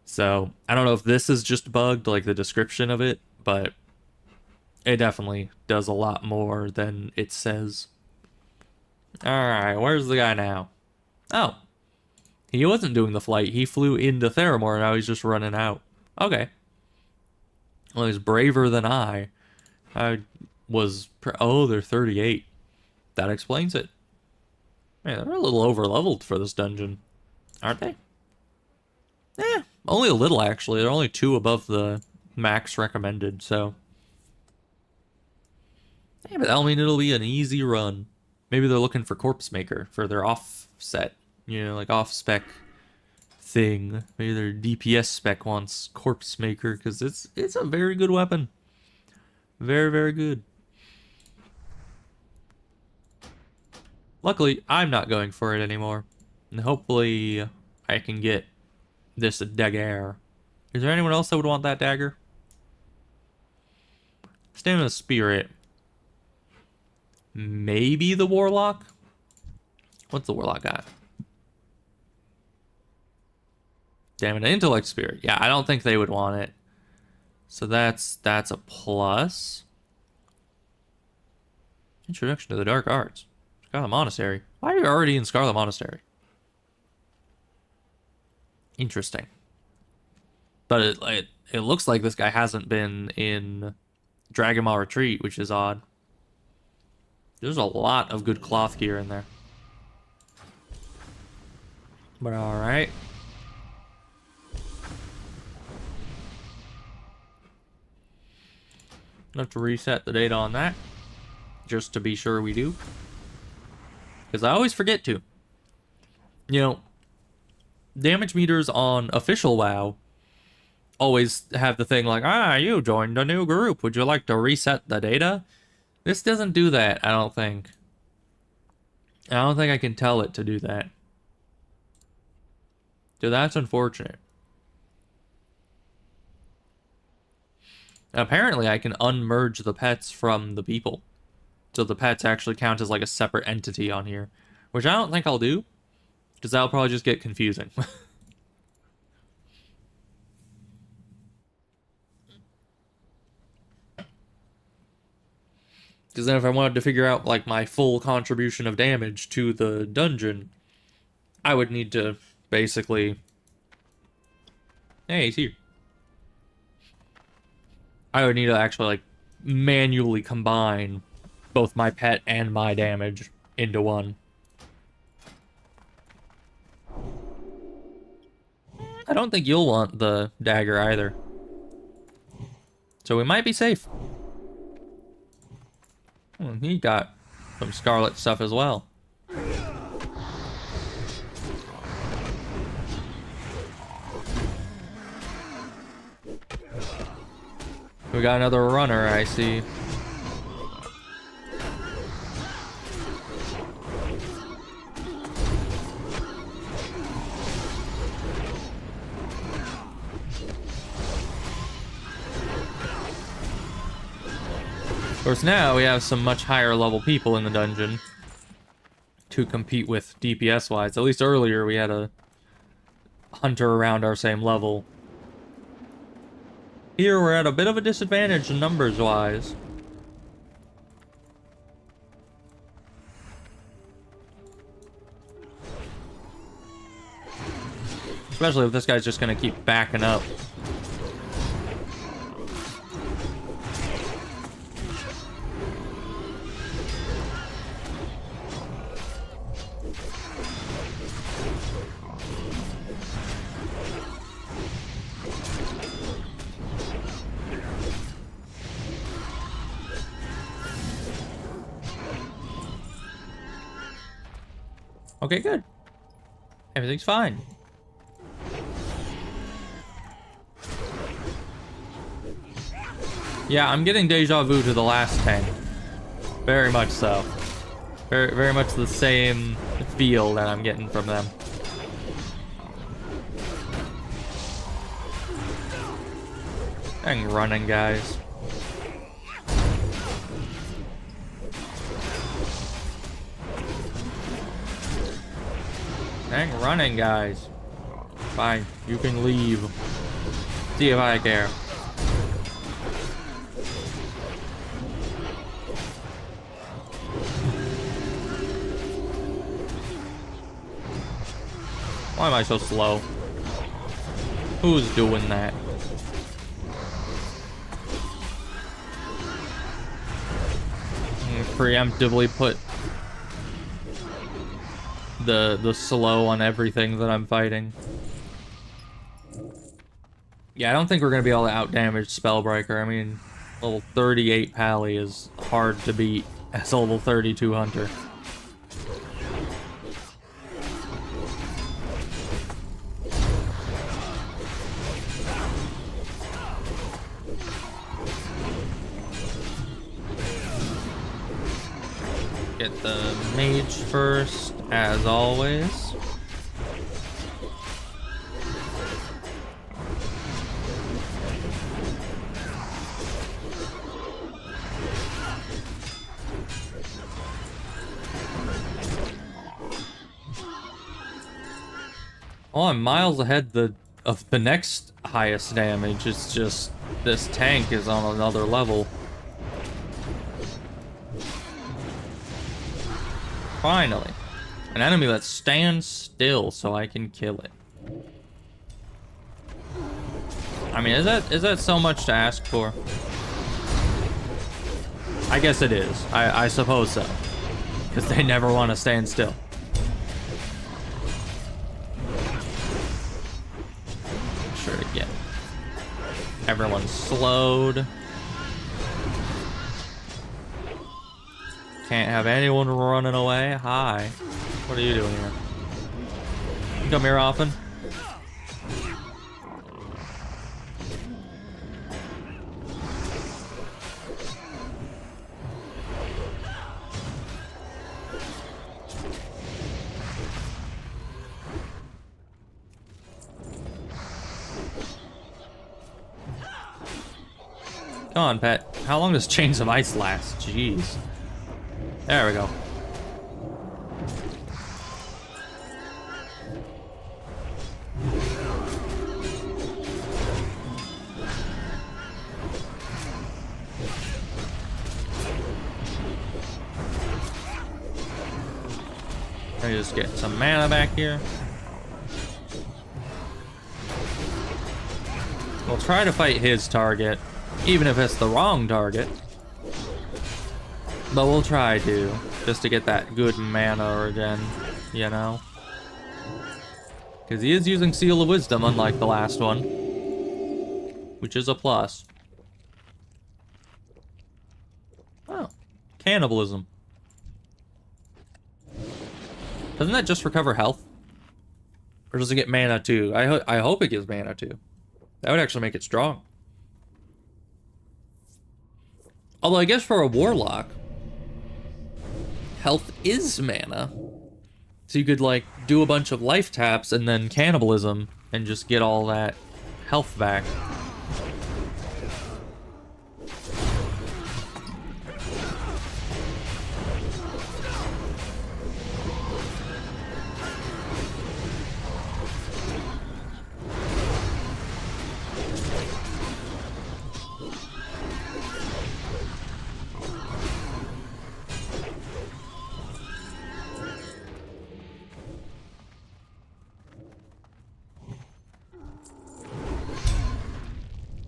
So I don't know if this is just bugged, like the description of it, but it definitely does a lot more than it says. Alright, where's the guy now? Oh. He wasn't doing the flight. He flew into Theramore and now he's just running out. Okay. Well, he's braver than I. They're 38. That explains it. Man, they're a little over-leveled for this dungeon, aren't they? Only a little, actually. They're only 2 above the max recommended, so Yeah, but that'll mean it'll be an easy run. Maybe they're looking for Corpse Maker for their offset, you know, like off-spec thing. Maybe their DPS spec wants Corpse Maker, because it's a very good weapon. Very, very good. Luckily, I'm not going for it anymore. And hopefully, I can get this dagger. Is there anyone else that would want that dagger? Stamina Spirit. Maybe the Warlock? What's the Warlock got? Stamina Intellect Spirit. Yeah, I don't think they would want it. So that's a plus. Introduction to the Dark Arts. Scarlet Monastery. Why are you already in Scarlet Monastery? Interesting. But it looks like this guy hasn't been in Dragonmaw Retreat, which is odd. There's a lot of good cloth gear in there. But alright. Have to reset the data on that. Just to be sure we do. Because I always forget to. You know, damage meters on official WoW always have the thing like, you joined a new group. Would you like to reset the data? This doesn't do that, I don't think. I don't think I can tell it to do that. So that's unfortunate. Apparently, I can unmerge the pets from the people. So the pets actually count as like a separate entity on here. Which I don't think I'll do. Because that'll probably just get confusing. Because then if I wanted to figure out like my full contribution of damage to the dungeon, I would need to basically... Hey, he's here. I would need to actually like manually combine both my pet and my damage into one. I don't think you'll want the dagger either. So we might be safe. He got some scarlet stuff as well. We got another runner, I see. Of course, now we have some much higher level people in the dungeon to compete with DPS-wise. At least earlier we had a hunter around our same level. Here we're at a bit of a disadvantage numbers-wise. Especially if this guy's just gonna keep backing up. Okay, good. Everything's fine. Yeah, I'm getting deja vu to the last 10. Very much so. Very, very much the same feel that I'm getting from them. Dang running, guys. Dang running, guys. Fine, you can leave. See if I care. Why am I so slow? Who's doing that? Preemptively put the slow on everything that I'm fighting. Yeah, I don't think we're gonna be able to out-damage Spellbreaker. I mean, Level 38 Pally is hard to beat as a level 32 Hunter. Get the mage first, as always. Oh, I'm miles ahead of the next highest damage. It's just this tank is on another level. Finally, an enemy that stands still so I can kill it. I mean, is that so much to ask for? I guess it is. I suppose so. Because they never want to stand still. Make sure to get everyone slowed. Can't have anyone running away. Hi. What are you doing here? You come here often? Come on, pet. How long does Chains of Ice last? Jeez. There we go. Let me just get some mana back here. We'll try to fight his target, even if it's the wrong target. But we'll try to, just to get that good mana again, you know? Because he is using Seal of Wisdom, unlike the last one. Which is a plus. Oh, cannibalism. Doesn't that just recover health? Or does it get mana too? I hope it gives mana too. That would actually make it strong. Although I guess for a warlock, health is mana. So you could like do a bunch of life taps and then cannibalism and just get all that health back.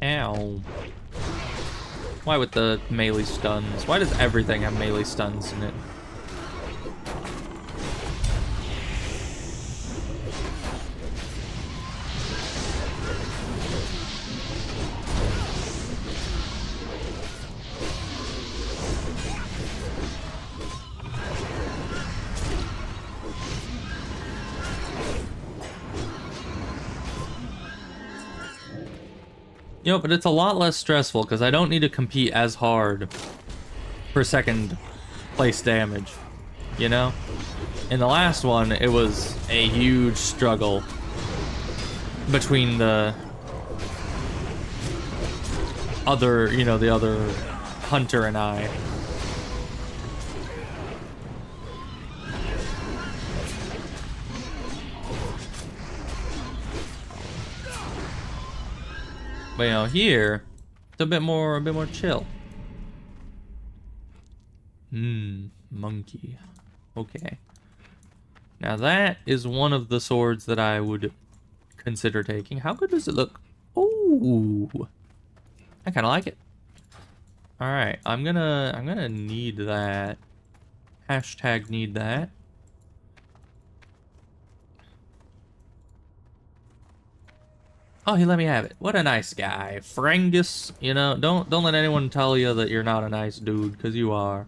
Ow. Why with the melee stuns? Why does everything have melee stuns in it? You know, but it's a lot less stressful because I don't need to compete as hard for second place damage, you know? In the last one, it was a huge struggle between the other, you know, the other hunter and I. But you know, here it's a bit more chill. Monkey. Okay. Now that is one of the swords that I would consider taking. How good does it look? Ooh. I kinda like it. Alright, I'm gonna need that. Hashtag need that. Oh, he let me have it. What a nice guy. Frangus, you know, don't let anyone tell you that you're not a nice dude, because you are.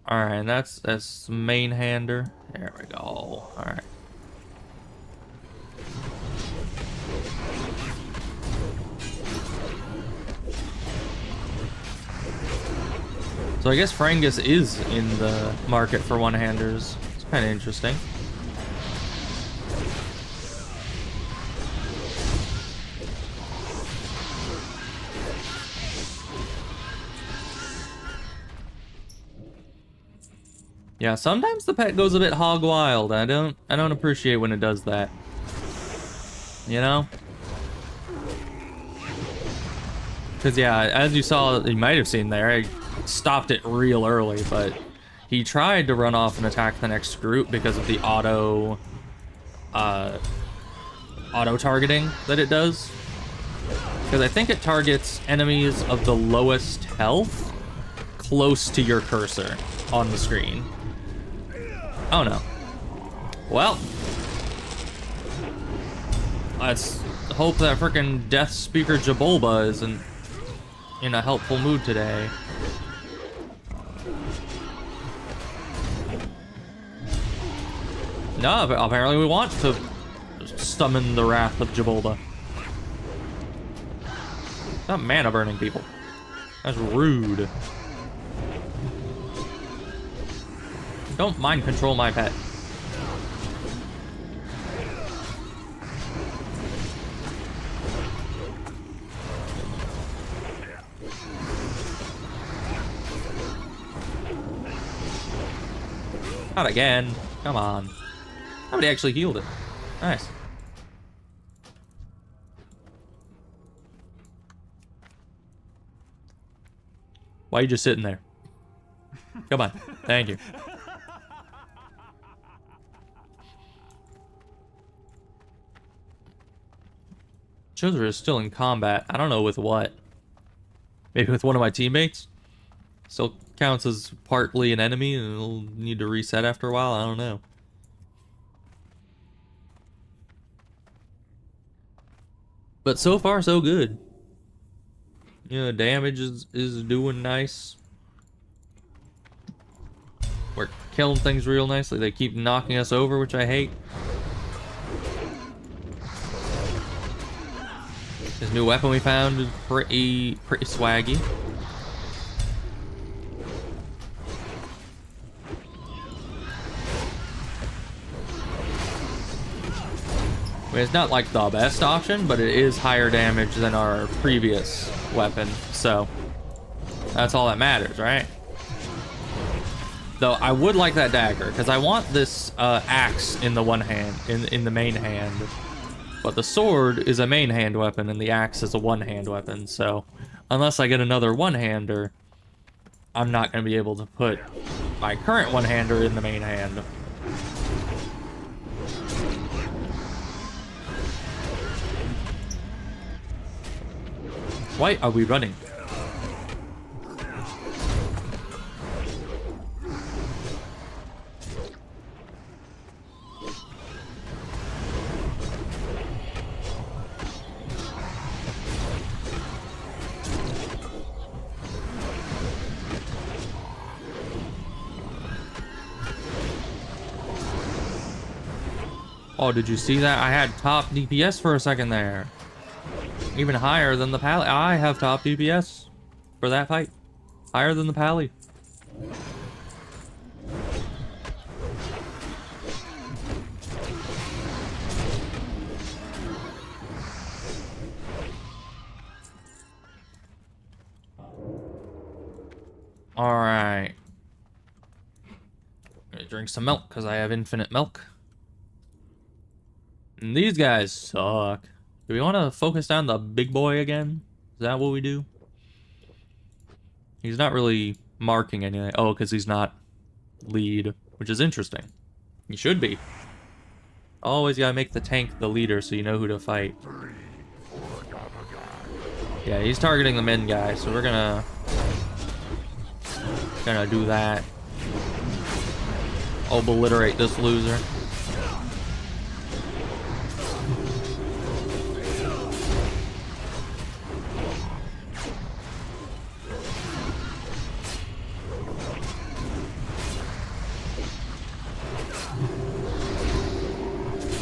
Alright, and that's main hander. There we go. Alright. So I guess Frangus is in the market for one-handers. It's kind of interesting. Yeah, sometimes the pet goes a bit hog wild. I don't appreciate when it does that. You know? Because yeah, as you saw, you might have seen there, I stopped it real early, but he tried to run off and attack the next group because of the auto targeting that it does. Because I think it targets enemies of the lowest health close to your cursor on the screen. Oh no. Well, let's hope that frickin' Death Speaker Jabulba isn't in a helpful mood today. No, but apparently we want to summon the wrath of Jabulba. Not mana burning people. That's rude. Don't mind control my pet. Not again. Come on. Somebody actually healed it. Nice. Why are you just sitting there? Come on. Thank you. Children is still in combat. I don't know with what. Maybe with one of my teammates? Still counts as partly an enemy and it'll need to reset after a while? I don't know. But so far, so good. You know, damage is doing nice. We're killing things real nicely. They keep knocking us over, which I hate. This new weapon we found is pretty swaggy. I mean, it's not like the best option, but it is higher damage than our previous weapon, so that's all that matters, right? Though I would like that dagger, because I want this axe in the one hand, in the main hand. But the sword is a main hand weapon, and the axe is a one-hand weapon, so unless I get another one-hander, I'm not going to be able to put my current one-hander in the main hand. Why are we running? Oh, did you see that? I had top DPS for a second there. Even higher than the pally. I have top DPS for that fight. Higher than the pally. Alright. I'm gonna drink some milk because I have infinite milk. And these guys suck. Do we want to focus on the big boy again? Is that what we do? He's not really marking anything. Oh, because he's not lead, which is interesting. He should be. Always gotta make the tank the leader so you know who to fight. Yeah, he's targeting the min guy, so we're gonna do that. Obliterate this loser.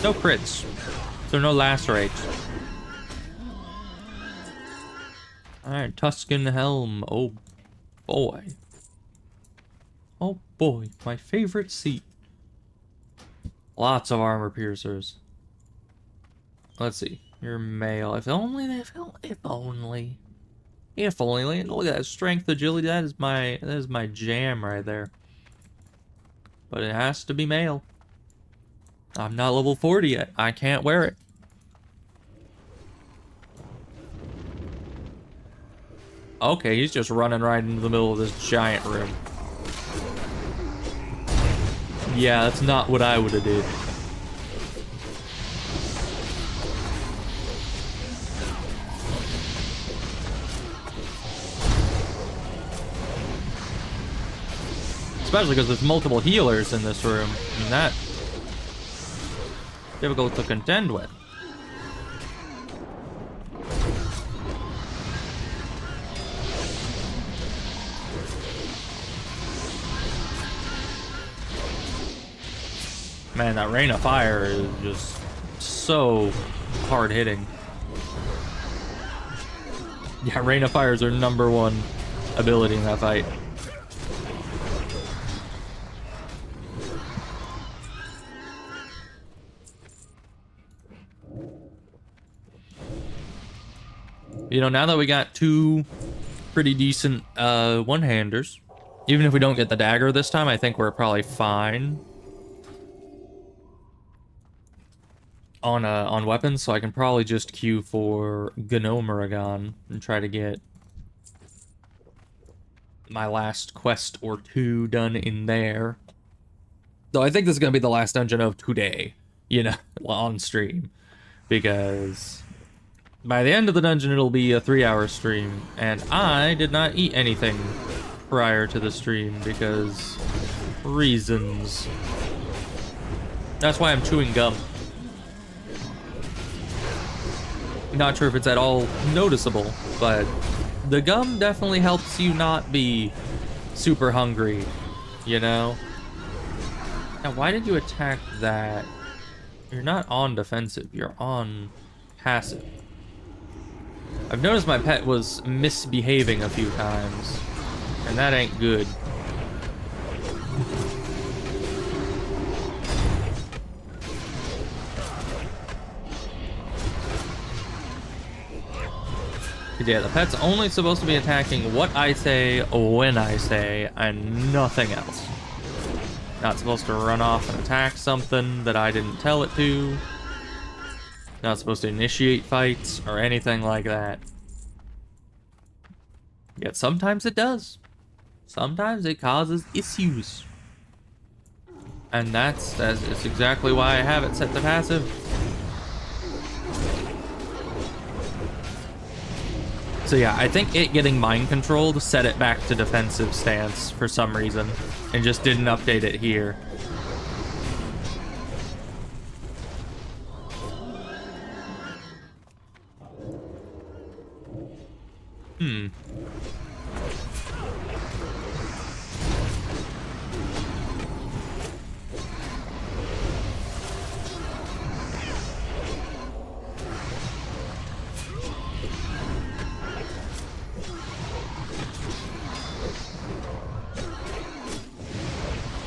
No crits. So no lacerates. Alright, Tuscan Helm. Oh boy. Oh boy, my favorite seat. Lots of armor piercers. Let's see. You're male. If only. Look at that strength, agility. That is my jam right there. But it has to be male. I'm not level 40 yet. I can't wear it. Okay, he's just running right into the middle of this giant room. Yeah, that's not what I would have did. Especially because there's multiple healers in this room. I mean, that's difficult to contend with. Man, that rain of fire is just so hard hitting. Yeah, rain of fire is their #1 ability in that fight. You know, now that we got 2 pretty decent one-handers, even if we don't get the dagger this time, I think we're probably fine on weapons, so I can probably just queue for Gnomeragon and try to get my last quest or 2 done in there. Though I think this is going to be the last dungeon of today, you know, on stream, because by the end of the dungeon, it'll be a 3-hour stream, and I did not eat anything prior to the stream because reasons. That's why I'm chewing gum. Not sure if it's at all noticeable, but the gum definitely helps you not be super hungry, you know? Now, why did you attack that? You're not on defensive, you're on passive. I've noticed my pet was misbehaving a few times, and that ain't good. Yeah, the pet's only supposed to be attacking what I say, when I say, and nothing else. Not supposed to run off and attack something that I didn't tell it to. Not supposed to initiate fights or anything like that. Yet sometimes it does. Sometimes it causes issues. And that's exactly why I have it set to passive. So yeah, I think it getting mind controlled set it back to defensive stance for some reason, and just didn't update it here.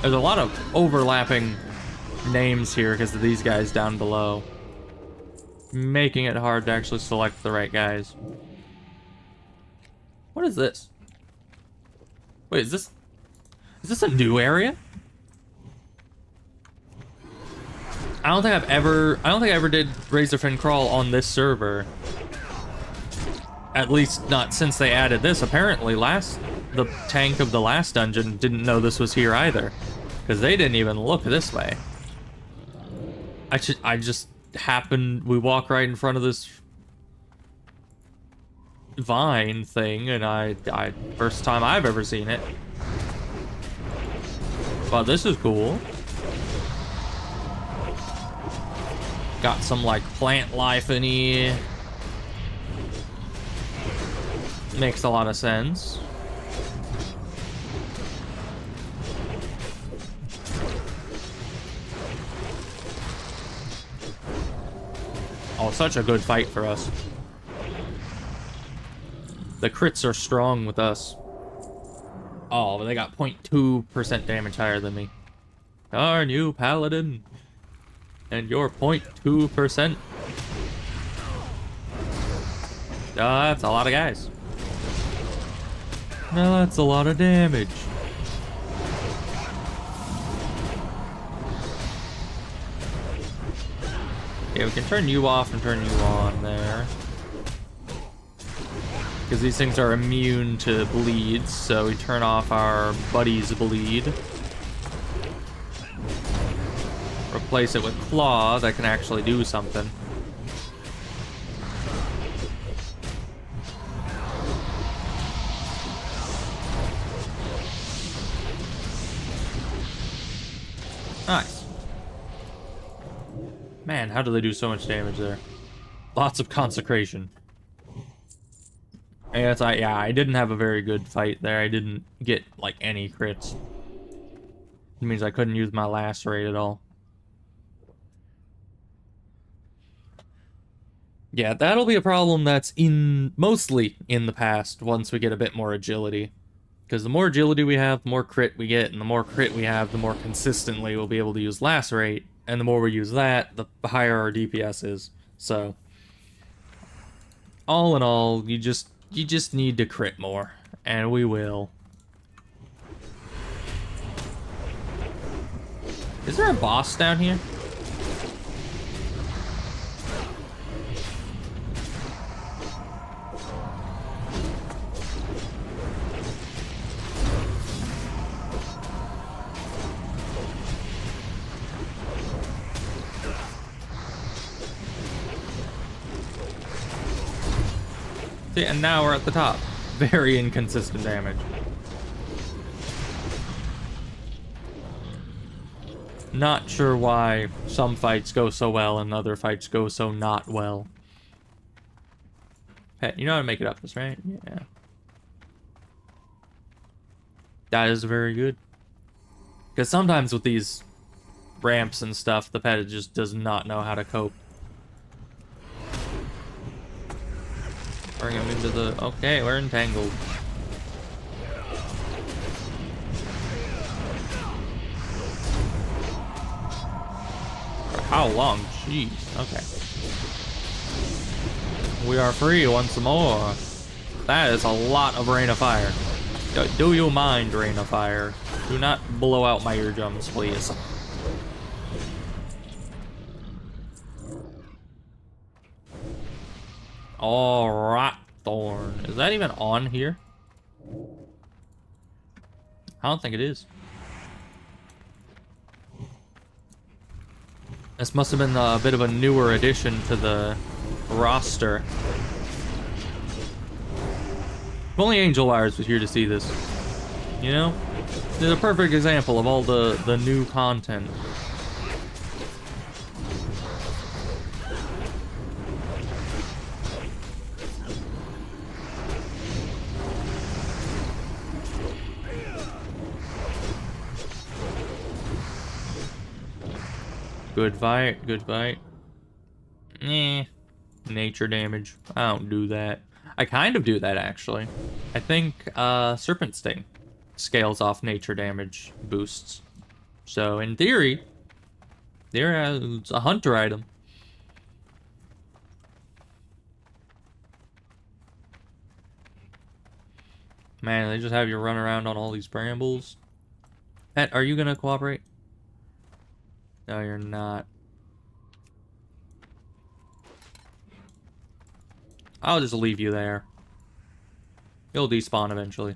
There's a lot of overlapping names here because of these guys down below, making it hard to actually select the right guys. What is this? Wait, is this a new area? I don't think I ever did Razorfin Crawl on this server. At least not since they added this. Apparently the tank of the last dungeon didn't know this was here either, because they didn't even look this way. I just happened, we walk right in front of this vine thing, and I first time I've ever seen it. But this is cool. Got some like plant life in here. Makes a lot of sense. Oh, such a good fight for us. The crits are strong with us. Oh, but they got 0.2% damage higher than me. Darn you, Paladin. And your 0.2%. That's a lot of guys. Now that's a lot of damage. Yeah, we can turn you off and turn you on there. Because these things are immune to bleeds, so we turn off our buddy's bleed. Replace it with claw that can actually do something. Nice. Man, how do they do so much damage there? Lots of consecration. I guess I didn't have a very good fight there. I didn't get, like, any crits. It means I couldn't use my lacerate at all. Yeah, that'll be a problem that's mostly in the past once we get a bit more agility. Because the more agility we have, the more crit we get, and the more crit we have, the more consistently we'll be able to use lacerate, and the more we use that, the higher our DPS is. So, all in all, you just need to crit more, and we will. Is there a boss down here? See, and now we're at the top. Very inconsistent damage. Not sure why some fights go so well and other fights go so not well. Hey, you know how to make it up this, right? Yeah. That is very good. Because sometimes with these ramps and stuff, the pet just does not know how to cope. Bring him into the... Okay, we're entangled. For how long? Jeez. Okay. We are free once more. That is a lot of rain of fire. Do you mind, rain of fire? Do not blow out my eardrums, please. Alright, Thorn. Is that even on here? I don't think it is. This must have been a bit of a newer addition to the roster. If only Angel Wires was here to see this. You know? It's a perfect example of all the new content. Good fight, good fight. Nature damage. I don't do that. I kind of do that, actually. I think Serpent Sting scales off nature damage boosts. So, in theory, it's a hunter item. Man, they just have you run around on all these brambles. Pet, are you gonna cooperate? No, you're not. I'll just leave you there. You'll despawn eventually.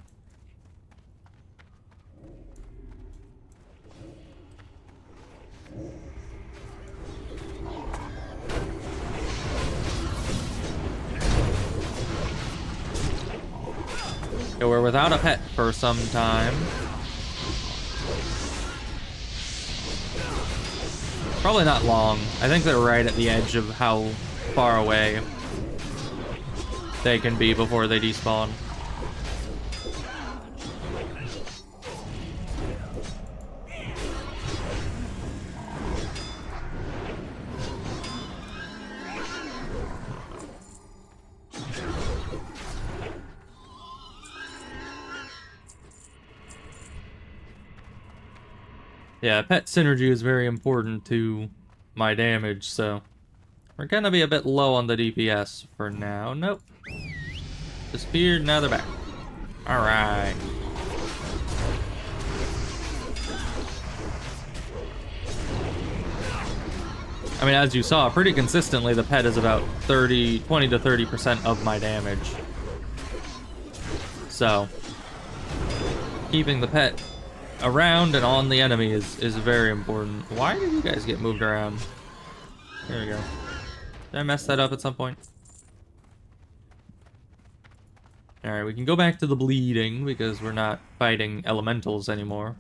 Yeah, we're without a pet for some time. Probably not long. I think they're right at the edge of how far away they can be before they despawn. Yeah, pet synergy is very important to my damage, so we're gonna be a bit low on the DPS for now. Nope. Disappeared, now they're back. Alright. I mean, as you saw, pretty consistently the pet is about 20 to 30% of my damage. So, keeping the pet around and on the enemy is very important. Why did you guys get moved around? There we go. Did I mess that up at some point? Alright, we can go back to the bleeding because we're not fighting elementals anymore.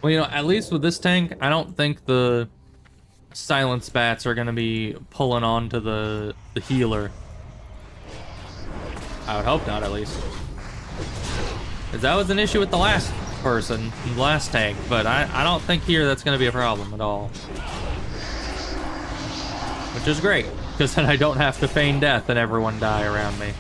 Well, you know, at least with this tank, I don't think the silence bats are gonna be pulling on to the healer. I would hope not, at least. Because that was an issue with the last person, the last tank, but I don't think here that's gonna be a problem at all. Which is great, because then I don't have to feign death and everyone die around me.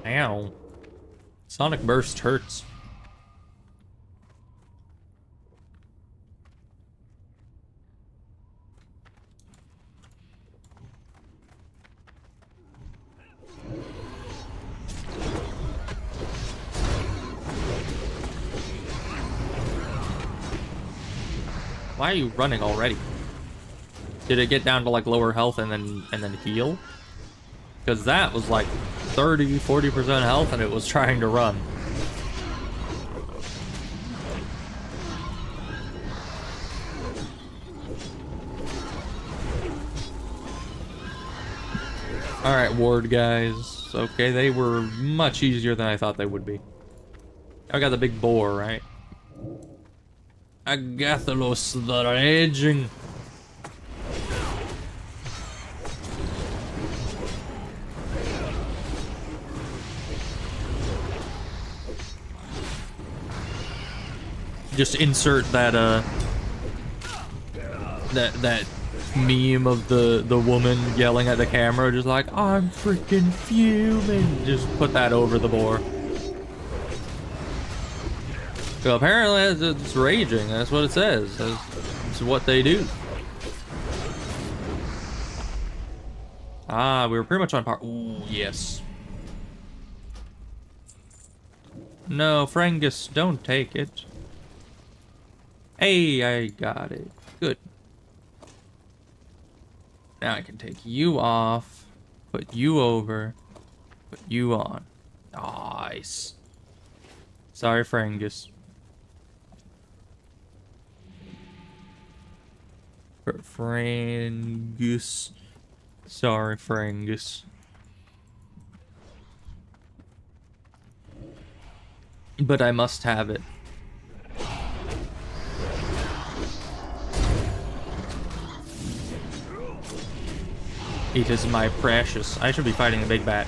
Ow. Sonic Burst hurts. Why are you running already? Did it get down to like lower health and then heal? Because that was like 30-40% health and it was trying to run. Alright, ward guys. Okay, they were much easier than I thought they would be. I got the big boar, right? Agathalos the Raging. Just insert that that meme of the woman yelling at the camera, just like, I'm freaking fuming. Just put that over the boar. So apparently it's raging. That's what it says. That's what they do. Ah, we were pretty much on par. Ooh, yes. No, Frangus, don't take it. Hey, I got it. Good. Now I can take you off, put you over, put you on. Nice. Sorry, Frangus. Frangus. Sorry, Frangus. But I must have it. It is my precious. I should be fighting a big bat.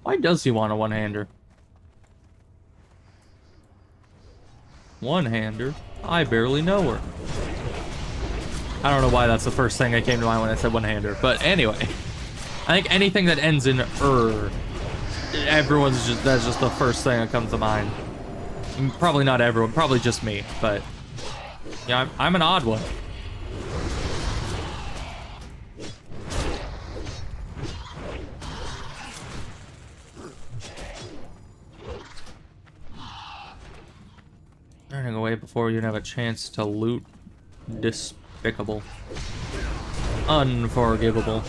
Why does he want a one-hander? One-hander? I barely know her. I don't know why that's the first thing that came to mind when I said one-hander. But anyway, I think anything that ends in everyone's just, that's just the first thing that comes to mind. Probably not everyone, probably just me, but yeah, I'm an odd one. Running away before you have a chance to loot. Despicable. Unforgivable.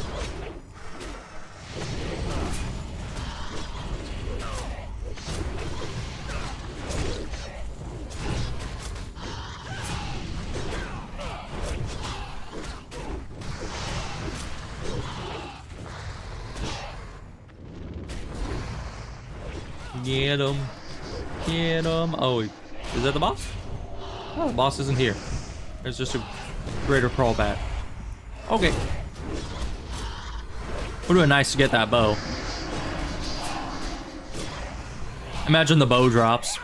Get him. Get him. Oh, is that the boss? Oh, the boss isn't here. There's just a greater crawlback. Okay. Would have been nice to get that bow. Imagine the bow drops,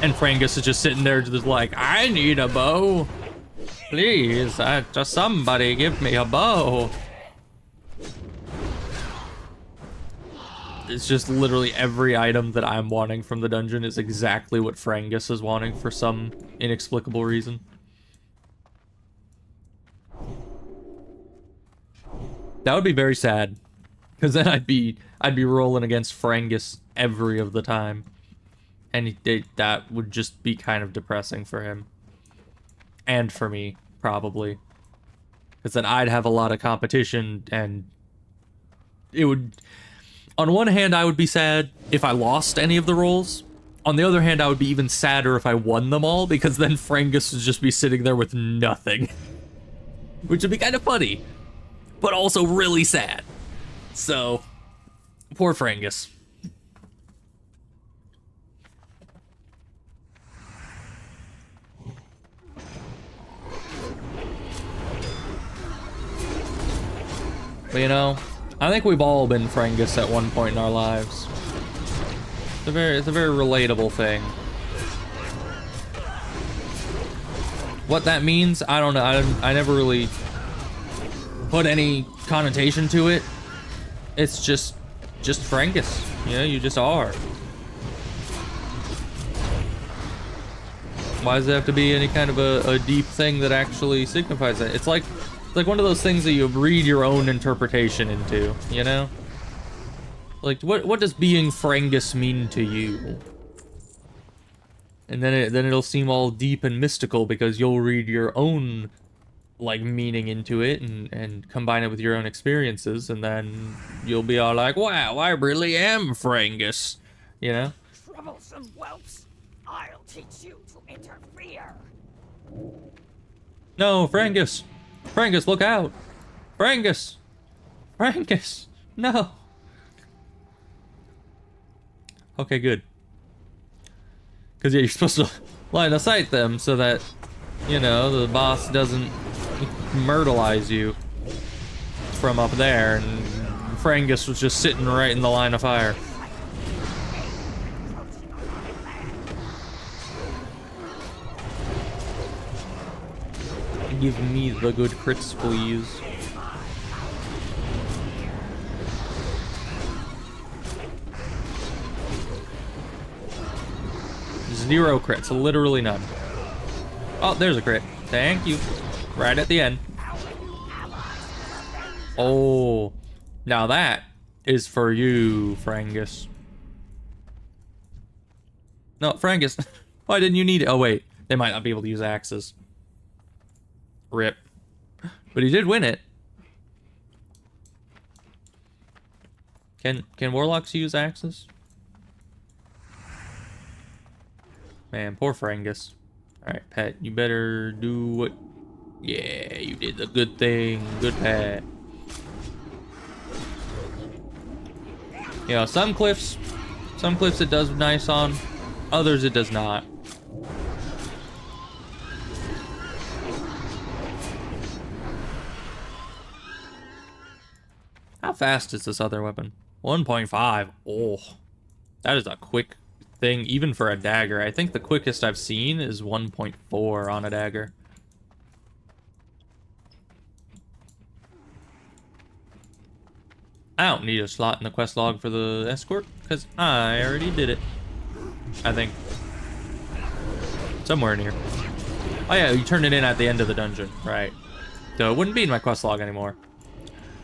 and Frangus is just sitting there just like, I need a bow. Please, just somebody give me a bow. It's just literally every item that I'm wanting from the dungeon is exactly what Frangus is wanting for some inexplicable reason. That would be very sad, because then I'd be rolling against Frangus every of the time, and that would just be kind of depressing for him, and for me probably, because then I'd have a lot of competition, and it would. On one hand, I would be sad if I lost any of the rolls. On the other hand, I would be even sadder if I won them all, because then Frangus would just be sitting there with nothing. Which would be kind of funny, but also really sad. So, poor Frangus. But you know, I think we've all been Frangus at one point in our lives. It's a very relatable thing. What that means, I don't know. I never really put any connotation to it. It's just Frangus. You know, you just are. Why does it have to be any kind of a deep thing that actually signifies that? It's like one of those things that you read your own interpretation into, you know? Like, what does being Frangus mean to you? And then it'll seem all deep and mystical because you'll read your own, like, meaning into it and combine it with your own experiences, and then you'll be all like, wow, I really am Frangus, you know? Troublesome whelps, I'll teach you to interfere. No, Frangus! Frangus, look out! Frangus! Frangus! No! Okay, good. Because, yeah, you're supposed to line of sight them so that, you know, the boss doesn't myrtleize you from up there, and Frangus was just sitting right in the line of fire. Give me the good crits, please. Zero crits, literally none. Oh, there's a crit. Thank you. Right at the end. Oh, now that is for you, Frangus. No, Frangus, why didn't you need it? Oh, wait, they might not be able to use axes. Rip. But he did win it. Can warlocks use axes? Man, poor Frangus. Alright, Pet, you better do what... Yeah, you did the good thing. Good, Pet. You know, some cliffs it does nice on. Others it does not. How fast is this other weapon? 1.5. Oh, that is a quick thing, even for a dagger. I think the quickest I've seen is 1.4 on a dagger. I don't need a slot in the quest log for the escort, because I already did it. I think. Somewhere in here. Oh yeah, you turn it in at the end of the dungeon, right. So it wouldn't be in my quest log anymore.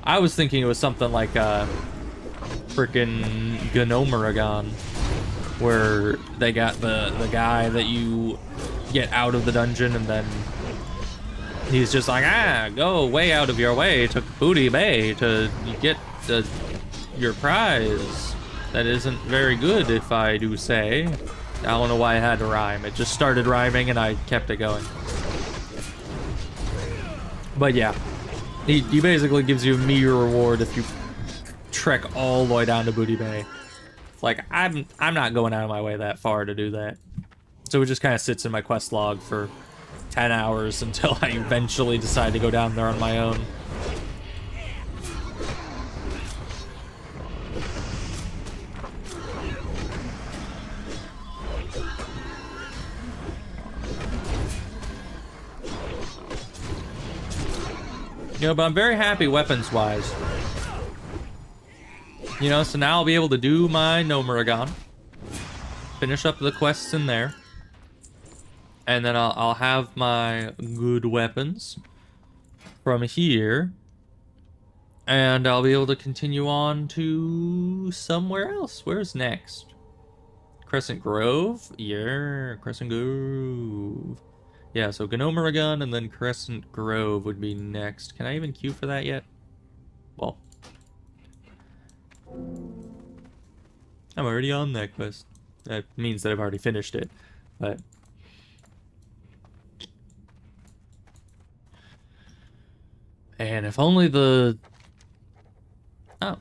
I was thinking it was something like frickin' Gnomeragon, where they got the guy that you get out of the dungeon and then he's just like, go way out of your way to Booty Bay to get your prize. That isn't very good, if I do say. I don't know why I had to rhyme. It just started rhyming and I kept it going. But yeah, he basically gives you a meager reward if you trek all the way down to Booty Bay. Like, I'm not going out of my way that far to do that. So it just kind of sits in my quest log for 10 hours until I eventually decide to go down there on my own. You know, but I'm very happy weapons-wise. You know, so now I'll be able to do my Gnomeragon. Finish up the quests in there. And then I'll have my good weapons from here. And I'll be able to continue on to somewhere else. Where's next? Crescent Grove? Yeah, Crescent Grove. Yeah, so Gnomeragon and then Crescent Grove would be next. Can I even queue for that yet? Well, I'm already on that quest. That means that I've already finished it, but... And if only the... Oh.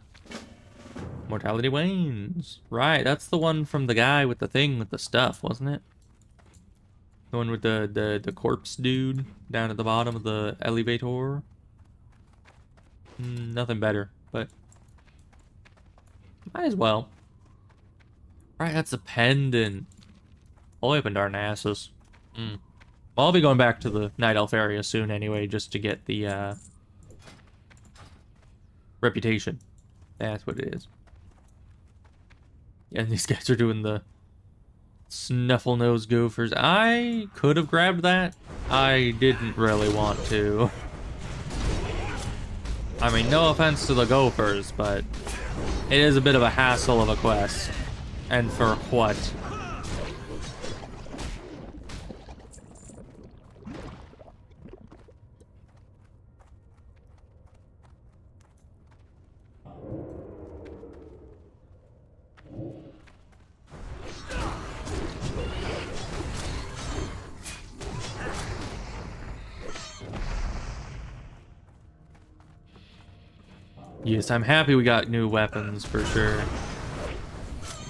Mortality wanes. Right, that's the one from the guy with the thing with the stuff, wasn't it? The one with the corpse dude down at the bottom of the elevator. Nothing better, but might as well. Right, that's a pendant. All the way up in Darnassus. Well, I'll be going back to the Night Elf area soon anyway, just to get the reputation. That's what it is. Yeah, and these guys are doing the Snuffle Nose Gophers. I could have grabbed that. I didn't really want to. I mean, no offense to the Gophers, but it is a bit of a hassle of a quest. And for what? Yes, I'm happy we got new weapons for sure.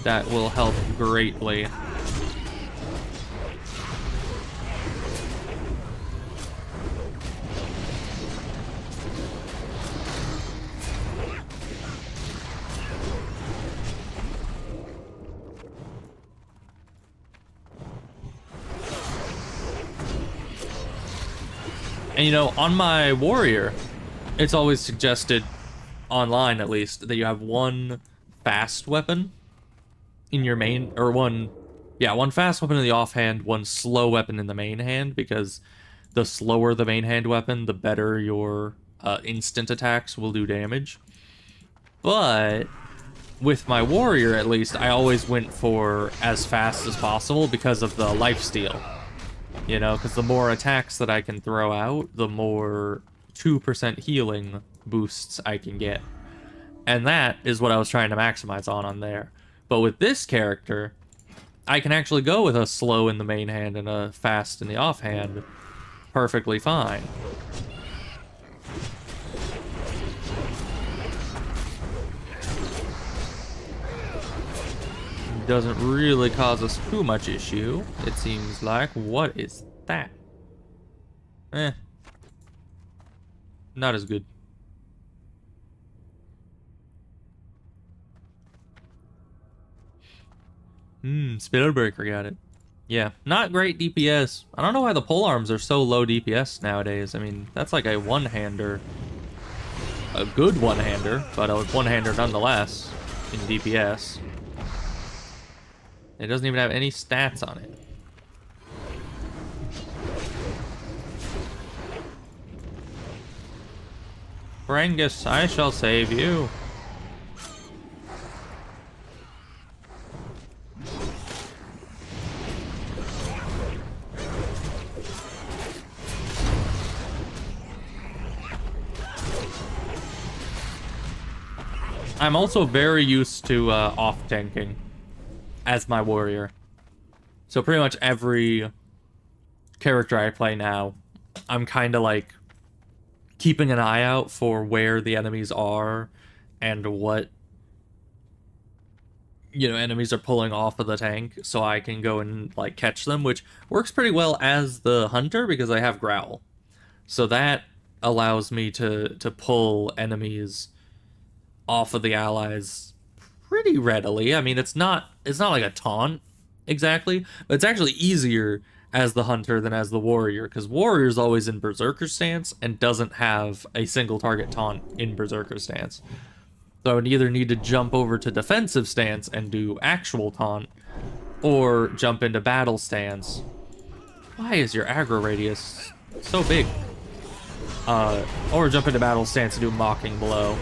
That will help greatly. And you know, on my warrior, it's always suggested, online at least, that you have one fast weapon in your main, or one fast weapon in the offhand, one slow weapon in the main hand, because the slower the main hand weapon, the better your instant attacks will do damage. But with my warrior, at least, I always went for as fast as possible because of the lifesteal. You know, because the more attacks that I can throw out, the more 2% healing boosts I can get. And that is what I was trying to maximize on there. But with this character, I can actually go with a slow in the main hand and a fast in the offhand perfectly fine. Doesn't really cause us too much issue, it seems like. What is that? Not as good. Spellbreaker got it. Yeah, not great DPS. I don't know why the polearms are so low DPS nowadays. I mean, that's like a one-hander. a good one-hander, but a one-hander nonetheless in DPS. It doesn't even have any stats on it. Brangus, I shall save you. I'm also very used to off-tanking as my warrior. So pretty much every character I play now, I'm kind of like keeping an eye out for where the enemies are and what, you know, enemies are pulling off of the tank, so I can go and like catch them, which works pretty well as the hunter because I have growl. So that allows me to pull enemies off of the allies pretty readily. I mean, it's not like a taunt exactly, but it's actually easier as the hunter than as the warrior, because warrior's always in berserker stance and doesn't have a single target taunt in berserker stance. So I would either need to jump over to defensive stance and do actual taunt, or jump into battle stance. Why is your aggro radius so big? Or jump into battle stance and do mocking blow.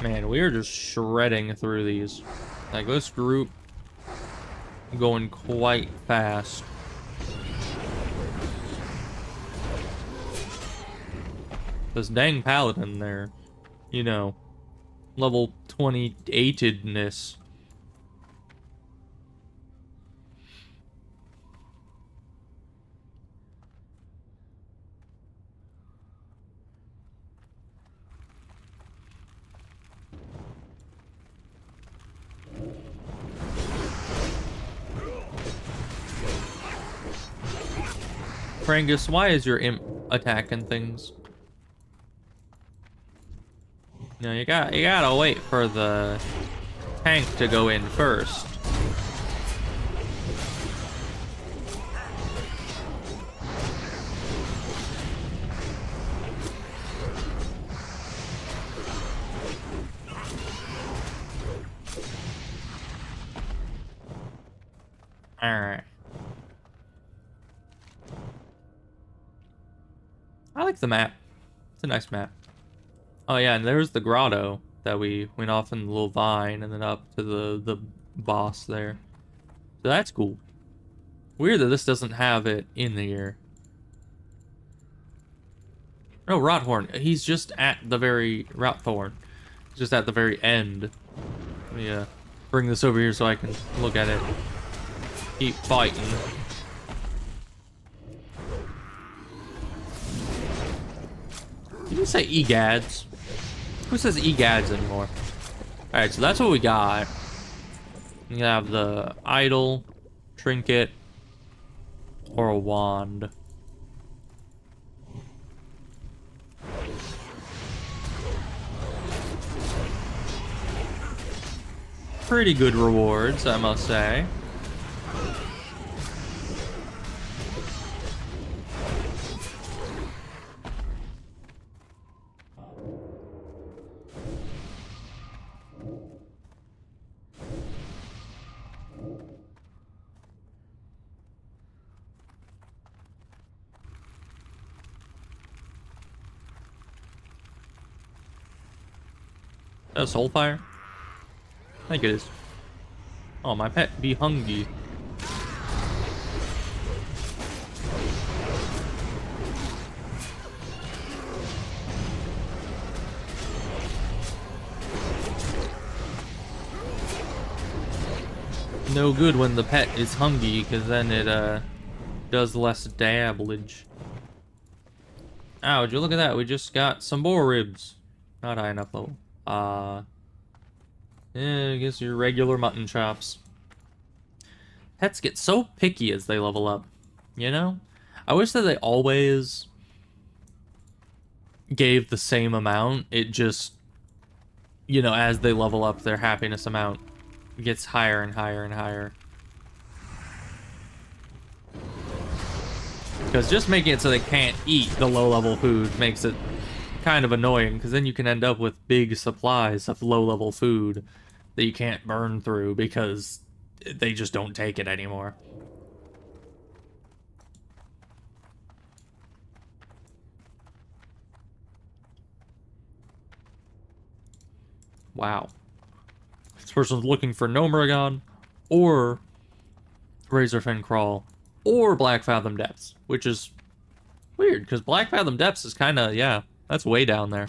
Man, we are just shredding through these. Like, this group going quite fast. This dang paladin there, you know, level 28-edness. Frangus, why is your imp attacking things? No, you gotta wait for the tank to go in first. Alright. I like the map. It's a nice map. Oh yeah, and there's the grotto that we went off in the little vine and then up to the boss there. So that's cool. Weird that this doesn't have it in here. No, Rothorn. He's just at the very... Rothorn. Just at the very end. Let me bring this over here so I can look at it. Keep fighting. Did you say egads? Who says egads anymore? Alright, so that's what we got. We have the idol, trinket, or a wand. Pretty good rewards, I must say. Is that a soulfire? I think it is. Oh, my pet be hungry. No good when the pet is hungry, because then it does less damage. Ow, would you look at that? We just got some boar ribs. Not high enough level. Yeah, I guess your regular mutton chops. Pets get so picky as they level up, you know? I wish that they always gave the same amount. It just, you know, as they level up, their happiness amount gets higher and higher and higher. Because just making it so they can't eat the low-level food makes it kind of annoying, because then you can end up with big supplies of low-level food that you can't burn through because they just don't take it anymore. Wow. This person's looking for Gnomragon, or Razorfen Crawl, or Black Fathom Depths, which is weird, because Black Fathom Depths is kind of, yeah, that's way down there.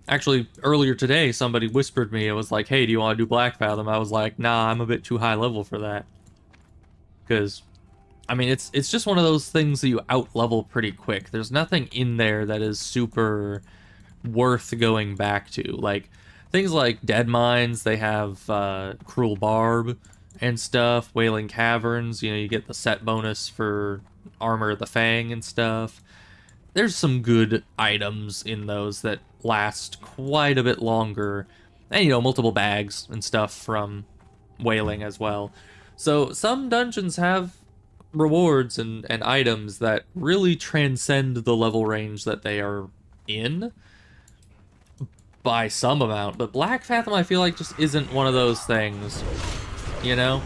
Actually, earlier today, somebody whispered me, it was like, hey, do you want to do Black Fathom? I was like, nah, I'm a bit too high level for that. Because, I mean, it's just one of those things that you out-level pretty quick. There's nothing in there that is super worth going back to. Like, things like Dead Mines, they have Cruel Barb and stuff, Wailing Caverns, you know, you get the set bonus for Armor of the Fang and stuff. There's some good items in those that last quite a bit longer. And, you know, multiple bags and stuff from Wailing as well. So some dungeons have rewards and items that really transcend the level range that they are in by some amount. But Black Fathom, I feel like, just isn't one of those things, you know?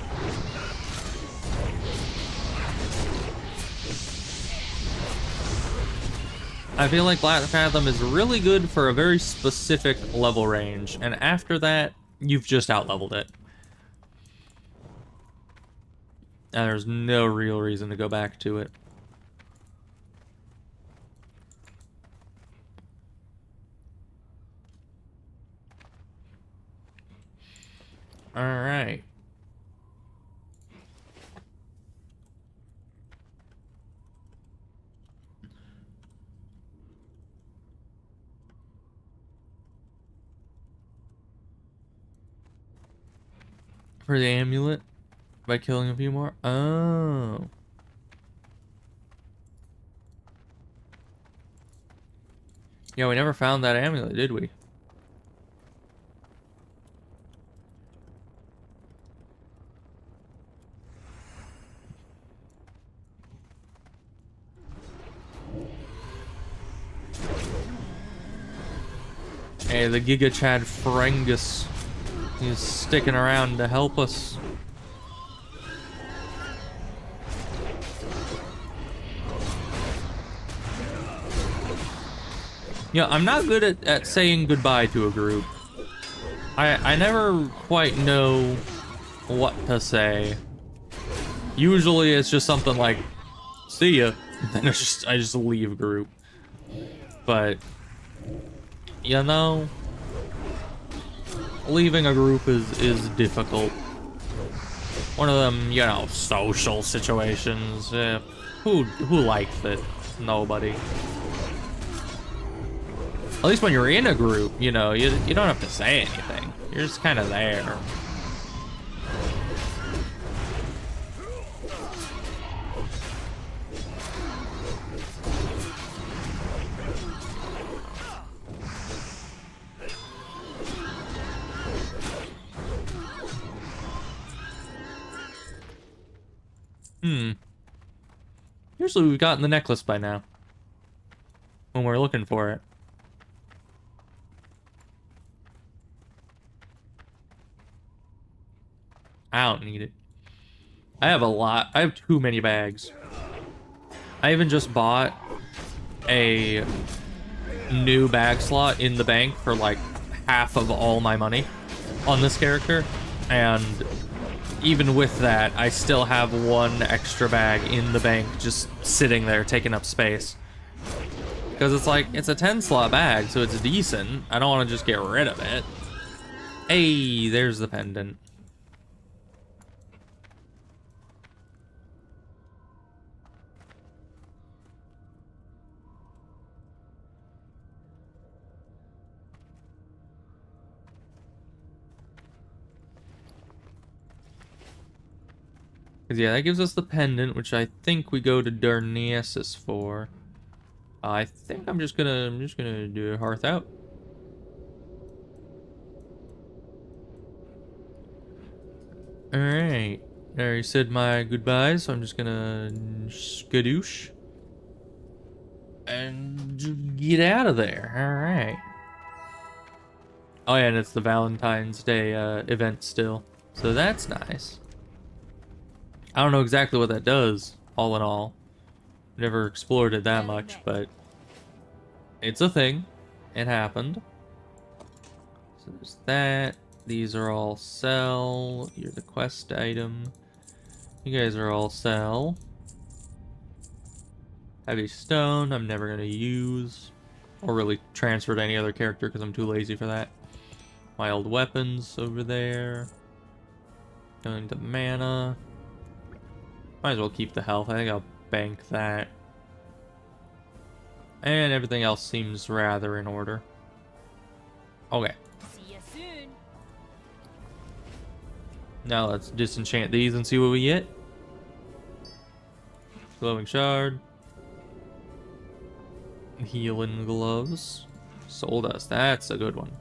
I feel like Black Fathom is really good for a very specific level range, and after that, you've just out-leveled it. And there's no real reason to go back to it. Alright. For the amulet? By killing a few more? Oh. Yeah, we never found that amulet, did we? Hey, the Giga Chad Ferengus. He's sticking around to help us. Yeah, I'm not good at saying goodbye to a group. I never quite know what to say. Usually it's just something like, see ya. Then I just leave a group. But, you know, leaving a group is difficult. One of them, you know, social situations. Who likes it? Nobody. At least when you're in a group, you know, you don't have to say anything. You're just kind of there. Usually we've gotten the necklace by now. When we're looking for it. I don't need it. I have a lot. I have too many bags. I even just bought a new bag slot in the bank for like half of all my money on this character. And even with that, I still have one extra bag in the bank just sitting there taking up space. Because it's like, it's a 10 slot bag, so it's decent. I don't want to just get rid of it. Hey, there's the pendant. Because, yeah, that gives us the pendant, which I think we go to Darnesis for. I think I'm just gonna do a hearth out. Alright. I already said my goodbyes, so I'm just gonna skadoosh. And get out of there. Alright. Oh yeah, and it's the Valentine's Day event still. So that's nice. I don't know exactly what that does, all in all. Never explored it that much, but it's a thing. It happened. So there's that. These are all sell. You're the quest item. You guys are all sell. Heavy stone, I'm never gonna use. Or really transfer to any other character because I'm too lazy for that. My old weapons over there. Going to mana. Might as well keep the health. I think I'll bank that. And everything else seems rather in order. Okay. See you soon. Now let's disenchant these and see what we get. Glowing shard. Healing gloves. Soul dust. That's a good one.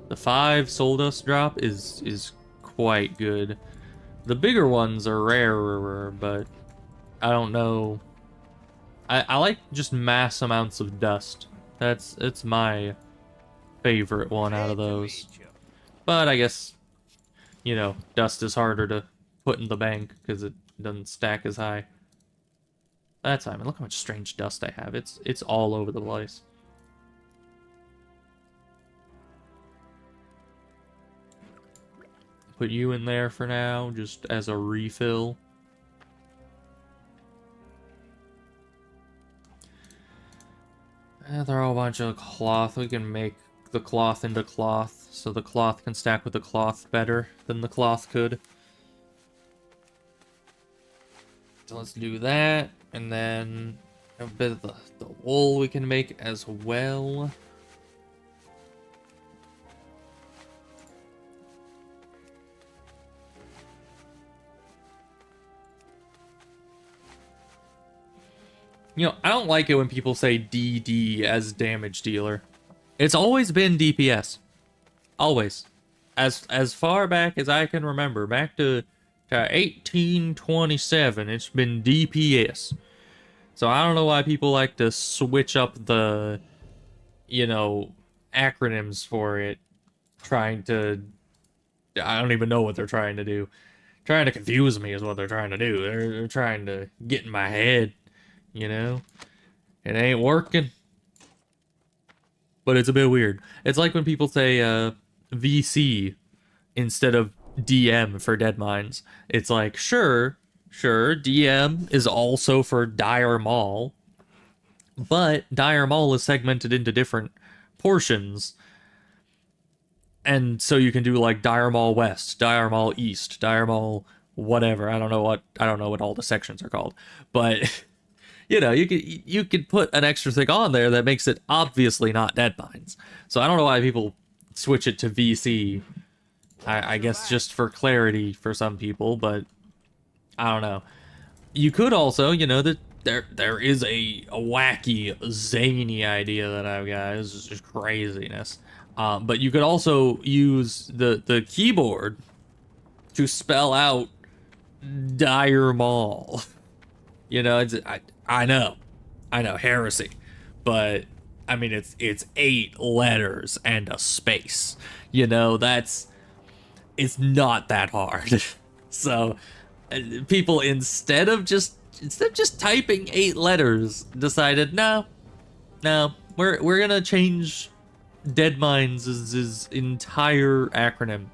The 5 soul dust drop is quite good. The bigger ones are rarer, but I don't know. I like just mass amounts of dust. It's my favorite one out of those. But I guess, you know, dust is harder to put in the bank because it doesn't stack as high. That's I mean, look how much strange dust I have. It's all over the place. Put you in there for now, just as a refill. They're all a bunch of cloth. We can make the cloth into cloth, so the cloth can stack with the cloth better than the cloth could. So let's do that, and then a bit of the wool we can make as well. You know, I don't like it when people say DD as damage dealer. It's always been DPS. Always. As far back as I can remember, back to 1827, it's been DPS. So I don't know why people like to switch up the, you know, acronyms for it. Trying to... I don't even know what they're trying to do. Trying to confuse me is what they're trying to do. They're trying to get in my head. You know? It ain't working. But it's a bit weird. It's like when people say VC instead of DM for Dead Mines. It's like, sure, DM is also for Dire Maul. But Dire Maul is segmented into different portions. And so you can do like Dire Maul West, Dire Maul East, Dire Maul whatever. I don't know what all the sections are called. But you know, you could put an extra thing on there that makes it obviously not Dead Mines. So I don't know why people switch it to VC. I guess just for clarity for some people, but I don't know. You could also, you know, that there is a wacky, zany idea that I've got. This is just craziness. But you could also use the keyboard to spell out Dire Maul. You know, I know, heresy, but I mean it's 8 letters and a space. You know, it's not that hard. So people instead of just typing 8 letters decided no, we're gonna change Dead Mines' entire acronym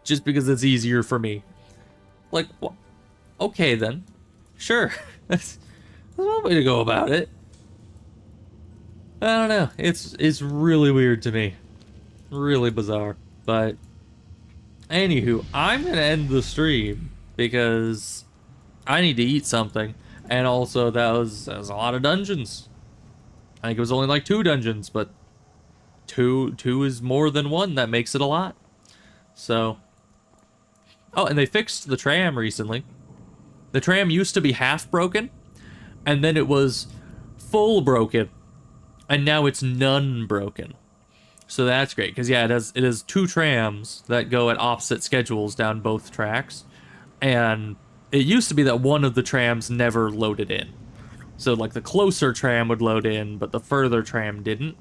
just because it's easier for me. Like, well, okay then, sure. That's one way to go about it. I don't know. It's really weird to me. Really bizarre. But anywho, I'm gonna end the stream because I need to eat something. And also that was a lot of dungeons. I think it was only like 2 dungeons, but two is more than 1. That makes it a lot. So, oh, and they fixed the tram recently. The tram used to be half broken, and then it was full broken, and now it's none broken. So that's great, because yeah, it is 2 trams that go at opposite schedules down both tracks, and it used to be that one of the trams never loaded in. So like the closer tram would load in, but the further tram didn't.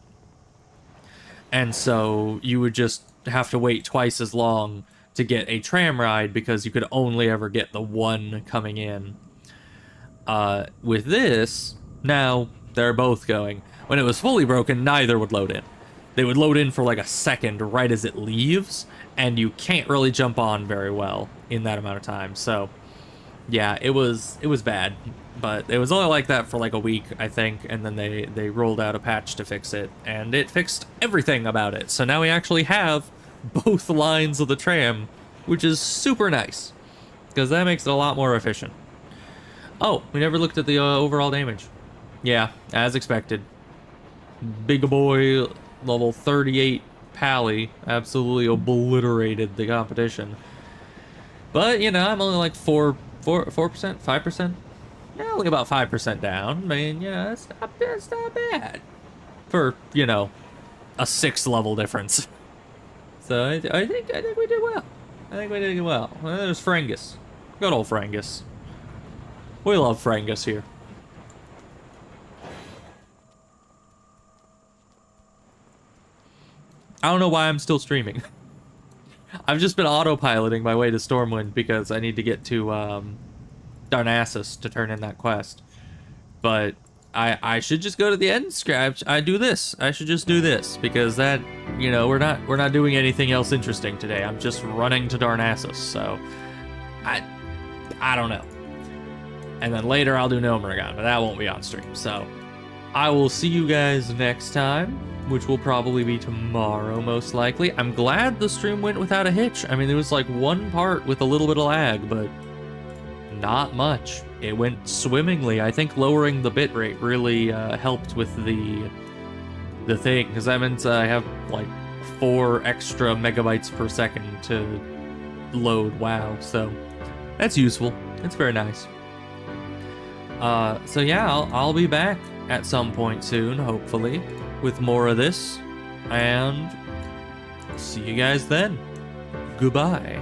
And so you would just have to wait twice as long to get a tram ride because you could only ever get the one coming in. With this, now they're both going. When it was fully broken, neither would load in. They would load in for like a second right as it leaves, and you can't really jump on very well in that amount of time. So yeah, it was bad, but it was only like that for like a week, I think, and then they rolled out a patch to fix it, and it fixed everything about it. So now we actually have both lines of the tram, which is super nice, because that makes it a lot more efficient. Oh, we never looked at the overall damage. Yeah, as expected. Big boy level 38 Pally absolutely obliterated the competition. But, you know, I'm only like 4%, 5%? Yeah, only about 5% down. I mean, yeah, that's not bad. For, you know, a 6 level difference. So I think we did well. I think we did well. Well, there's Frangus. Good old Frangus. We love Frangus here. I don't know why I'm still streaming. I've just been autopiloting my way to Stormwind because I need to get to Darnassus to turn in that quest. But I should just go to the end scratch. I should just do this because that, you know, we're not doing anything else interesting today. I'm just running to Darnassus, so I don't know. And then later I'll do Gnomeregan, but that won't be on stream. So I will see you guys next time, which will probably be tomorrow, most likely. I'm glad the stream went without a hitch. I mean, there was like one part with a little bit of lag, but not much. It went swimmingly. I think lowering the bitrate really helped with the thing, because that means I have like 4 extra megabytes per second to load WoW, so that's useful. It's very nice. So yeah, I'll be back at some point soon, hopefully, with more of this, and see you guys then. Goodbye.